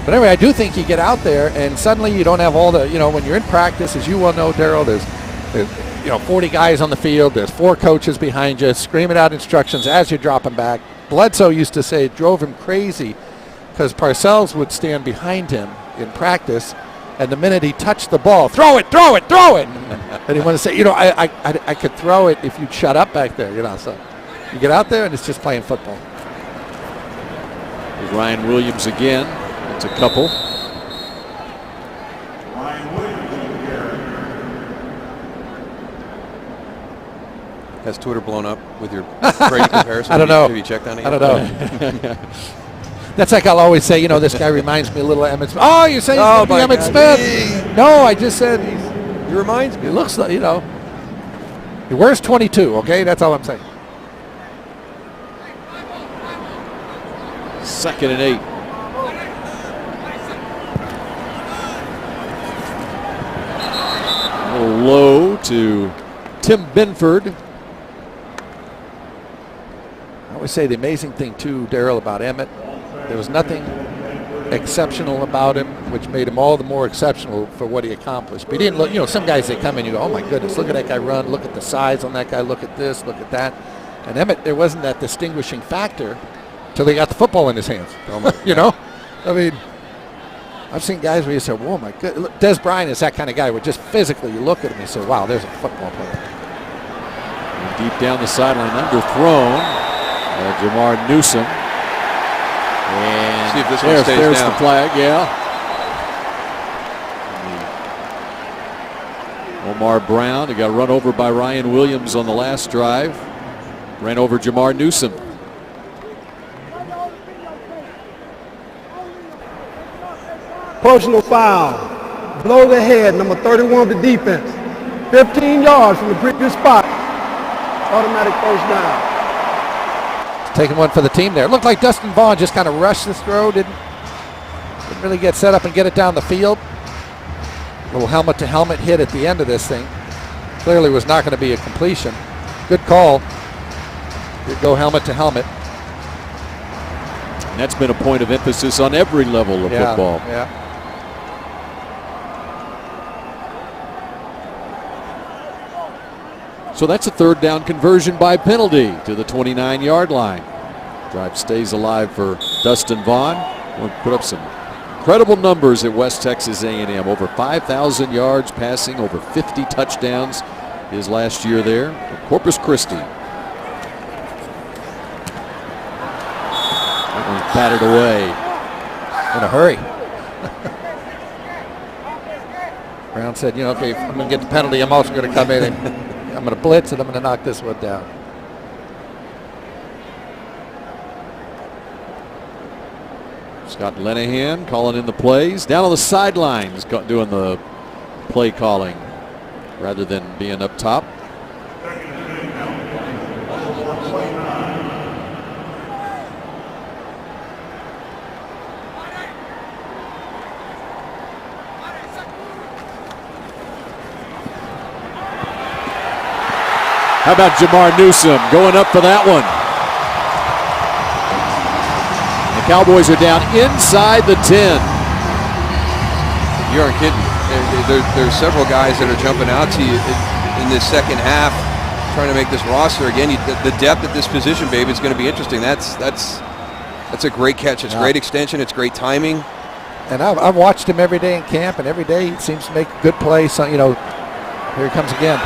But anyway, I do think you get out there, and suddenly you don't have all the, when you're in practice, as you well know, Darryl, there's 40 guys on the field. There's 4 coaches behind you screaming out instructions as you're dropping back. Bledsoe used to say it drove him crazy because Parcells would stand behind him in practice, and the minute he touched the ball, throw it, throw it, throw it. And he wanted to say, I could throw it if you'd shut up back there, So you get out there, and it's just playing football. There's Ryan Williams again. That's a couple. Has Twitter blown up with your Brady comparison? I don't know. Have you checked on it I yet? don't know. That's like I'll always say, this guy reminds me a little of Emmitt Smith. Oh, you're saying he's going to be Emmitt Smith? No, I just said he reminds me. He looks like, he wears 22, okay? That's all I'm saying. 2nd and 8. A little low to Tim Benford. I always say the amazing thing, too, Darryl, about Emmitt, there was nothing exceptional about him, which made him all the more exceptional for what he accomplished. But he didn't look, some guys, they come in, you go, oh, my goodness, look at that guy run, look at the size on that guy, look at this, look at that. And Emmitt, there wasn't that distinguishing factor till he got the football in his hands. Oh my I mean, I've seen guys where you say, whoa, my goodness. Des Bryant is that kind of guy where just physically you look at him and you say, wow, there's a football player. And deep down the sideline, underthrown. Jamar Newsom. And see if this one stays there's down. The flag, yeah. Omar Brown, he got run over by Ryan Williams on the last drive. Ran over Jamar Newsom. Personal foul. Below the head, number 31 of the defense. 15 yards from the previous spot. Automatic first down. Taking one for the team there. It looked like Dustin Vaughn just kind of rushed this throw, didn't really get set up and get it down the field. Little helmet-to-helmet hit at the end of this thing. Clearly was not going to be a completion. Good call. Good go helmet-to-helmet. And that's been a point of emphasis on every level of football. Yeah. So that's a 3rd down conversion by penalty to the 29-yard line. Drive stays alive for Dustin Vaughn. We'll put up some incredible numbers at West Texas A&M. Over 5,000 yards passing, over 50 touchdowns his last year there at Corpus Christi. That one batted away. In a hurry. Brown said, okay, if I'm going to get the penalty, I'm also going to come in and I'm going to blitz and I'm going to knock this one down. Scott Linehan calling in the plays. Down on the sidelines doing the play calling rather than being up top. How about Jamar Newsom going up for that one? The Cowboys are down inside the 10. You aren't kidding. There's several guys that are jumping out to you in this second half, trying to make this roster. Again, the depth at this position, baby, is going to be interesting. That's a great catch. It's great extension. It's great timing. And I've watched him every day in camp, and every day he seems to make a good play. So, here he comes again.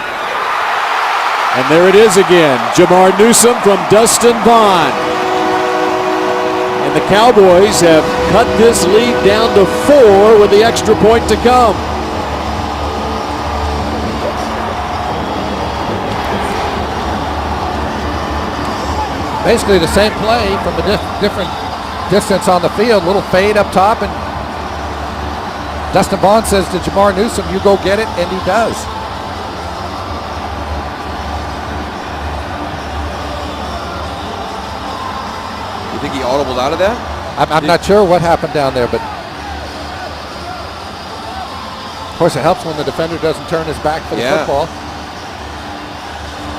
And there it is again. Jamar Newsom from Dustin Vaughn. And the Cowboys have cut this lead down to 4 with the extra point to come. Basically the same play from a different distance on the field. Little fade up top, and Dustin Vaughn says to Jamar Newsom, you go get it, and he does. You think he audibled out of that? I'm not sure what happened down there, but of course it helps when the defender doesn't turn his back for the football.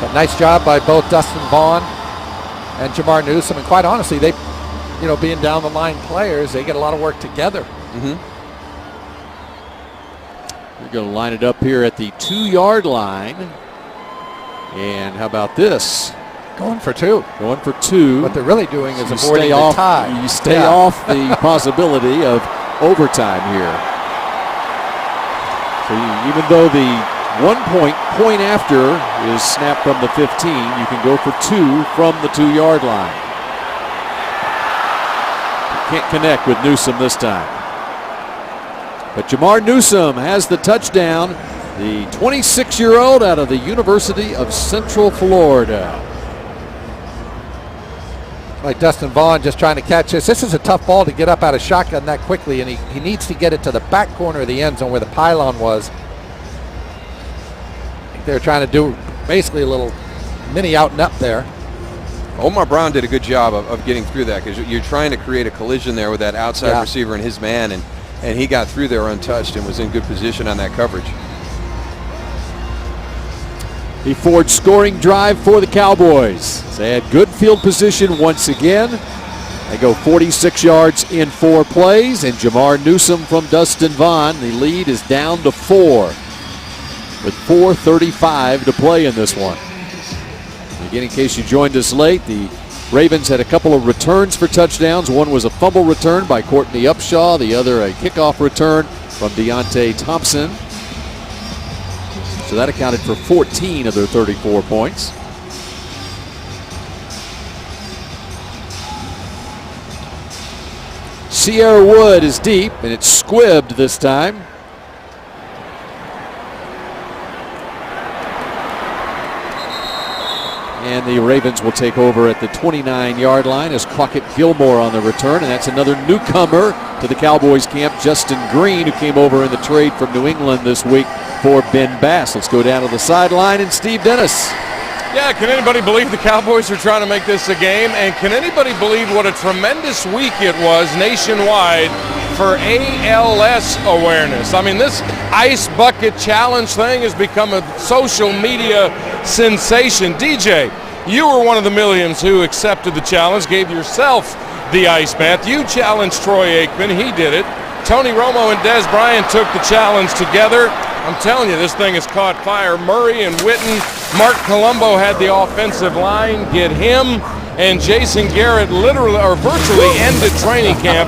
But nice job by both Dustin Vaughn and Jamar Newsom, and quite honestly, they, being down the line players, they get a lot of work together. Mm-hmm. We're going to line it up here at the 2-yard line. And how about this? Going for 2. Going for 2. What they're really doing is you avoiding the tie. You stay off the possibility of overtime here. So even though the 1 point after is snapped from the 15, you can go for 2 from the 2-yard line. Can't connect with Newsom this time. But Jamar Newsome has the touchdown, the 26-year-old out of the University of Central Florida. Like Dustin Vaughn just trying to catch this. This is a tough ball to get up out of shotgun that quickly, and he needs to get it to the back corner of the end zone where the pylon was. I think they're trying to do basically a little mini out and up there. Omar Brown did a good job of getting through that because you're trying to create a collision there with that outside receiver and his man, and he got through there untouched and was in good position on that coverage. The Ford scoring drive for the Cowboys. They had good field position once again. They go 46 yards in 4 plays, and Jamar Newsome from Dustin Vaughn. The lead is down to 4 with 4:35 to play in this one. Again, in case you joined us late, the Ravens had a couple of returns for touchdowns. One was a fumble return by Courtney Upshaw, the other a kickoff return from Deontay Thompson. So that accounted for 14 of their 34 points. Sierra Wood is deep, and it's squibbed this time. And the Ravens will take over at the 29-yard line as Crockett Gilmore on the return. And that's another newcomer to the Cowboys camp, Justin Green, who came over in the trade from New England this week for Ben Bass. Let's go down to the sideline and Steve Dennis. Yeah, can anybody believe the Cowboys are trying to make this a game? And can anybody believe what a tremendous week it was nationwide for ALS awareness? I mean, this ice bucket challenge thing has become a social media sensation. DJ, you were one of the millions who accepted the challenge, gave yourself the ice bath. You challenged Troy Aikman. He did it. Tony Romo and Des Bryant took the challenge together. I'm telling you, this thing has caught fire. Murray and Witten. Mark Colombo had the offensive line get him, and Jason Garrett literally or virtually ended training camp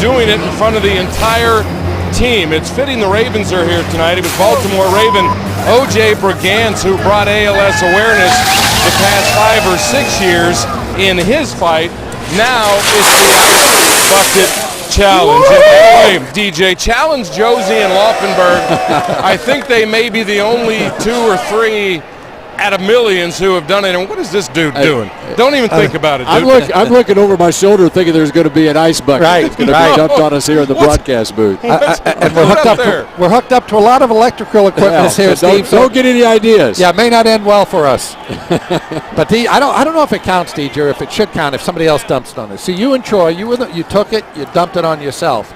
doing it in front of the entire team. It's fitting the Ravens are here tonight. It was Baltimore Raven O.J. Brigance who brought ALS awareness the past 5 or 6 years in his fight. Now it's the ice bucket challenge. And, hey, DJ, challenge Josie and Laufenberg. I think they may be the only 2 or 3 out of millions who have done it. And what is this dude doing? Don't even think about it, dude. I'm looking over my shoulder thinking there's going to be an ice bucket that's going to be dumped on us here in the broadcast booth. And we're hooked up to a lot of electrical equipment here, Steve. Don't get any ideas. Yeah, it may not end well for us. But I don't know if it counts, DJ, or if it should count if somebody else dumps it on us. See, you and Troy, you took it, you dumped it on yourself.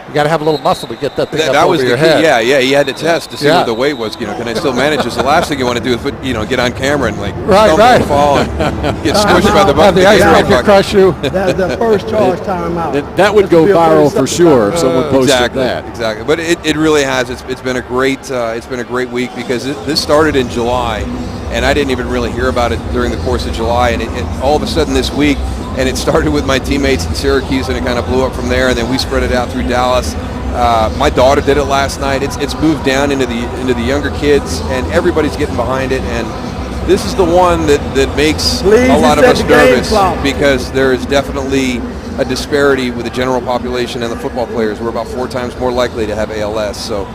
You got to have a little muscle to get that thing up over your head. Yeah, he had to test to see what the weight was. Can I still manage this? The last thing you want to do is get on camera and and fall and get squished by the bucket. The ice bucket crush you. That's the first charge timeout. That would go viral for sure if someone posted that. Exactly. But it really has. It's been a great week because this started in July, and I didn't even really hear about it during the course of July, and it all of a sudden this week. And it started with my teammates in Syracuse, and it kind of blew up from there. And then we spread it out through Dallas. My daughter did it last night. It's moved down into the younger kids, and everybody's getting behind it. And this is the one that makes a lot of us nervous because there is definitely a disparity with the general population and the football players. We're about 4 times more likely to have ALS. So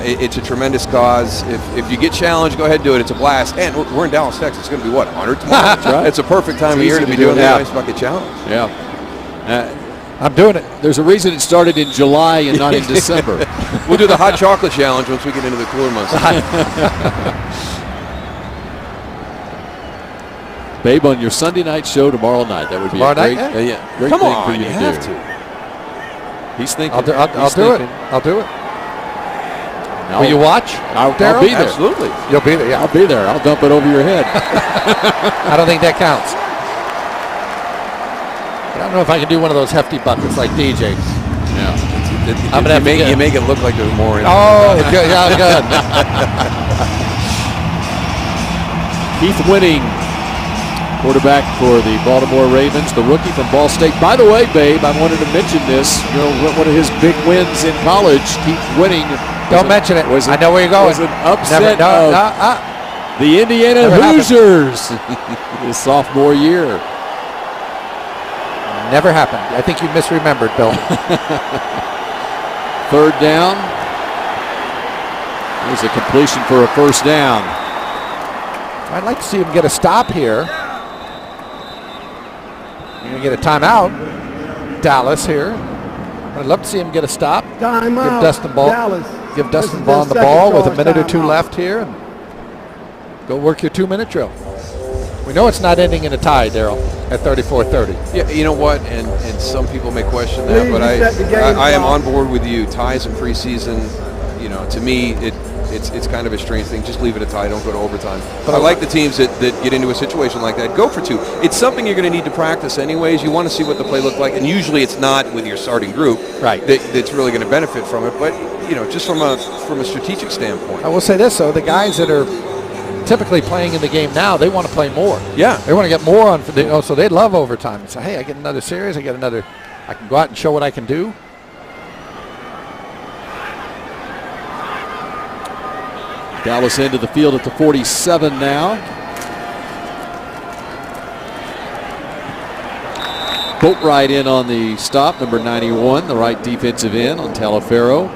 it's a tremendous cause. If you get challenged, go ahead and do it. It's a blast. And we're in Dallas, Texas. It's going to be, 100 tomorrow? That's right. It's a perfect time of year to be doing the Ice Bucket Challenge. Yeah. I'm doing it. There's a reason it started in July and not in December. We'll do the hot chocolate challenge once we get into the cooler months. Babe, on your Sunday night show tomorrow night. That would be a great thing for you to do. He's thinking. I'll do it. I'll do it. No. Will you watch? I'll be there. Absolutely. You'll be there, yeah. I'll be there. I'll dump it over your head. I don't think that counts. I don't know if I can do one of those hefty buckets like DJ. Yeah. I'm gonna you make it look like there's more in it. Oh, good. Yeah, good. Keith Winning, quarterback for the Baltimore Ravens, the rookie from Ball State. By the way, Babe, I wanted to mention this. One of his big wins in college, Keith Winning. Don't mention it. I know where you're going. Was an upset of the Indiana Hoosiers his sophomore year. Never happened. I think you misremembered, Bill. third down. There's a completion for a first down. I'd like to see him get a stop here. You're going to get a timeout. Dallas here. I'd love to see him get a stop. Timeout. Give Dustin Vaughn the ball with a minute or two left here. And go work your 2-minute drill. We know it's not ending in a tie, Daryl, at 34-30. Yeah, you know what? And some people may question that, but I am on board with you. Ties in preseason, you know, to me, it's kind of a strange thing. Just leave it a tie. Don't go to overtime. But I like the teams that get into a situation like that. Go for 2. It's something you're going to need to practice anyways. You want to see what the play looked like, and usually it's not with your starting group that's really going to benefit from it. But you know, just from a strategic standpoint. I will say this though: the guys that are typically playing in the game now, they want to play more. Yeah, they want to get more on. So they love overtime. And say, hey, I get another series. I can go out and show what I can do. Dallas into the field at the 47 now. Boatwright in on the stop, number 91, the right defensive end on Taliaferro.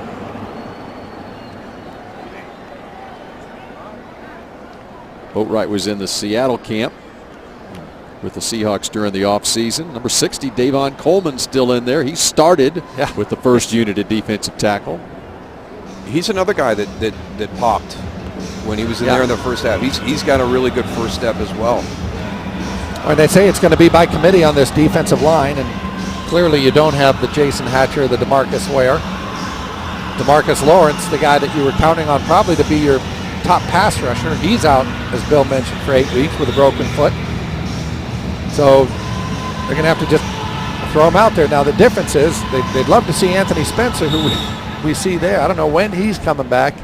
Boatwright was in the Seattle camp with the Seahawks during the offseason. Number 60, Davon Coleman, still in there. He started with the first unit at defensive tackle. He's another guy that popped when he was in there in the first half. He's got a really good first step as well. Well, they say it's going to be by committee on this defensive line, and clearly you don't have the Jason Hatcher, the DeMarcus Ware. DeMarcus Lawrence, the guy that you were counting on probably to be your top pass rusher, he's out, as Bill mentioned, for 8 weeks with a broken foot. So they're going to have to just throw him out there. Now the difference is they'd love to see Anthony Spencer, who we see there. I don't know when he's coming back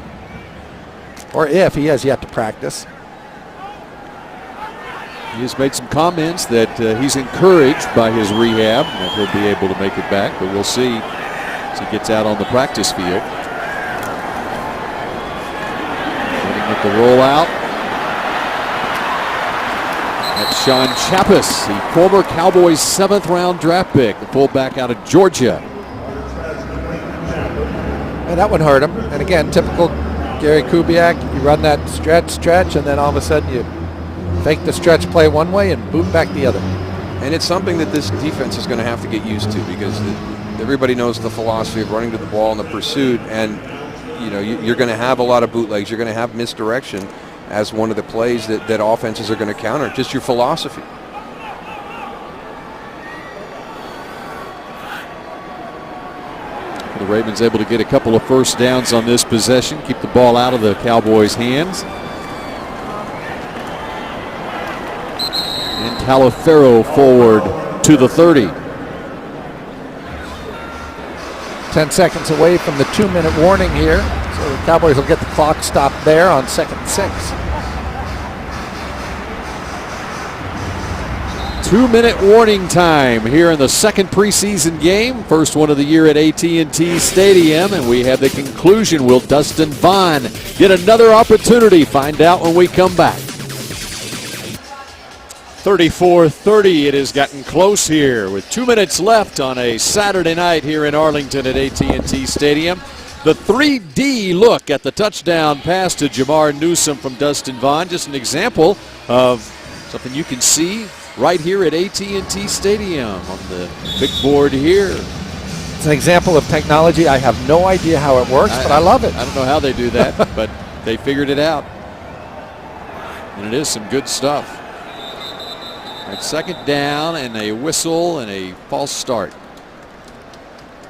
or if he has yet to practice. He has made some comments that he's encouraged by his rehab and that he'll be able to make it back, but we'll see as he gets out on the practice field. Running with the rollout. That's Sean Chappis, the former Cowboys 7th-round draft pick, the fullback out of Georgia. And that one hurt him. And again, typical Gary Kubiak, you run that stretch, and then all of a sudden you fake the stretch play one way and boot back the other. And it's something that this defense is going to have to get used to, because everybody knows the philosophy of running to the ball in the pursuit, and you know you're going to have a lot of bootlegs. You're going to have misdirection as one of the plays that offenses are going to counter. Just your philosophy. The Ravens able to get a couple of first downs on this possession, keep the ball out of the Cowboys' hands. And Taliaferro forward to the 30. 10 seconds away from the 2-minute warning here. So the Cowboys will get the clock stopped there on 2nd and 6. 2-minute warning time here in the second preseason game. First one of the year at AT&T Stadium, and we have the conclusion. Will Dustin Vaughn get another opportunity? Find out when we come back. 34-30, it has gotten close here with 2 minutes left on a Saturday night here in Arlington at AT&T Stadium. The 3D look at the touchdown pass to Jamar Newsome from Dustin Vaughn. Just an example of something you can see right here at AT&T Stadium on the big board here. It's an example of technology. I have no idea how it works, but I love it. I don't know how they do that, but they figured it out. And it is some good stuff. Right, second down and a whistle and a false start.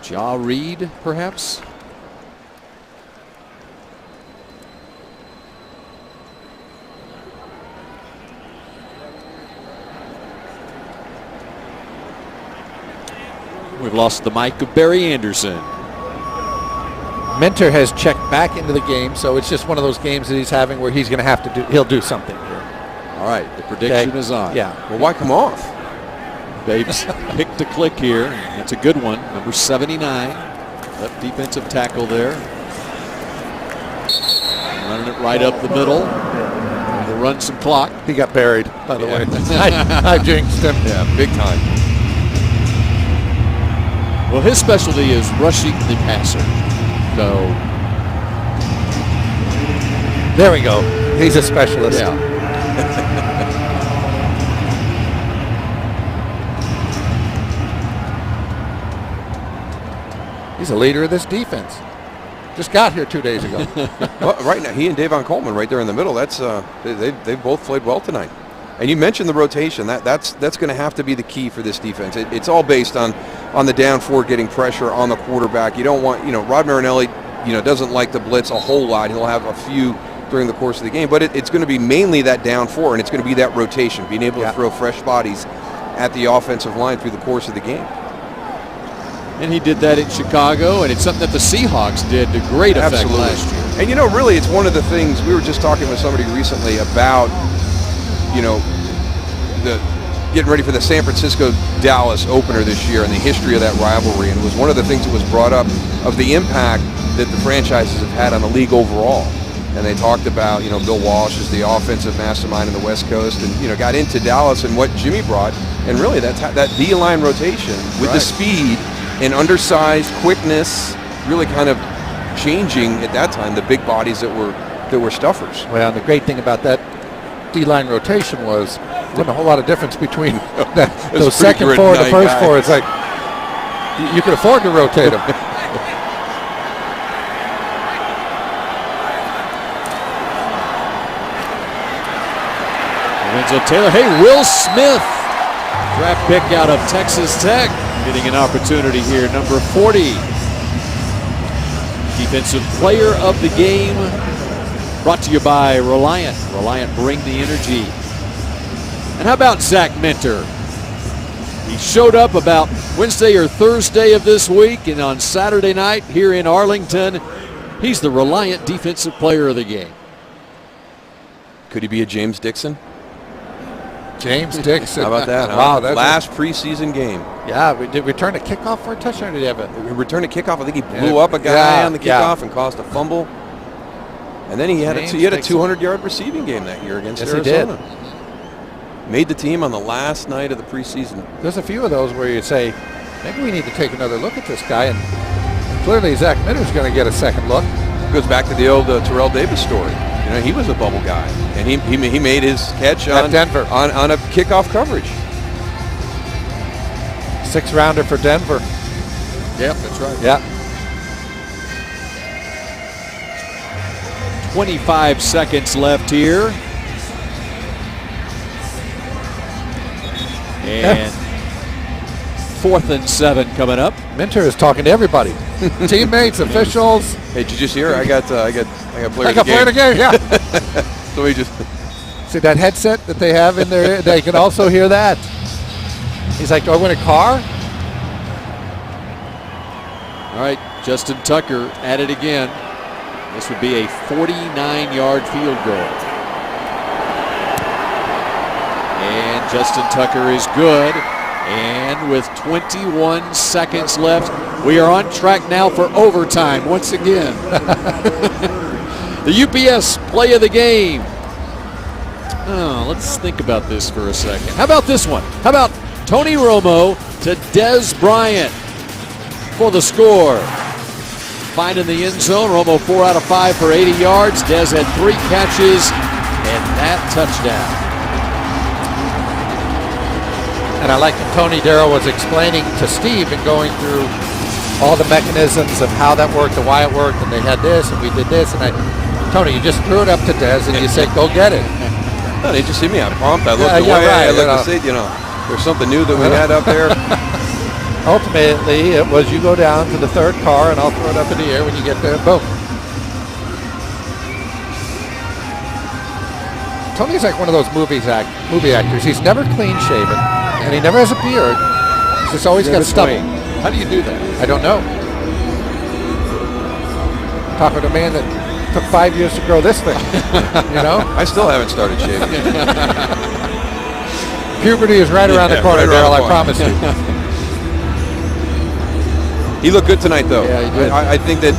Ja Reed, perhaps? We've lost the mic of Barry Anderson. Minter has checked back into the game, so it's just one of those games that he's having where he's going to have to do. He'll do something here. All right, the prediction is on. Yeah. Well, why come off? Babes picked a click here. It's a good one. Number 79, left defensive tackle there. Running it right up the middle. We'll run some clock. He got buried, by the way. I jinxed him. Yeah, big time. Well, his specialty is rushing the passer. So there we go. He's a specialist. Yeah. He's a leader of this defense. Just got here 2 days ago. Well, right now, he and Davon Coleman right there in the middle. That's they've both played well tonight. And you mentioned the rotation. That's going to have to be the key for this defense. It's all based on the down four getting pressure on the quarterback. You don't want, Rod Marinelli, doesn't like to blitz a whole lot. He'll have a few during the course of the game, but it's going to be mainly that down four, and it's going to be that rotation, being able to throw fresh bodies at the offensive line through the course of the game. And he did that in Chicago, and it's something that the Seahawks did to great effect last year. And really, it's one of the things, we were just talking with somebody recently about, the getting ready for the San Francisco-Dallas opener this year and the history of that rivalry, and it was one of the things that was brought up of the impact that the franchises have had on the league overall. And they talked about, Bill Walsh is the offensive mastermind in the West Coast, and got into Dallas and what Jimmy brought, and really that D-line rotation with the speed and undersized quickness, really kind of changing at that time the big bodies that were stuffers. Well, and the great thing about that D-line rotation was there wasn't a whole lot of difference between those second four and the first four. It's like you could afford to rotate them. Lorenzo Taylor. Hey, Will Smith, draft pick out of Texas Tech, getting an opportunity here, number 40. Defensive player of the game, brought to you by Reliant. Reliant, bring the energy. And how about Zach Minter? He showed up about Wednesday or Thursday of this week, and on Saturday night here in Arlington, he's the Reliant defensive player of the game. Could he be a James Dixon? James Dixon. How about that? Wow, that's last preseason game. Yeah, we did return a kickoff for a touchdown. Did he have a return a kickoff? I think he blew up a guy on the kickoff and caused a fumble. And then he had a 200-yard receiving game that year against Arizona. He did. Made the team on the last night of the preseason. There's a few of those where you say, maybe we need to take another look at this guy, and clearly Zach Minter's going to get a second look. Goes back to the old Terrell Davis story. He was a bubble guy, and he made his catch on Denver on a kickoff coverage. 6-rounder for Denver. Yep, that's right. Yeah. 25 seconds left here. And 4th and 7 coming up. Minter is talking to everybody, teammates, officials. Hey, did you just hear? I got player of the game. Yeah. So we just see that headset that they have in there. They can also hear that. He's like, "Do I win a car?" All right, Justin Tucker at it again. This would be a 49-yard field goal. And Justin Tucker is good. And with 21 seconds left, we are on track now for overtime once again. The UPS play of the game. Oh, let's think about this for a second. How about this one? How about Tony Romo to Dez Bryant for the score? Finding the end zone. Romo 4 out of 5 for 80 yards. Dez had 3 catches and that touchdown. And I like that Tony Darrell was explaining to Steve and going through all the mechanisms of how that worked and why it worked, and they had this and we did this, and Tony, you just threw it up to Dez and you said, go get it. No, they just see me. I pumped. I looked away. Right, I looked to see, there's something new that we had up there. Ultimately, it was you go down to the third car and I'll throw it up in the air when you get there. Boom. Tony's like one of those movie actors. He's never clean shaven. And he never has a beard. He's just always got stubble. How do you do that? I don't know. Talking to a man that took 5 years to grow this thing. I still haven't started shaving. Puberty is right around the corner, Darrell. I promise you. He looked good tonight, though. Yeah, he did. I think that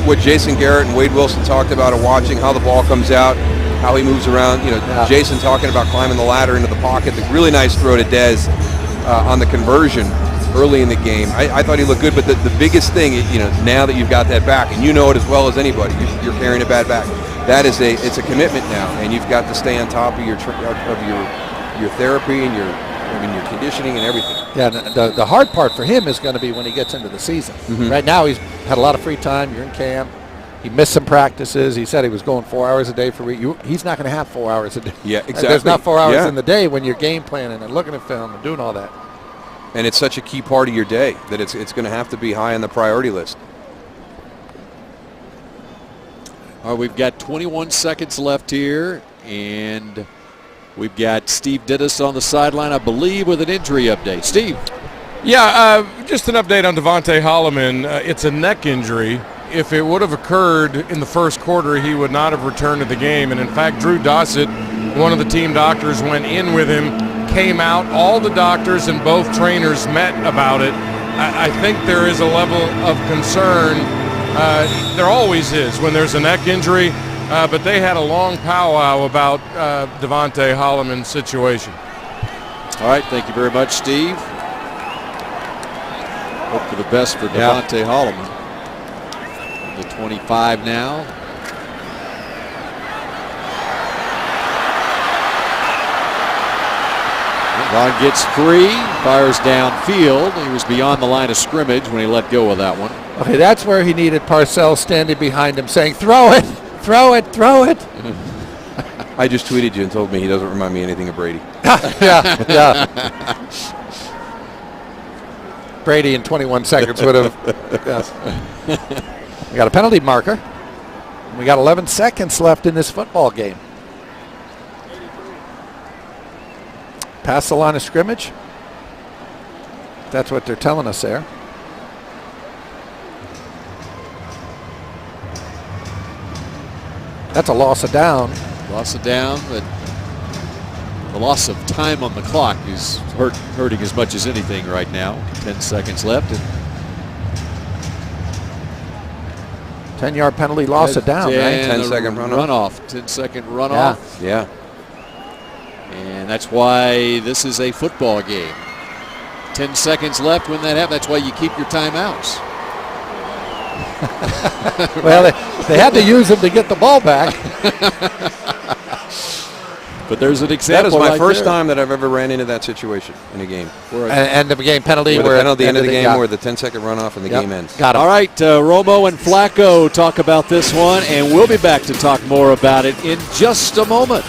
what Jason Garrett and Wade Wilson talked about and watching how the ball comes out, how he moves around. Jason talking about climbing the ladder into the pocket. The really nice throw to Dez on the conversion. early in the game. I thought he looked good, but the biggest thing, now that you've got that back, and you know it as well as anybody, you're carrying a bad back. It's a commitment now, and you've got to stay on top of your therapy and your conditioning and everything. Yeah, the hard part for him is going to be when he gets into the season. Mm-hmm. Right now, he's had a lot of free time. You're in camp. He missed some practices. He said he was going 4 hours a day for he's not going to have 4 hours a day. Yeah, exactly. There's not 4 hours in the day when you're game planning and looking at film and doing all that. And it's such a key part of your day that it's going to have to be high on the priority list. All right, we've got 21 seconds left here, and we've got Steve Dittus on the sideline, I believe, with an injury update. Steve. Yeah, just an update on Devontae Holloman. It's a neck injury. If it would have occurred in the first quarter, he would not have returned to the game. And in fact, Drew Dossett, one of the team doctors, went in with him, came out. All the doctors and both trainers met about it. I think there is a level of concern. There always is when there's a neck injury, but they had a long powwow about Devontae Holloman's situation. All right, thank you very much, Steve. Hope for the best for Devontae Holloman. The 25 now. Ron gets free, fires downfield. He was beyond the line of scrimmage when he let go of that one. Okay, that's where he needed Parcells standing behind him saying, throw it, throw it, throw it. I just tweeted you and told me he doesn't remind me anything of Brady. yeah. Brady in 21 seconds would have. Yes. We got a penalty marker. We got 11 seconds left in this football game. Past the line of scrimmage. That's what they're telling us there. That's a loss of down. Loss of down, but the loss of time on the clock is hurting as much as anything right now. 10 seconds left. 10-yard penalty, loss of down, right? 10-second runoff. 10-second runoff. Yeah. And that's why this is a football game. 10 seconds left when that happens. That's why you keep your timeouts. Well, they had to use them to get the ball back. But there's an example. That is my first time that I've ever ran into that situation in a game. And the game penalty. Where the penalty end of the game where the 10-second runoff and the game ends. Got it. All right, Romo and Flacco talk about this one, and we'll be back to talk more about it in just a moment.